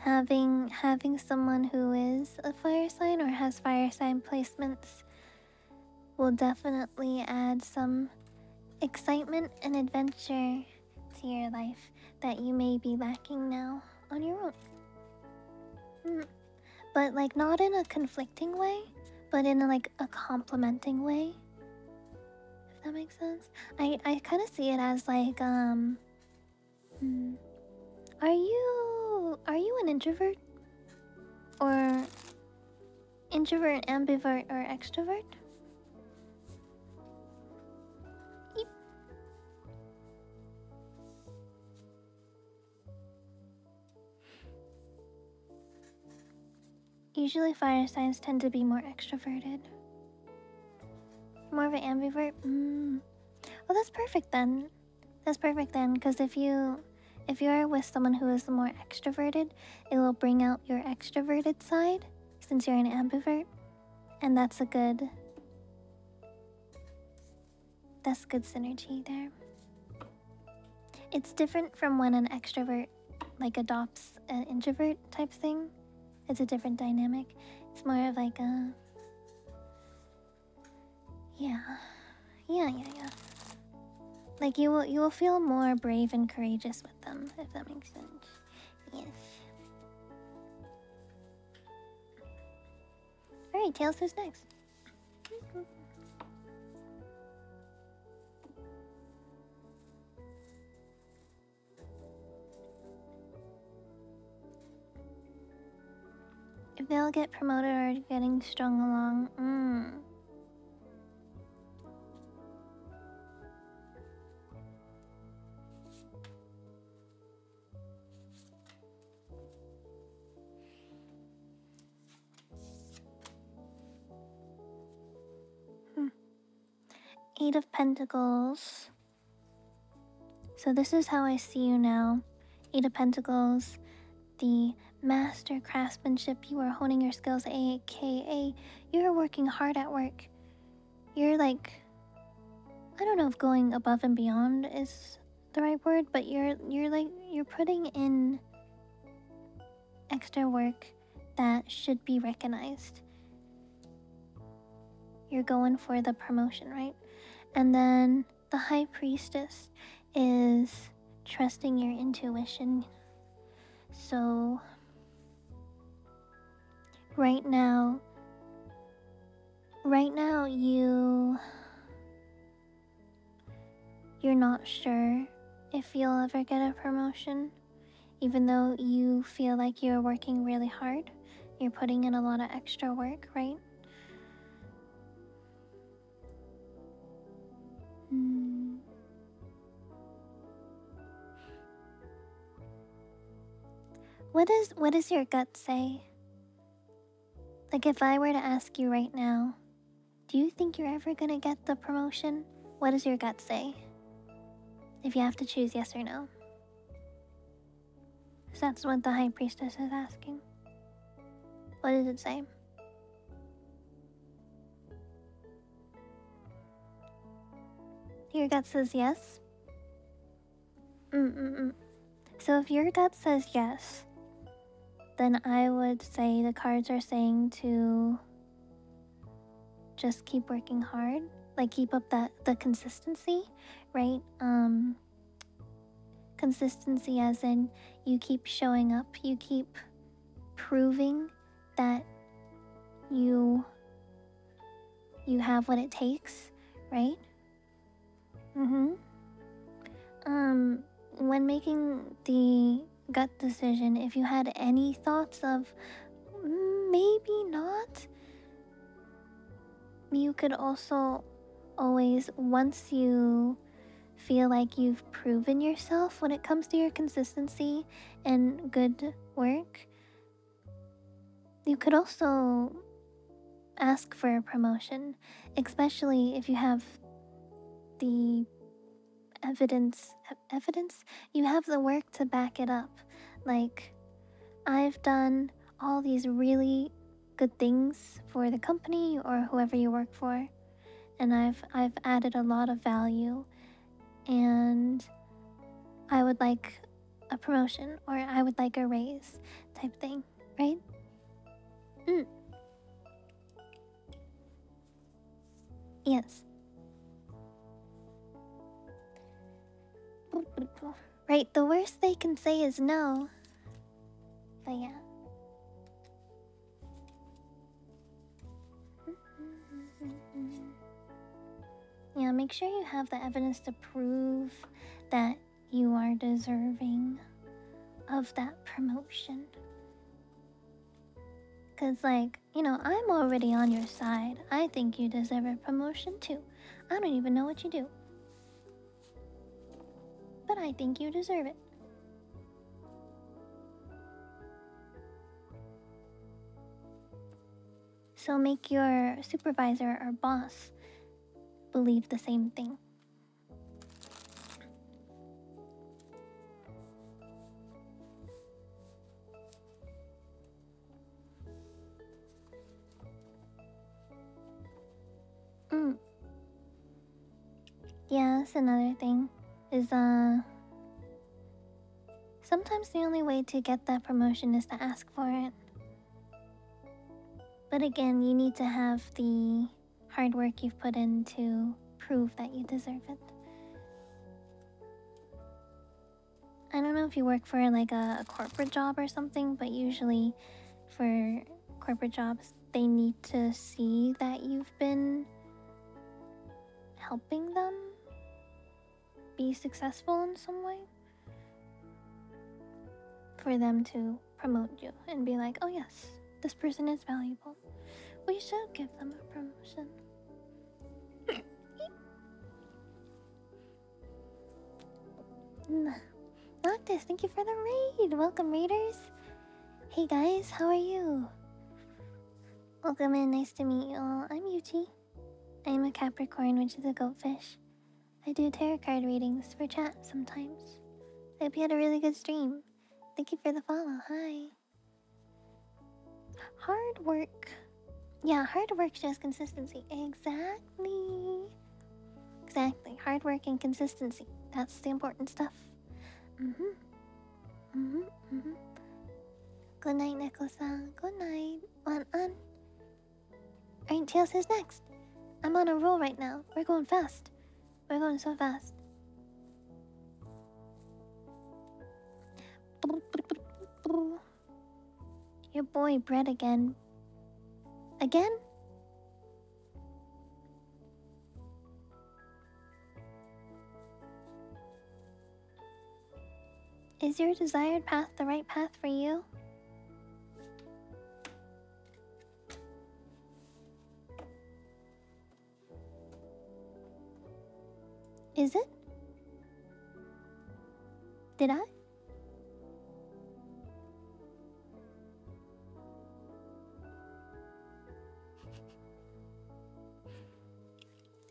having someone who is a fire sign or has fire sign placements will definitely add some excitement and adventure to your life that you may be lacking now on your own. But like not in a conflicting way, but in like a complimenting way. If that makes sense. I kind of see it as like are you an introvert? Or introvert, ambivert, or extrovert? Eep. Usually fire signs tend to be more extroverted. More of an ambivert? Well, that's perfect then. That's perfect then, because if you are with someone who is more extroverted, it will bring out your extroverted side since you're an ambivert, and that's good synergy there. It's different from when an extrovert like adopts an introvert type thing. It's a different dynamic. It's more of like a yeah. Like you will feel more brave and courageous with them, if that makes sense. Yes. Alright, Tails is next. If they'll get promoted or getting strung along, 8 of Pentacles. So this is how I see you now. 8 of Pentacles, the master craftsmanship. You are honing your skills, aka you're working hard at work. You're like, I don't know if going above and beyond is the right word, but you're putting in extra work that should be recognized. You're going for the promotion, right? And then the High Priestess is trusting your intuition. So right now you're not sure if you'll ever get a promotion, even though you feel like you're working really hard. You're putting in a lot of extra work, right? What does your gut say? Like if I were to ask you right now, do you think you're ever gonna get the promotion? What does your gut say? If you have to choose yes or no. So that's what the High Priestess is asking. What does it say? Your gut says yes? So if your gut says yes, then I would say the cards are saying to just keep working hard. Like keep up the consistency, right? Consistency as in you keep showing up, you keep proving that you have what it takes, right? When making the gut decision, if you had any thoughts of maybe not, you could also always, once you feel like you've proven yourself when it comes to your consistency and good work, you could also ask for a promotion, especially if you have the evidence, you have the work to back it up. Like, I've done all these really good things for the company or whoever you work for, and I've added a lot of value, and I would like a promotion, or I would like a raise type thing, right? Mm. Yes. Right, the worst they can say is no. But yeah. Yeah, make sure you have the evidence to prove that you are deserving of that promotion. Because, like, you know, I'm already on your side. I think you deserve a promotion too. I don't even know what you do, but I think you deserve it. So make your supervisor or boss believe the same thing. Mm. Yeah, that's another thing. Is sometimes the only way to get that promotion is to ask for it. But again, you need to have the hard work you've put in to prove that you deserve it. I don't know if you work for like a corporate job or something, but usually for corporate jobs, they need to see that you've been helping them be successful in some way for them to promote you and be like, oh yes, this person is valuable. We should give them a promotion. Noctis, thank you for the raid. Welcome, raiders. Hey guys, how are you? Welcome in, nice to meet you all. I'm Yuchi. I am a Capricorn, which is a goatfish. I do tarot card readings for chat sometimes. I hope you had a really good stream. Thank you for the follow. Hi. Hard work. Yeah, hard work shows consistency. Exactly. Exactly. Hard work and consistency. That's the important stuff. Good night, Neko-san. Good night. On. Alright, Tails is next. I'm on a roll right now. We're going fast. We're going so fast. Your boy Brett again. Again? Is your desired path the right path for you? Is it? Did I?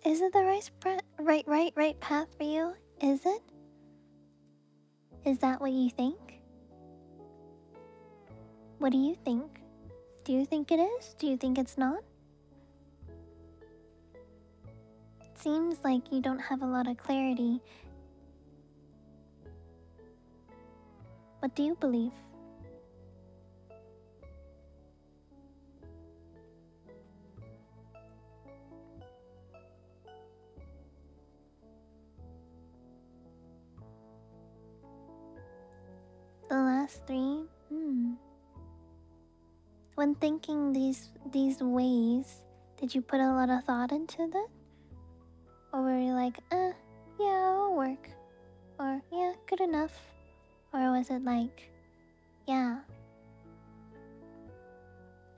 Is it the right path for you? Is it? Is that what you think? What do you think? Do you think it is? Do you think it's not? It seems like you don't have a lot of clarity. What do you believe? The last three? When thinking these ways, did you put a lot of thought into that? Or were you like, yeah, it'll work. Or, yeah, good enough. Or was it like, yeah,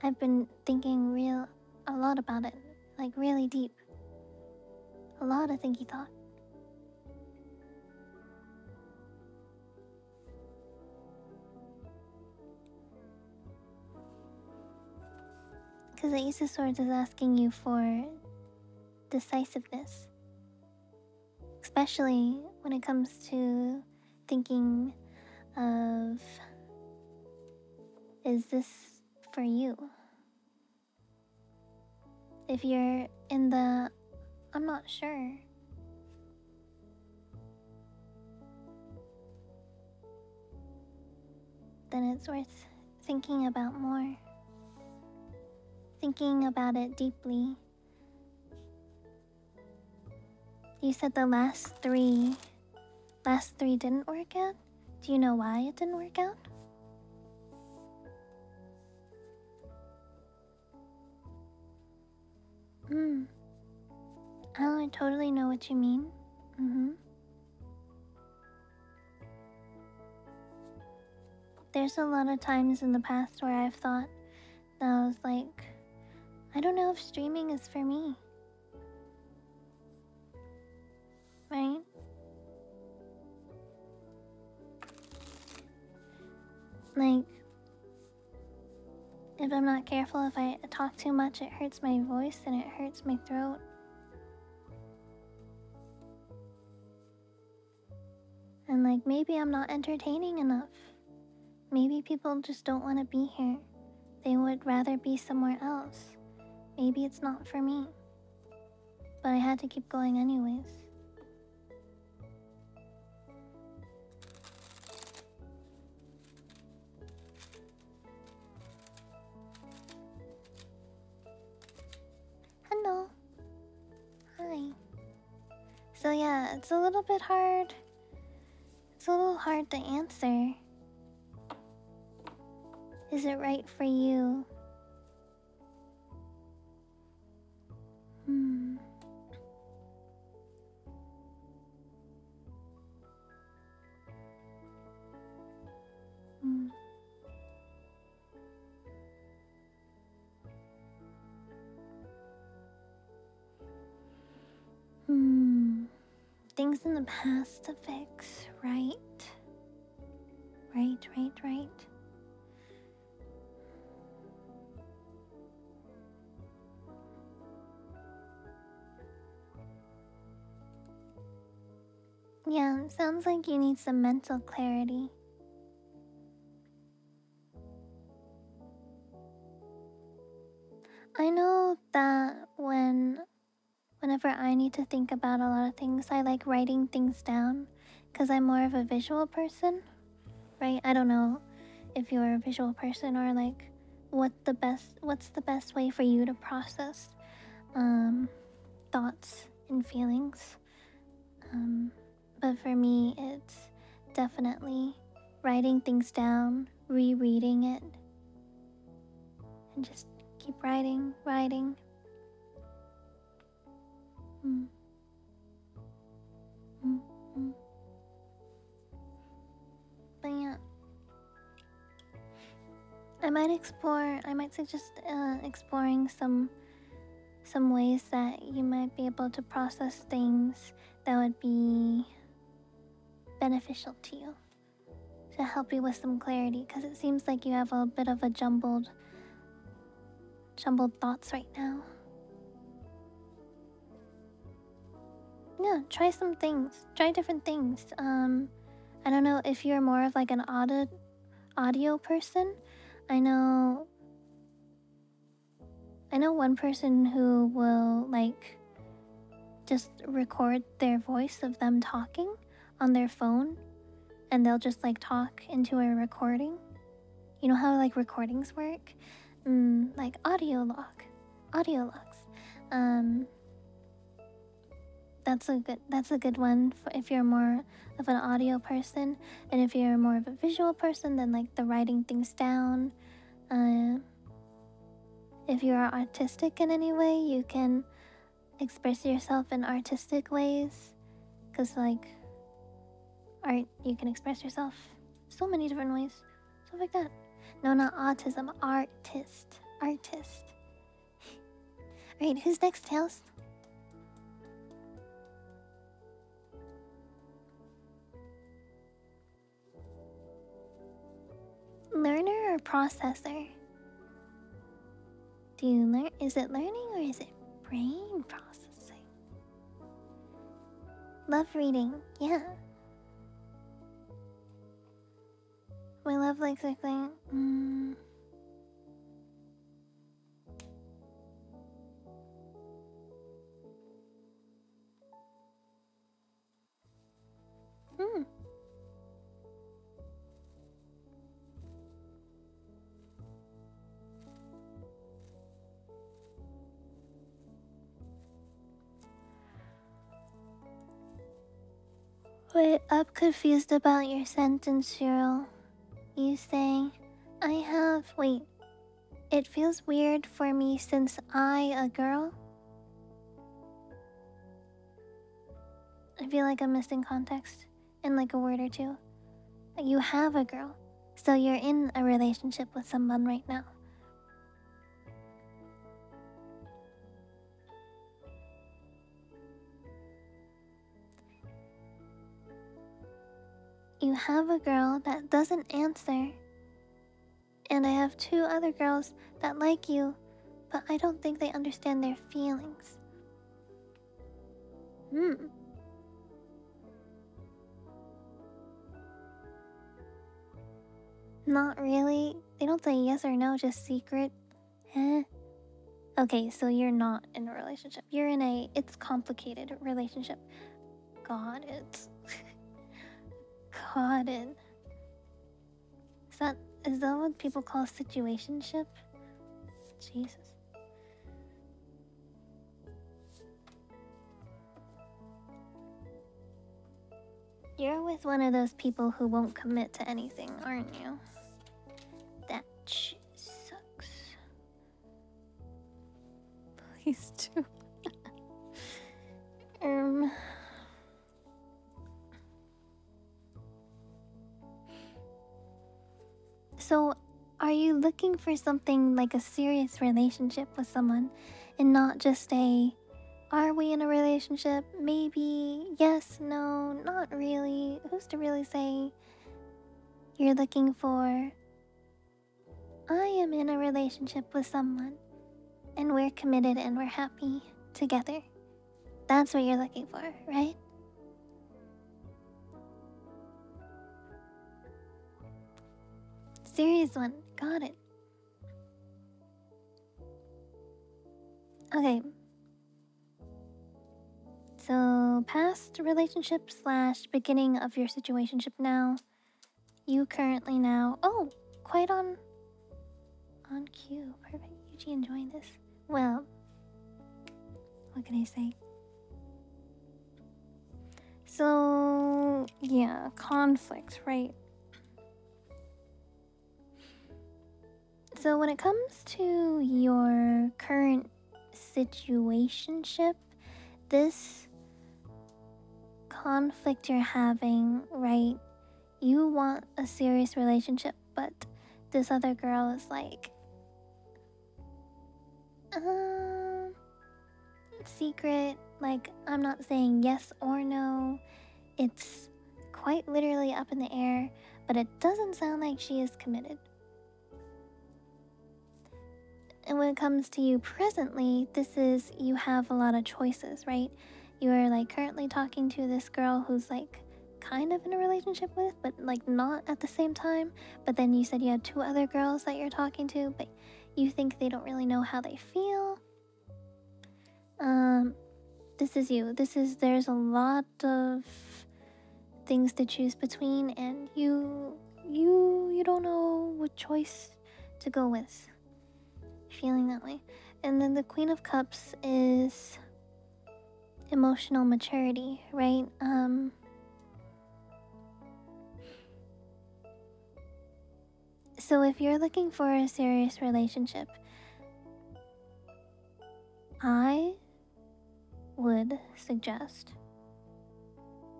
I've been thinking a lot about it. Like, really deep. A lot of thinky thought. Because the Ace of Swords is asking you for decisiveness. Especially when it comes to thinking of, is this for you? If you're in the, I'm not sure. then it's worth thinking about more. Thinking about it deeply. You said the last three didn't work out? Do you know why it didn't work out? Hmm. Oh, I totally know what you mean. Mm-hmm. There's a lot of times in the past where I've thought that I was like, I don't know if streaming is for me. Right? Like, if I'm not careful, if I talk too much, it hurts my voice and it hurts my throat. And like, maybe I'm not entertaining enough. Maybe people just don't want to be here. They would rather be somewhere else. Maybe it's not for me. But I had to keep going anyways. Hello. Hi. So yeah, it's a little bit hard. It's a little hard to answer. Is it right for you? Hmm. Hmm. Hmm. Things in the past to fix, right? Right. Yeah, it sounds like you need some mental clarity. I know that whenever I need to think about a lot of things, I like writing things down because I'm more of a visual person, right? I don't know if you're a visual person or like what's the best way for you to process um, thoughts and feelings. But for me, it's definitely writing things down, rereading it, and just keep writing. Mm, mm, mm. But yeah, I might suggest exploring some ways that you might be able to process things that would be beneficial to you to help you with some clarity because it seems like you have a bit of a jumbled thoughts right now. Yeah, try some things. Try different things. I don't know if you're more of like an audio person. I know one person who will like just record their voice of them talking on their phone and they'll just like talk into a recording. You know how like recordings work? Like audio logs. Um, that's a good one for if you're more of an audio person, and if you're more of a visual person, then like the writing things down. Uh, if you are artistic in any way, you can express yourself in artistic ways, cause like art, you can express yourself so many different ways, stuff like that. No, not autism, artist. Right, who's next, Tails? Learner or processor? Do you learn? Is it learning or is it brain processing? Love reading, yeah. My love like cycling. Hmm. Wait, I'm confused about your sentence, Cheryl. You say, I have. Wait, it feels weird for me since a girl? I feel like I'm missing context in like a word or two. You have a girl, so you're in a relationship with someone right now. You have a girl that doesn't answer, and I have two other girls that like you, but I don't think they understand their feelings. Not really. They don't say yes or no, just secret. Eh. Okay, so you're not in a relationship. You're in it's complicated relationship. Got it. Got it. Is that what people call situationship? Jesus. You're with one of those people who won't commit to anything, aren't you? That shit sucks. Please do. So, are you looking for something like a serious relationship with someone and not just are we in a relationship? Maybe, yes, no, not really. Who's to really say? You're looking for, I am in a relationship with someone and we're committed and we're happy together. That's what you're looking for, right? Serious one. Got it. Okay. So, past relationship / beginning of your situationship now. You currently now. Oh, quite on cue. Perfect. Yuji enjoying this. Well, what can I say? So, yeah, conflict, right? So when it comes to your current situationship, this conflict you're having, right? You want a serious relationship, but this other girl is like, secret, like, I'm not saying yes or no. It's quite literally up in the air, but it doesn't sound like she is committed. And when it comes to you presently, this is, you have a lot of choices, right? You are like currently talking to this girl who's like kind of in a relationship with, but like not at the same time. But then you said you had two other girls that you're talking to, but you think they don't really know how they feel. This is you. There's a lot of things to choose between, and you don't know what choice to go with. Feeling that way. And then the Queen of Cups is emotional maturity, right? So if you're looking for a serious relationship, I would suggest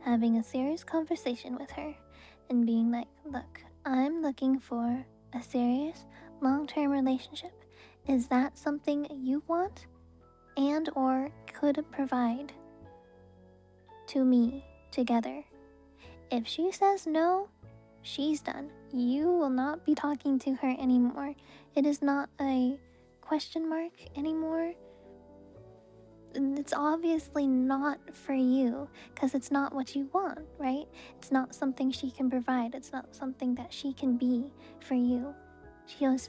having a serious conversation with her and being like, look, I'm looking for a serious long-term relationship. Is that something you want and or could provide to me together? If she says no, she's done. You will not be talking to her anymore. It is not a question mark anymore. It's obviously not for you because it's not what you want, right? It's not something she can provide. It's not something that she can be for you.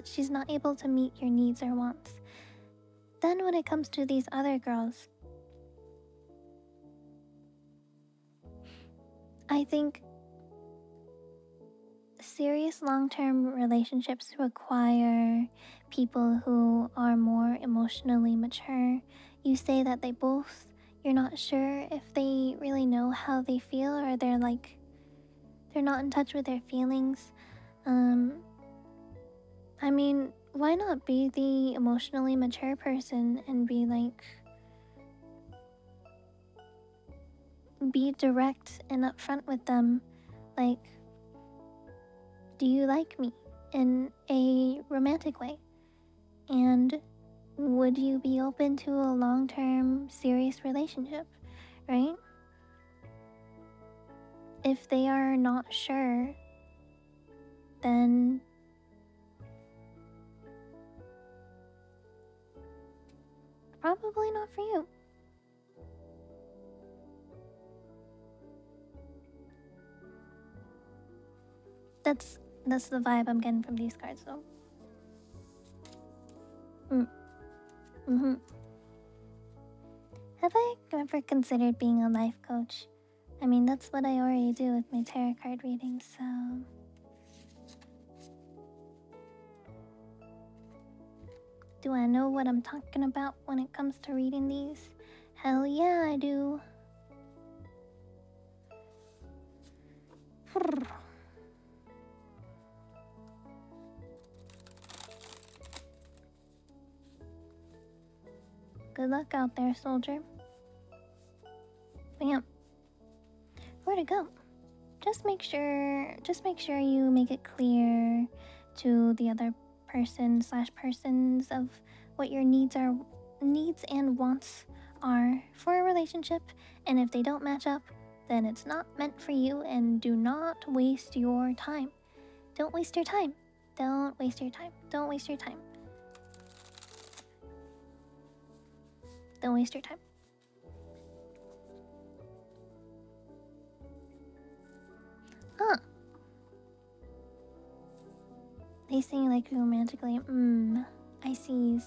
She's not able to meet your needs or wants. Then when it comes to these other girls, I think serious long-term relationships require people who are more emotionally mature. You say that you're not sure if they really know how they feel, or they're not in touch with their feelings. Um, I mean, why not be the emotionally mature person and be direct and upfront with them? Like, do you like me in a romantic way? And would you be open to a long term, serious relationship, right? If they are not sure, then probably not for you. That's that's the vibe I'm getting from these cards, though. Mm. Mm-hmm. Have I ever considered being a life coach? I mean, that's what I already do with my tarot card readings, so. Do I know what I'm talking about when it comes to reading these? Hell yeah, I do. Good luck out there, soldier. Bam. Where to go? Just make sure you make it clear to the other person slash persons of what your needs and wants are for a relationship, and if they don't match up, then it's not meant for you, and do not waste your time. Don't waste your time. Don't waste your time. Don't waste your time. Don't waste your time. Huh. They sing like romantically. I sees.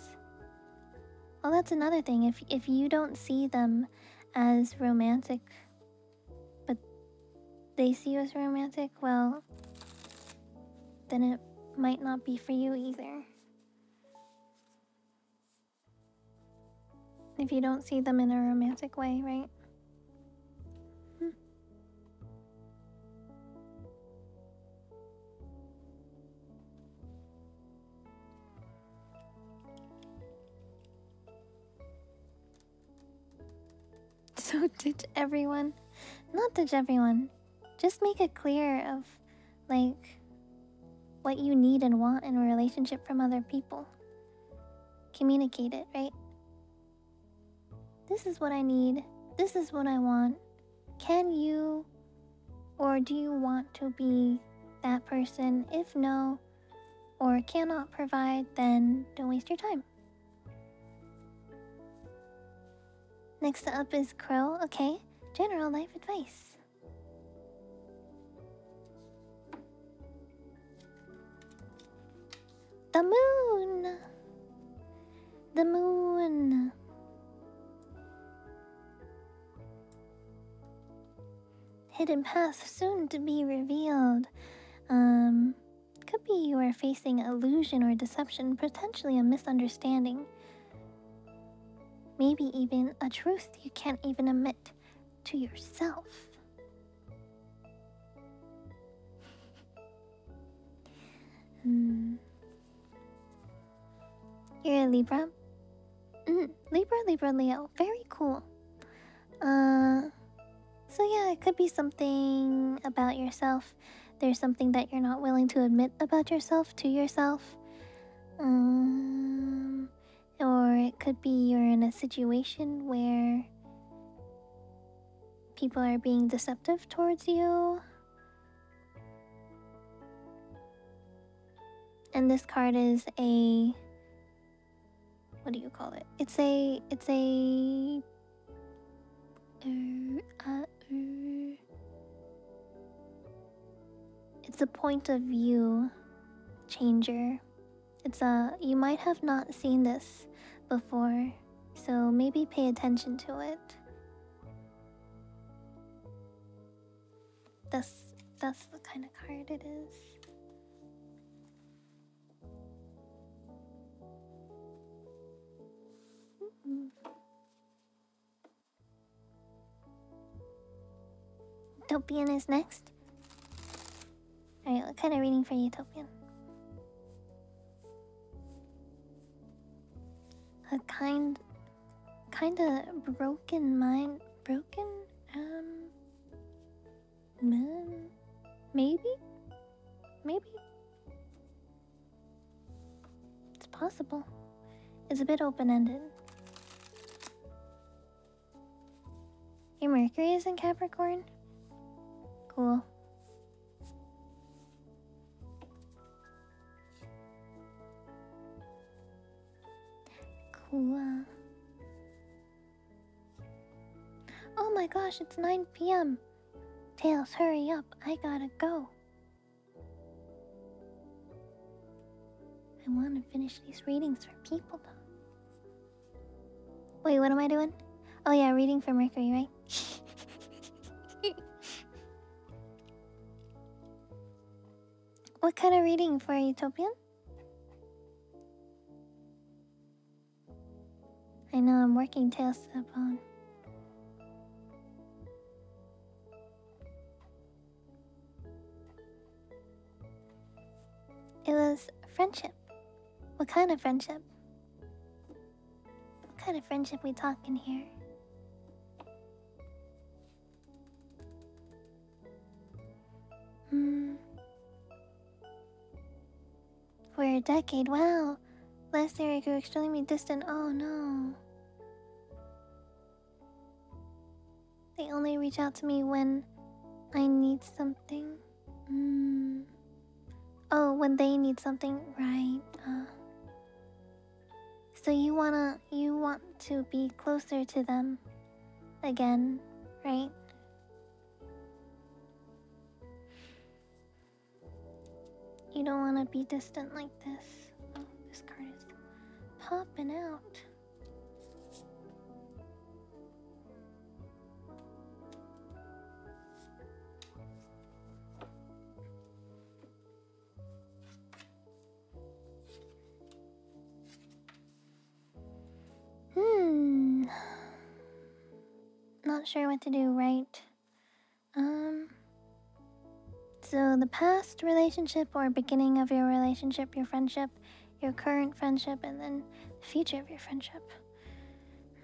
Well, that's another thing. If you don't see them as romantic, but they see you as romantic, well, then it might not be for you either. If you don't see them in a romantic way, right? So ditch everyone. Not ditch everyone. Just make it clear of, like, what you need and want in a relationship from other people. Communicate it, right? This is what I need. This is what I want. Can you, or do you want to be that person? If no, or cannot provide, then don't waste your time. Next up is Crow. Okay, general life advice. The moon. The moon. Hidden path soon to be revealed. Could be you are facing illusion or deception, potentially a misunderstanding. Maybe even a truth you can't even admit to yourself. You're a Libra? Libra, Leo. Very cool. So yeah, it could be something about yourself. There's something that you're not willing to admit about yourself to yourself. Or it could be you're in a situation where people are being deceptive towards you. And this card is a, what do you call it? It's a it's a point of view changer. You might have not seen this before, so maybe pay attention to it. That's the kind of card it is. Utopian is next. Alright, what kind of reading for Utopian? A kinda broken mind. Broken? Maybe? Maybe? It's possible. It's a bit open-ended. Your Mercury is in Capricorn? Cool. Cool. Oh my gosh, it's 9 p.m. Tails, hurry up. I gotta go. I want to finish these readings for people, though. Wait, what am I doing? Oh yeah, reading for Mercury, right? What kind of reading for Utopian? I know I'm working Tails to the bone. It was friendship. What kind of friendship? What kind of friendship we talking here? For a decade, wow. Last year I grew extremely distant. Oh no. They only reach out to me when I need something. Oh, when they need something, right? So you want to be closer to them again, right? You don't want to be distant like this. Oh, this card is popping out. Not sure what to do, right? So the past relationship or beginning of your relationship, your friendship, your current friendship, and then the future of your friendship.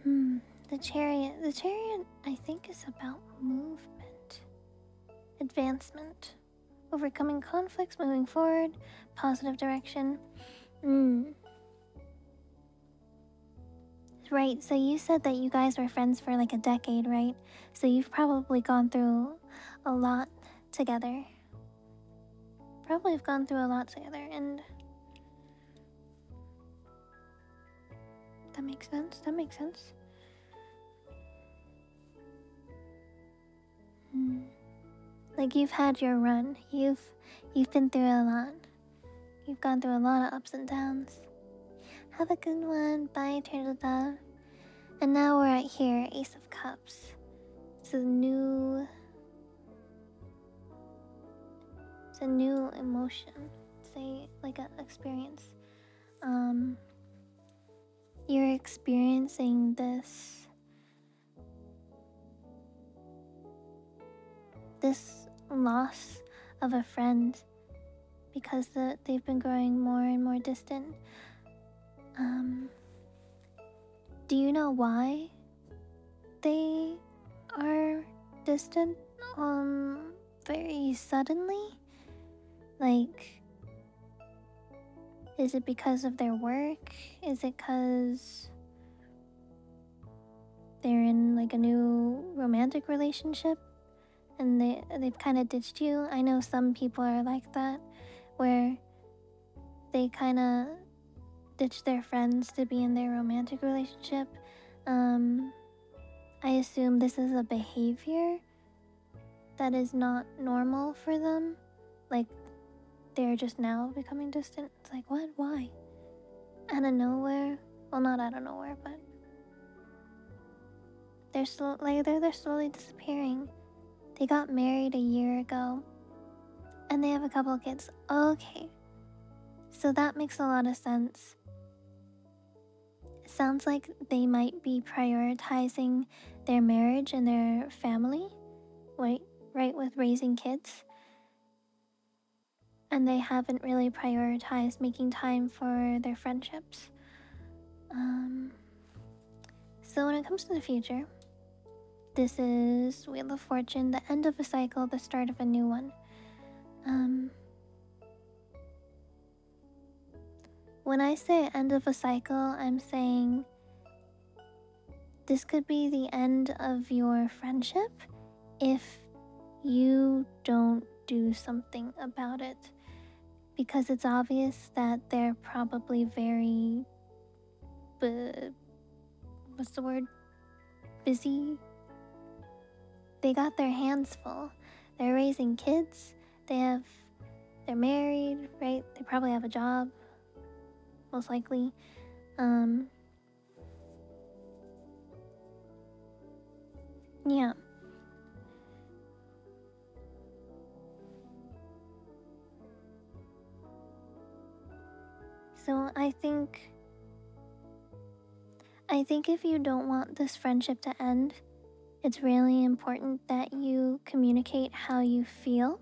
The chariot. The chariot, I think, is about movement, advancement, overcoming conflicts, moving forward, positive direction. Right, so you said that you guys were friends for like a decade, right? So you've probably gone through a lot together. Probably have gone through a lot together, and that makes sense. That makes sense. Like you've had your run. You've been through a lot. You've gone through a lot of ups and downs. Have a good one. Bye, Turtle Dove. And now we're at here, Ace of Cups. It's a new emotion. Say like an experience. You're experiencing this loss of a friend because they've been growing more and more distant. Do you know why they are distant very suddenly? Like, is it because of their work? Is it because they're in like a new romantic relationship and they've kind of ditched you? I know some people are like that, where they kind of ditch their friends to be in their romantic relationship. I assume this is a behavior that is not normal for them. Like, they're just now becoming distant. It's like, what? Why? Out of nowhere? Well, not out of nowhere, but they're slowly disappearing. They got married a year ago, and they have a couple of kids. Okay, so that makes a lot of sense. It sounds like they might be prioritizing their marriage and their family. Wait, right, with raising kids. And they haven't really prioritized making time for their friendships. So when it comes to the future, this is Wheel of Fortune, the end of a cycle, the start of a new one. When I say end of a cycle, I'm saying this could be the end of your friendship if you don't do something about it. Because it's obvious that they're probably very, what's the word? Busy. They got their hands full. They're raising kids. They're married, right? They probably have a job, most likely. Yeah. So I think if you don't want this friendship to end, it's really important that you communicate how you feel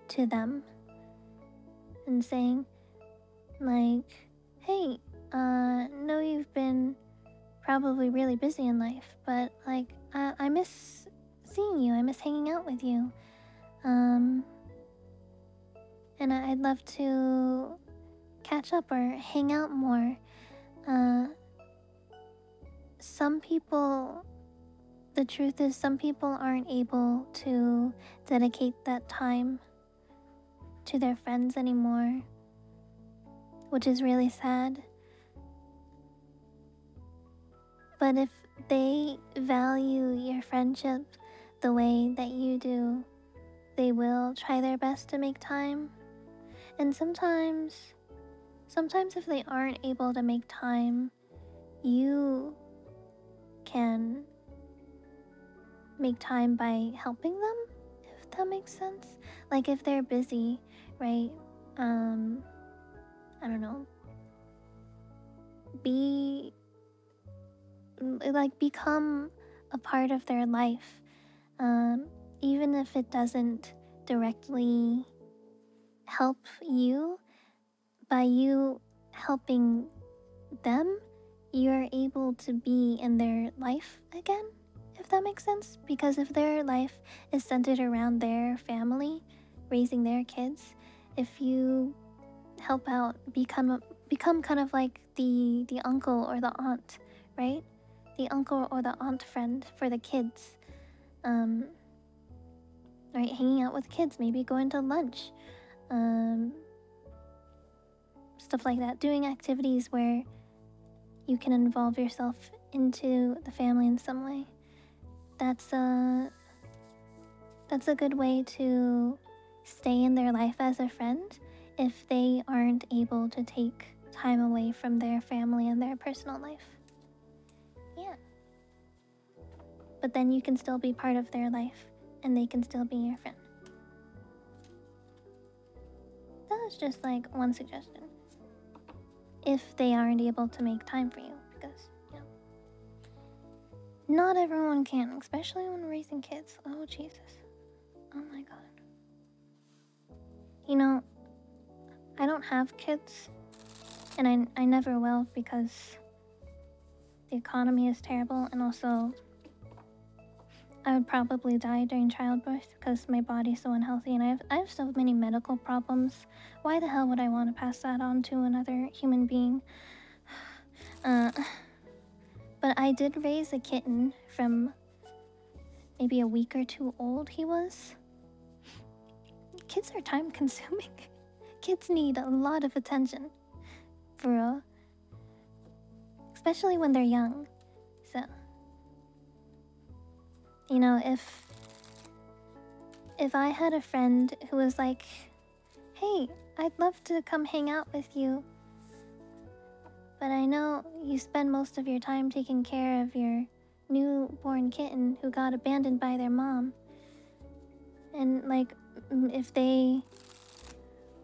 to them and saying, like, hey, know you've been probably really busy in life, but like, I miss seeing you, I miss hanging out with you. And I'd love to catch up or hang out more. Some people, the truth is, some people aren't able to dedicate that time to their friends anymore, which is really sad. But if they value your friendship the way that you do, they will try their best to make time. And sometimes if they aren't able to make time, you can make time by helping them, if that makes sense. Like if they're busy, right? I don't know. Become a part of their life. Even if it doesn't directly help you, by you helping them, you're able to be in their life again, if that makes sense. Because if their life is centered around their family, raising their kids, if you help out, become kind of like the uncle or the aunt, right? The uncle or the aunt friend for the kids. Right, hanging out with kids, maybe going to lunch, stuff like that. Doing activities where you can involve yourself into the family in some way. That's a good way to stay in their life as a friend if they aren't able to take time away from their family and their personal life. Yeah. But then you can still be part of their life and they can still be your friend. That was just like one suggestion. If they aren't able to make time for you, because, you know, not everyone can, especially when raising kids. Oh, Jesus. Oh my God. You know, I don't have kids, and I never will because the economy is terrible, and also I would probably die during childbirth because my body's so unhealthy, and I have so many medical problems. Why the hell would I want to pass that on to another human being? But I did raise a kitten from maybe a week or two old he was. Kids are time consuming. Kids need a lot of attention, for real. Especially when they're young. So, you know, if I had a friend who was like, hey, I'd love to come hang out with you, but I know you spend most of your time taking care of your newborn kitten who got abandoned by their mom. And like, if they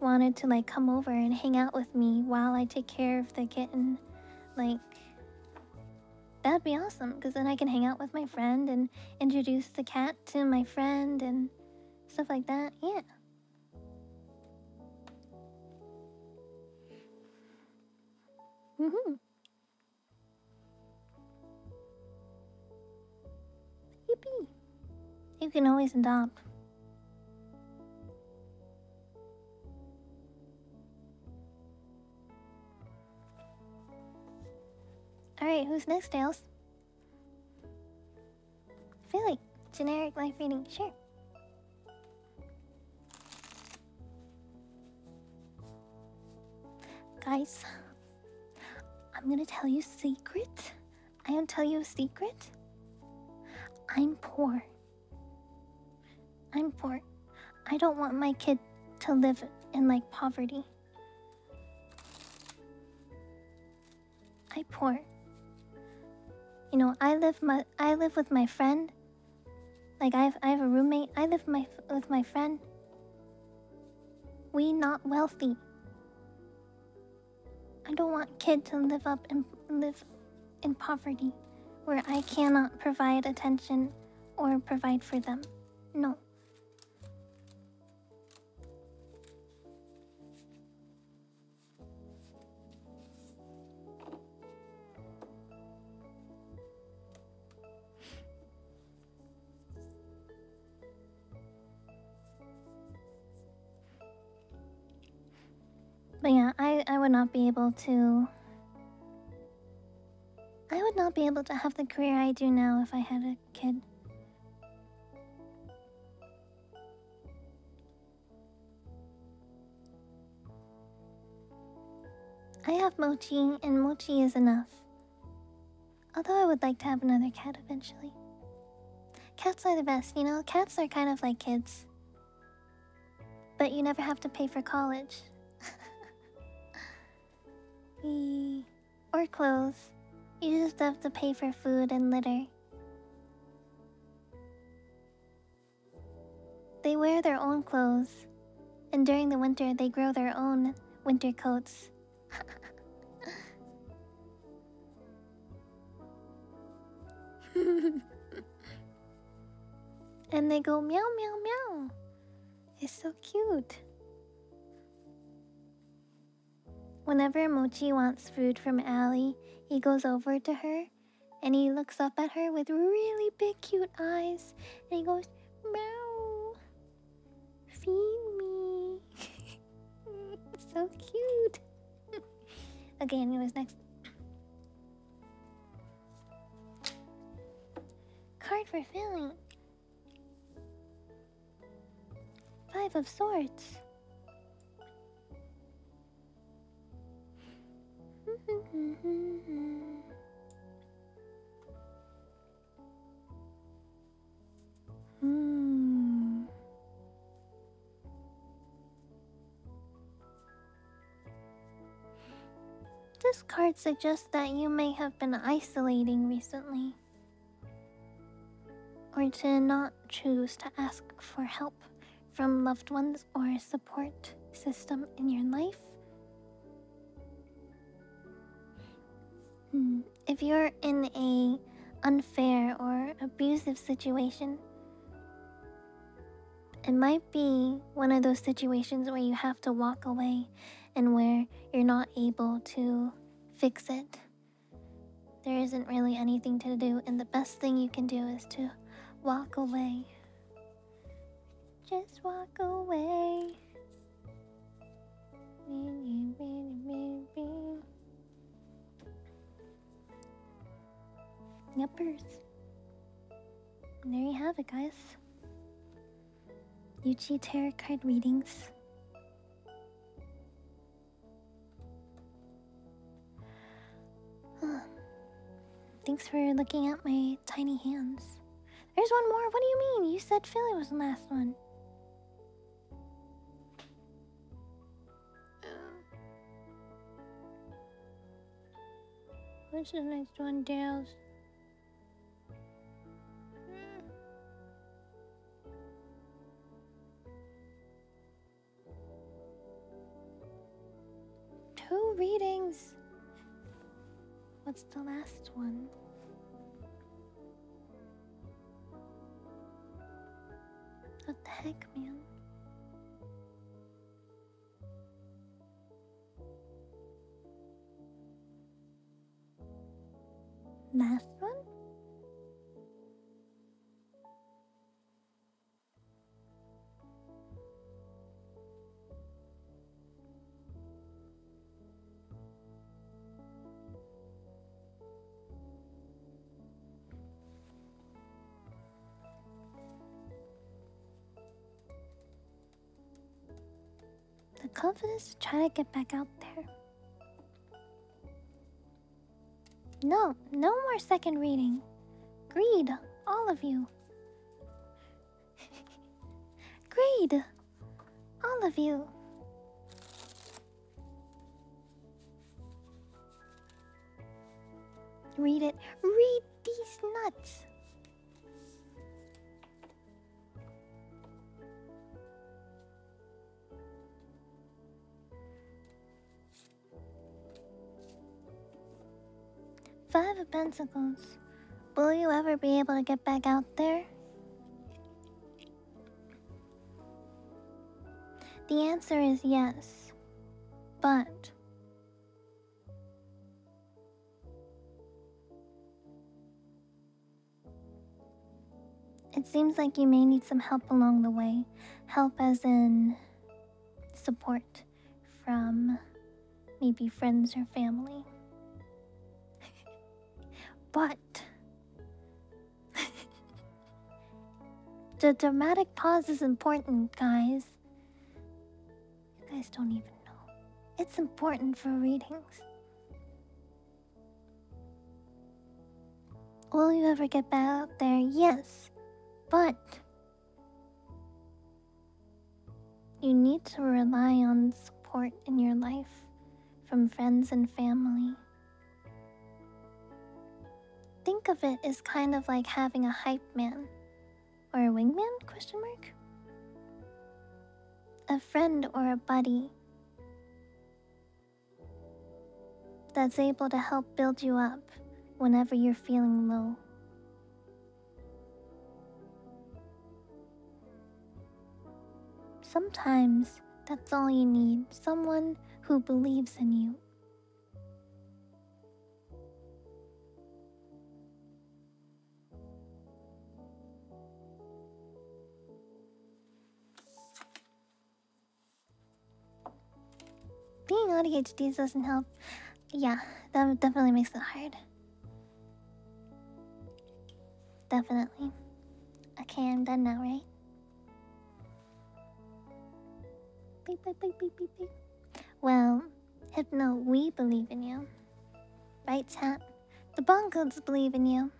wanted to like come over and hang out with me while I take care of the kitten, like, That'd be awesome, because then I can hang out with my friend and introduce the cat to my friend and stuff like that. Yeah. Woohoo. Yippee. You can always adopt. Alright, who's next, Dales? I feel like generic life reading. Sure. Guys, I'm gonna tell you a secret. I am tell you a secret. I'm poor. I'm poor. I don't want my kid to live in like poverty. I'm poor. You know, I live with my friend. Like I have a roommate. I live with my friend. We not wealthy. I don't want kid to live in poverty where I cannot provide attention or provide for them. No. But yeah, I would not be able to... I would not be able to have the career I do now if I had a kid. I have Mochi, and Mochi is enough. Although I would like to have another cat eventually. Cats are the best, you know? Cats are kind of like kids. But you never have to pay for college. Or clothes. You just have to pay for food and litter. They wear their own clothes. And during the winter, they grow their own winter coats. And they go meow meow meow. It's so cute. Whenever Mochi wants food from Allie, he goes over to her and he looks up at her with really big cute eyes and he goes, meow, feed me. So cute. Okay, anyways, next. Card for filling. 5 of Swords. This card suggests that you may have been isolating recently, or to not choose to ask for help from loved ones or a support system in your life. If you're in a unfair or abusive situation, it might be one of those situations where you have to walk away and where you're not able to fix it. There isn't really anything to do, and the best thing you can do is to walk away. Just walk away. Yuppers. And there you have it, guys. Yuchi Tarot card readings. Thanks for looking at my tiny hands. There's one more. What do you mean? You said Philly was the last one. What's the next one, Dales? Two readings. What's the last one? What the heck, man? Last one? The confidence to try to get back out there. No more second reading. Greed, all of you. Greed, all of you. Read it. Read these nuts. Five of Pentacles. Will you ever be able to get back out there? The answer is yes. But it seems like you may need some help along the way. Help as in support from maybe friends or family. But the dramatic pause is important, guys. You guys don't even know. It's important for readings. Will you ever get back out there? Yes. But you need to rely on support in your life from friends and family. Think of it as kind of like having a hype man or a wingman, question mark? A friend or a buddy that's able to help build you up whenever you're feeling low. Sometimes that's all you need, someone who believes in you. Being ADHD doesn't help. Yeah, that definitely makes it hard. Definitely. Okay, I'm done now, right? Beep, beep, beep, beep, beep, beep. Well, Hypno, we believe in you. Right, chat? The Bongos believe in you.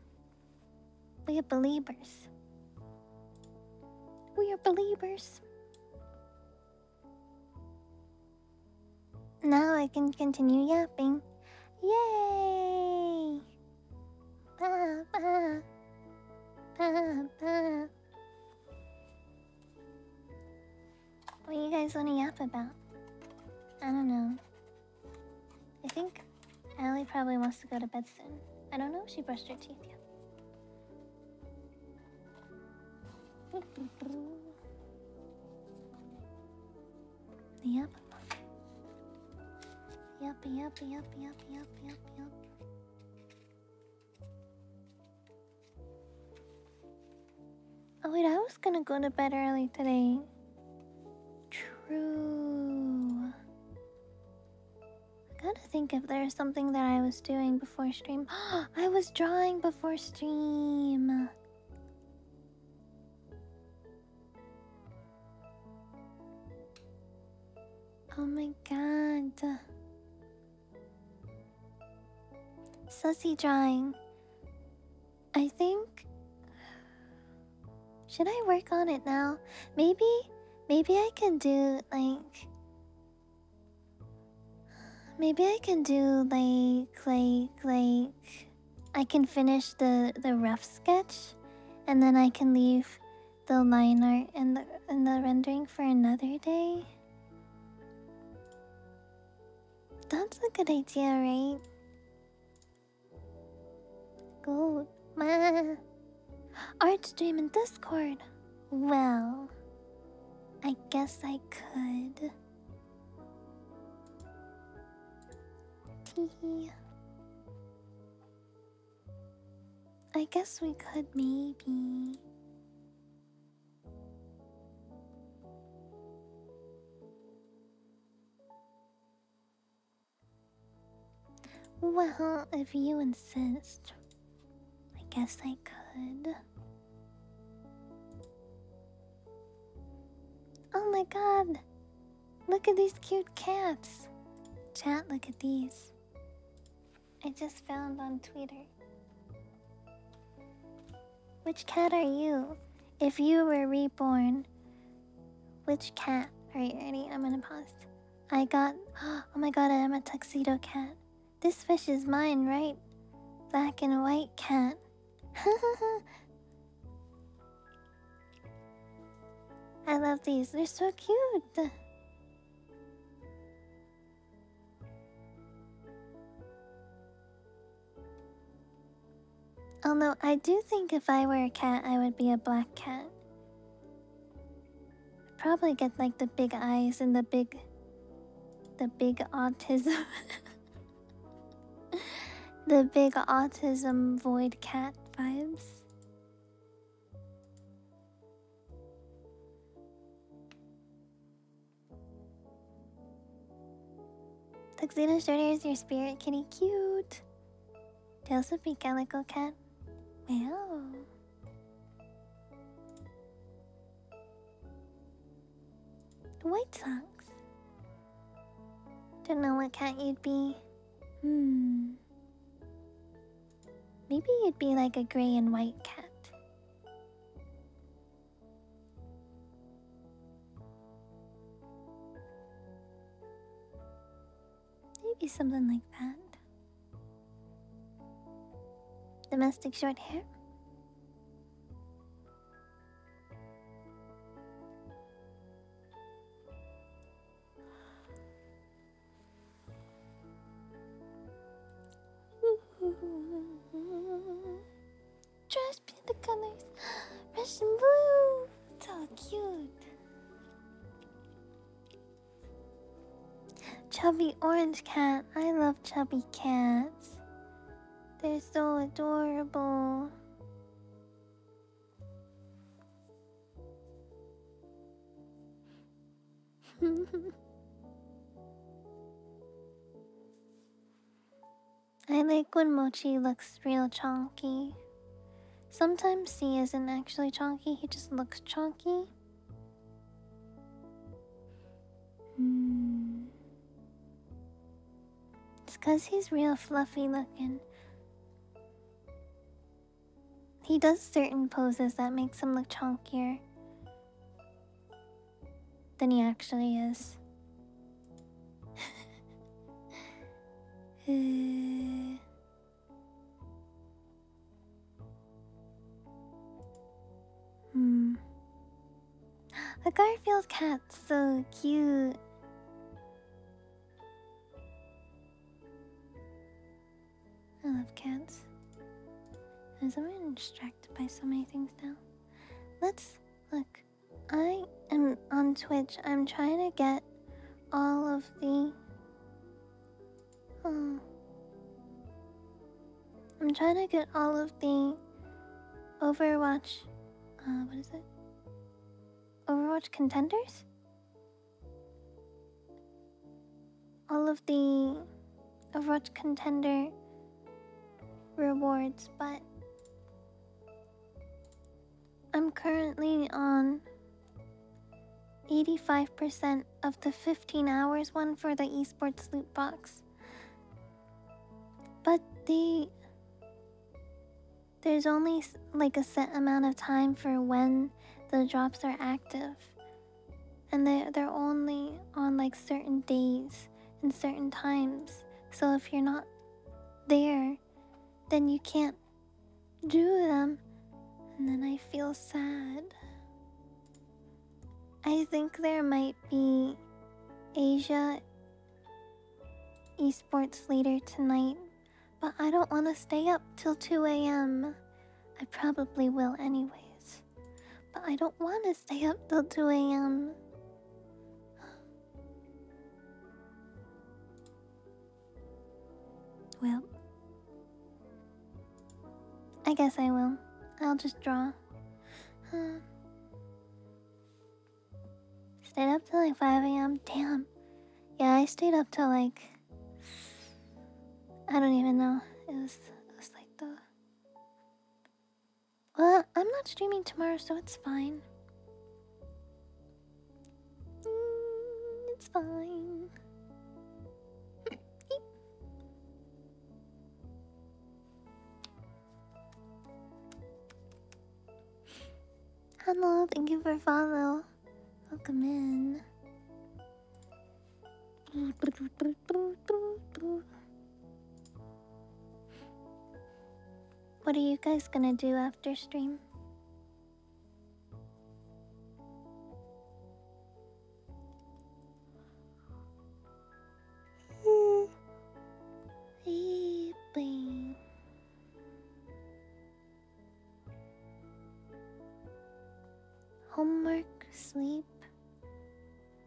We are believers. We are believers. Now I can continue yapping. Yay! Ba, ba. Ba, ba. What do you guys want to yap about? I don't know. I think Allie probably wants to go to bed soon. I don't know if she brushed her teeth yet. Yep. Yup, yup, yup, yup, yup, yup, yup. Oh wait, I was gonna go to bed early today. True. I gotta think if there's something that I was doing before stream. I was drawing before stream. Oh my god. Sussy drawing. I think... Should I work on it now? Maybe I can do like... Maybe I can do like... I can finish the rough sketch, and then I can leave the line art and the rendering for another day. That's a good idea, right? Good. Art stream in Discord. Well, I guess I could. Teehee. I guess we could maybe. Well, if you insist, I guess I could. Oh my god! Look at these cute cats! Chat, look at these. I just found on Twitter. Which cat are you? If you were reborn, which cat? Alright, ready? I'm gonna pause. I got. Oh my god, I'm a tuxedo cat. This fish is mine, right? Black and white cat. I love these. They're so cute. Although I do think if I were a cat, I would be a black cat. Probably get like the big eyes and the big autism. The big autism void cat vibes. Tuxedo Shorter is your spirit kitty cute. They also be calico cat. Wow. White Sox. Don't know what cat you'd be. Maybe you'd be like a gray and white cat. Maybe something like that. Domestic short hair. Trash paint the colors. Russian blue. So cute. Chubby orange cat. I love chubby cats. They're so adorable. I like when Mochi looks real chonky. Sometimes C isn't actually chonky, he just looks chonky. It's cause he's real fluffy looking. He does certain poses that makes him look chonkier than he actually is. A Garfield cat's so cute. I love cats. I'm so distracted by so many things now. Let's look. I am on Twitch. I'm trying to get all of the. I'm trying to get all of the Overwatch. What is it? Overwatch contenders? All of the Overwatch contender rewards, but I'm currently on 85% of the 15 hours one for the esports loot box. But there's only like a set amount of time for when the drops are active. And they're only on like certain days and certain times. So if you're not there, then you can't do them. And then I feel sad. I think there might be Asia esports later tonight, but I don't want to stay up till 2 a.m. I probably will anyways, but I don't want to stay up till 2 a.m. Well, I guess I will. I'll just draw. Stayed up till like 5 a.m. Damn. Yeah, I stayed up till like... I don't even know. It was like the... Well, I'm not streaming tomorrow, so it's fine. It's fine. Hello, thank you for follow. Welcome in. What are you guys gonna do after stream? Sleeping. Homework, sleep.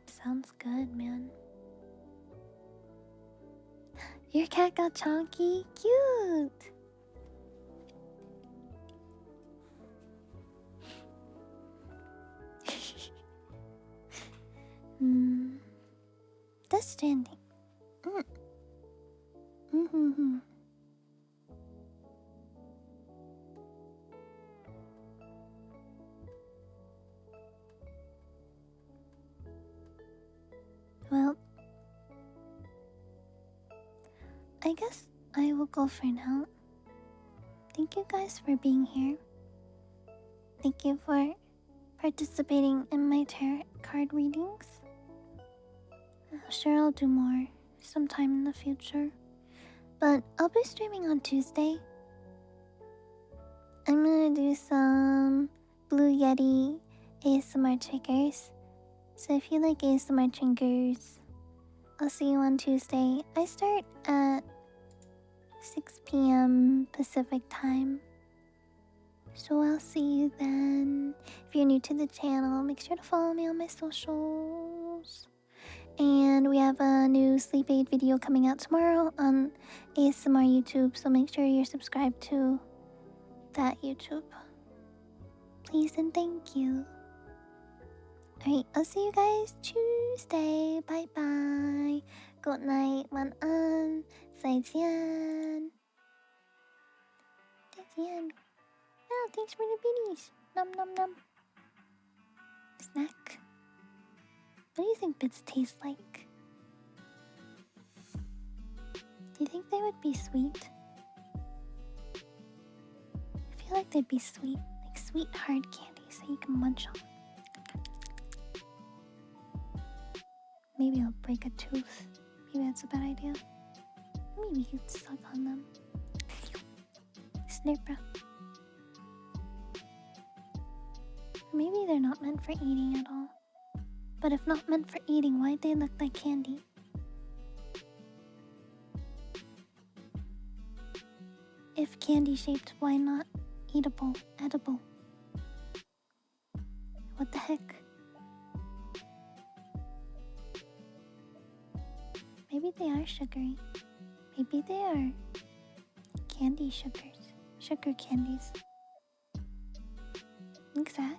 Sounds good, man. Your cat got chonky? Cute! That's standing. Well, I guess I will go for now. Thank you guys for being here. Thank you for participating in my tarot card readings. I'm sure I'll do more sometime in the future. But I'll be streaming on Tuesday. I'm gonna do some Blue Yeti ASMR triggers. So if you like ASMR triggers, I'll see you on Tuesday. I start at 6 p.m. Pacific time. So I'll see you then. If you're new to the channel, make sure to follow me on my socials. And we have a new sleep aid video coming out tomorrow on ASMR YouTube, so make sure you're subscribed to that YouTube. Please and thank you. Alright, I'll see you guys Tuesday. Bye bye. Good night. 晚安。再见。再见。Oh, thanks for the biddies. Nom nom nom. Snack. What do you think bits taste like? Do you think they would be sweet? I feel like they'd be sweet. Like sweet hard candies that you can munch on. Maybe I'll break a tooth. Maybe that's a bad idea. Maybe we could suck on them. Snurp. Maybe they're not meant for eating at all. But if not meant for eating, why'd they look like candy? If candy shaped, why not eatable, edible? What the heck? Maybe they are sugary. Maybe they are candy sugars. Sugar candies. Think sad.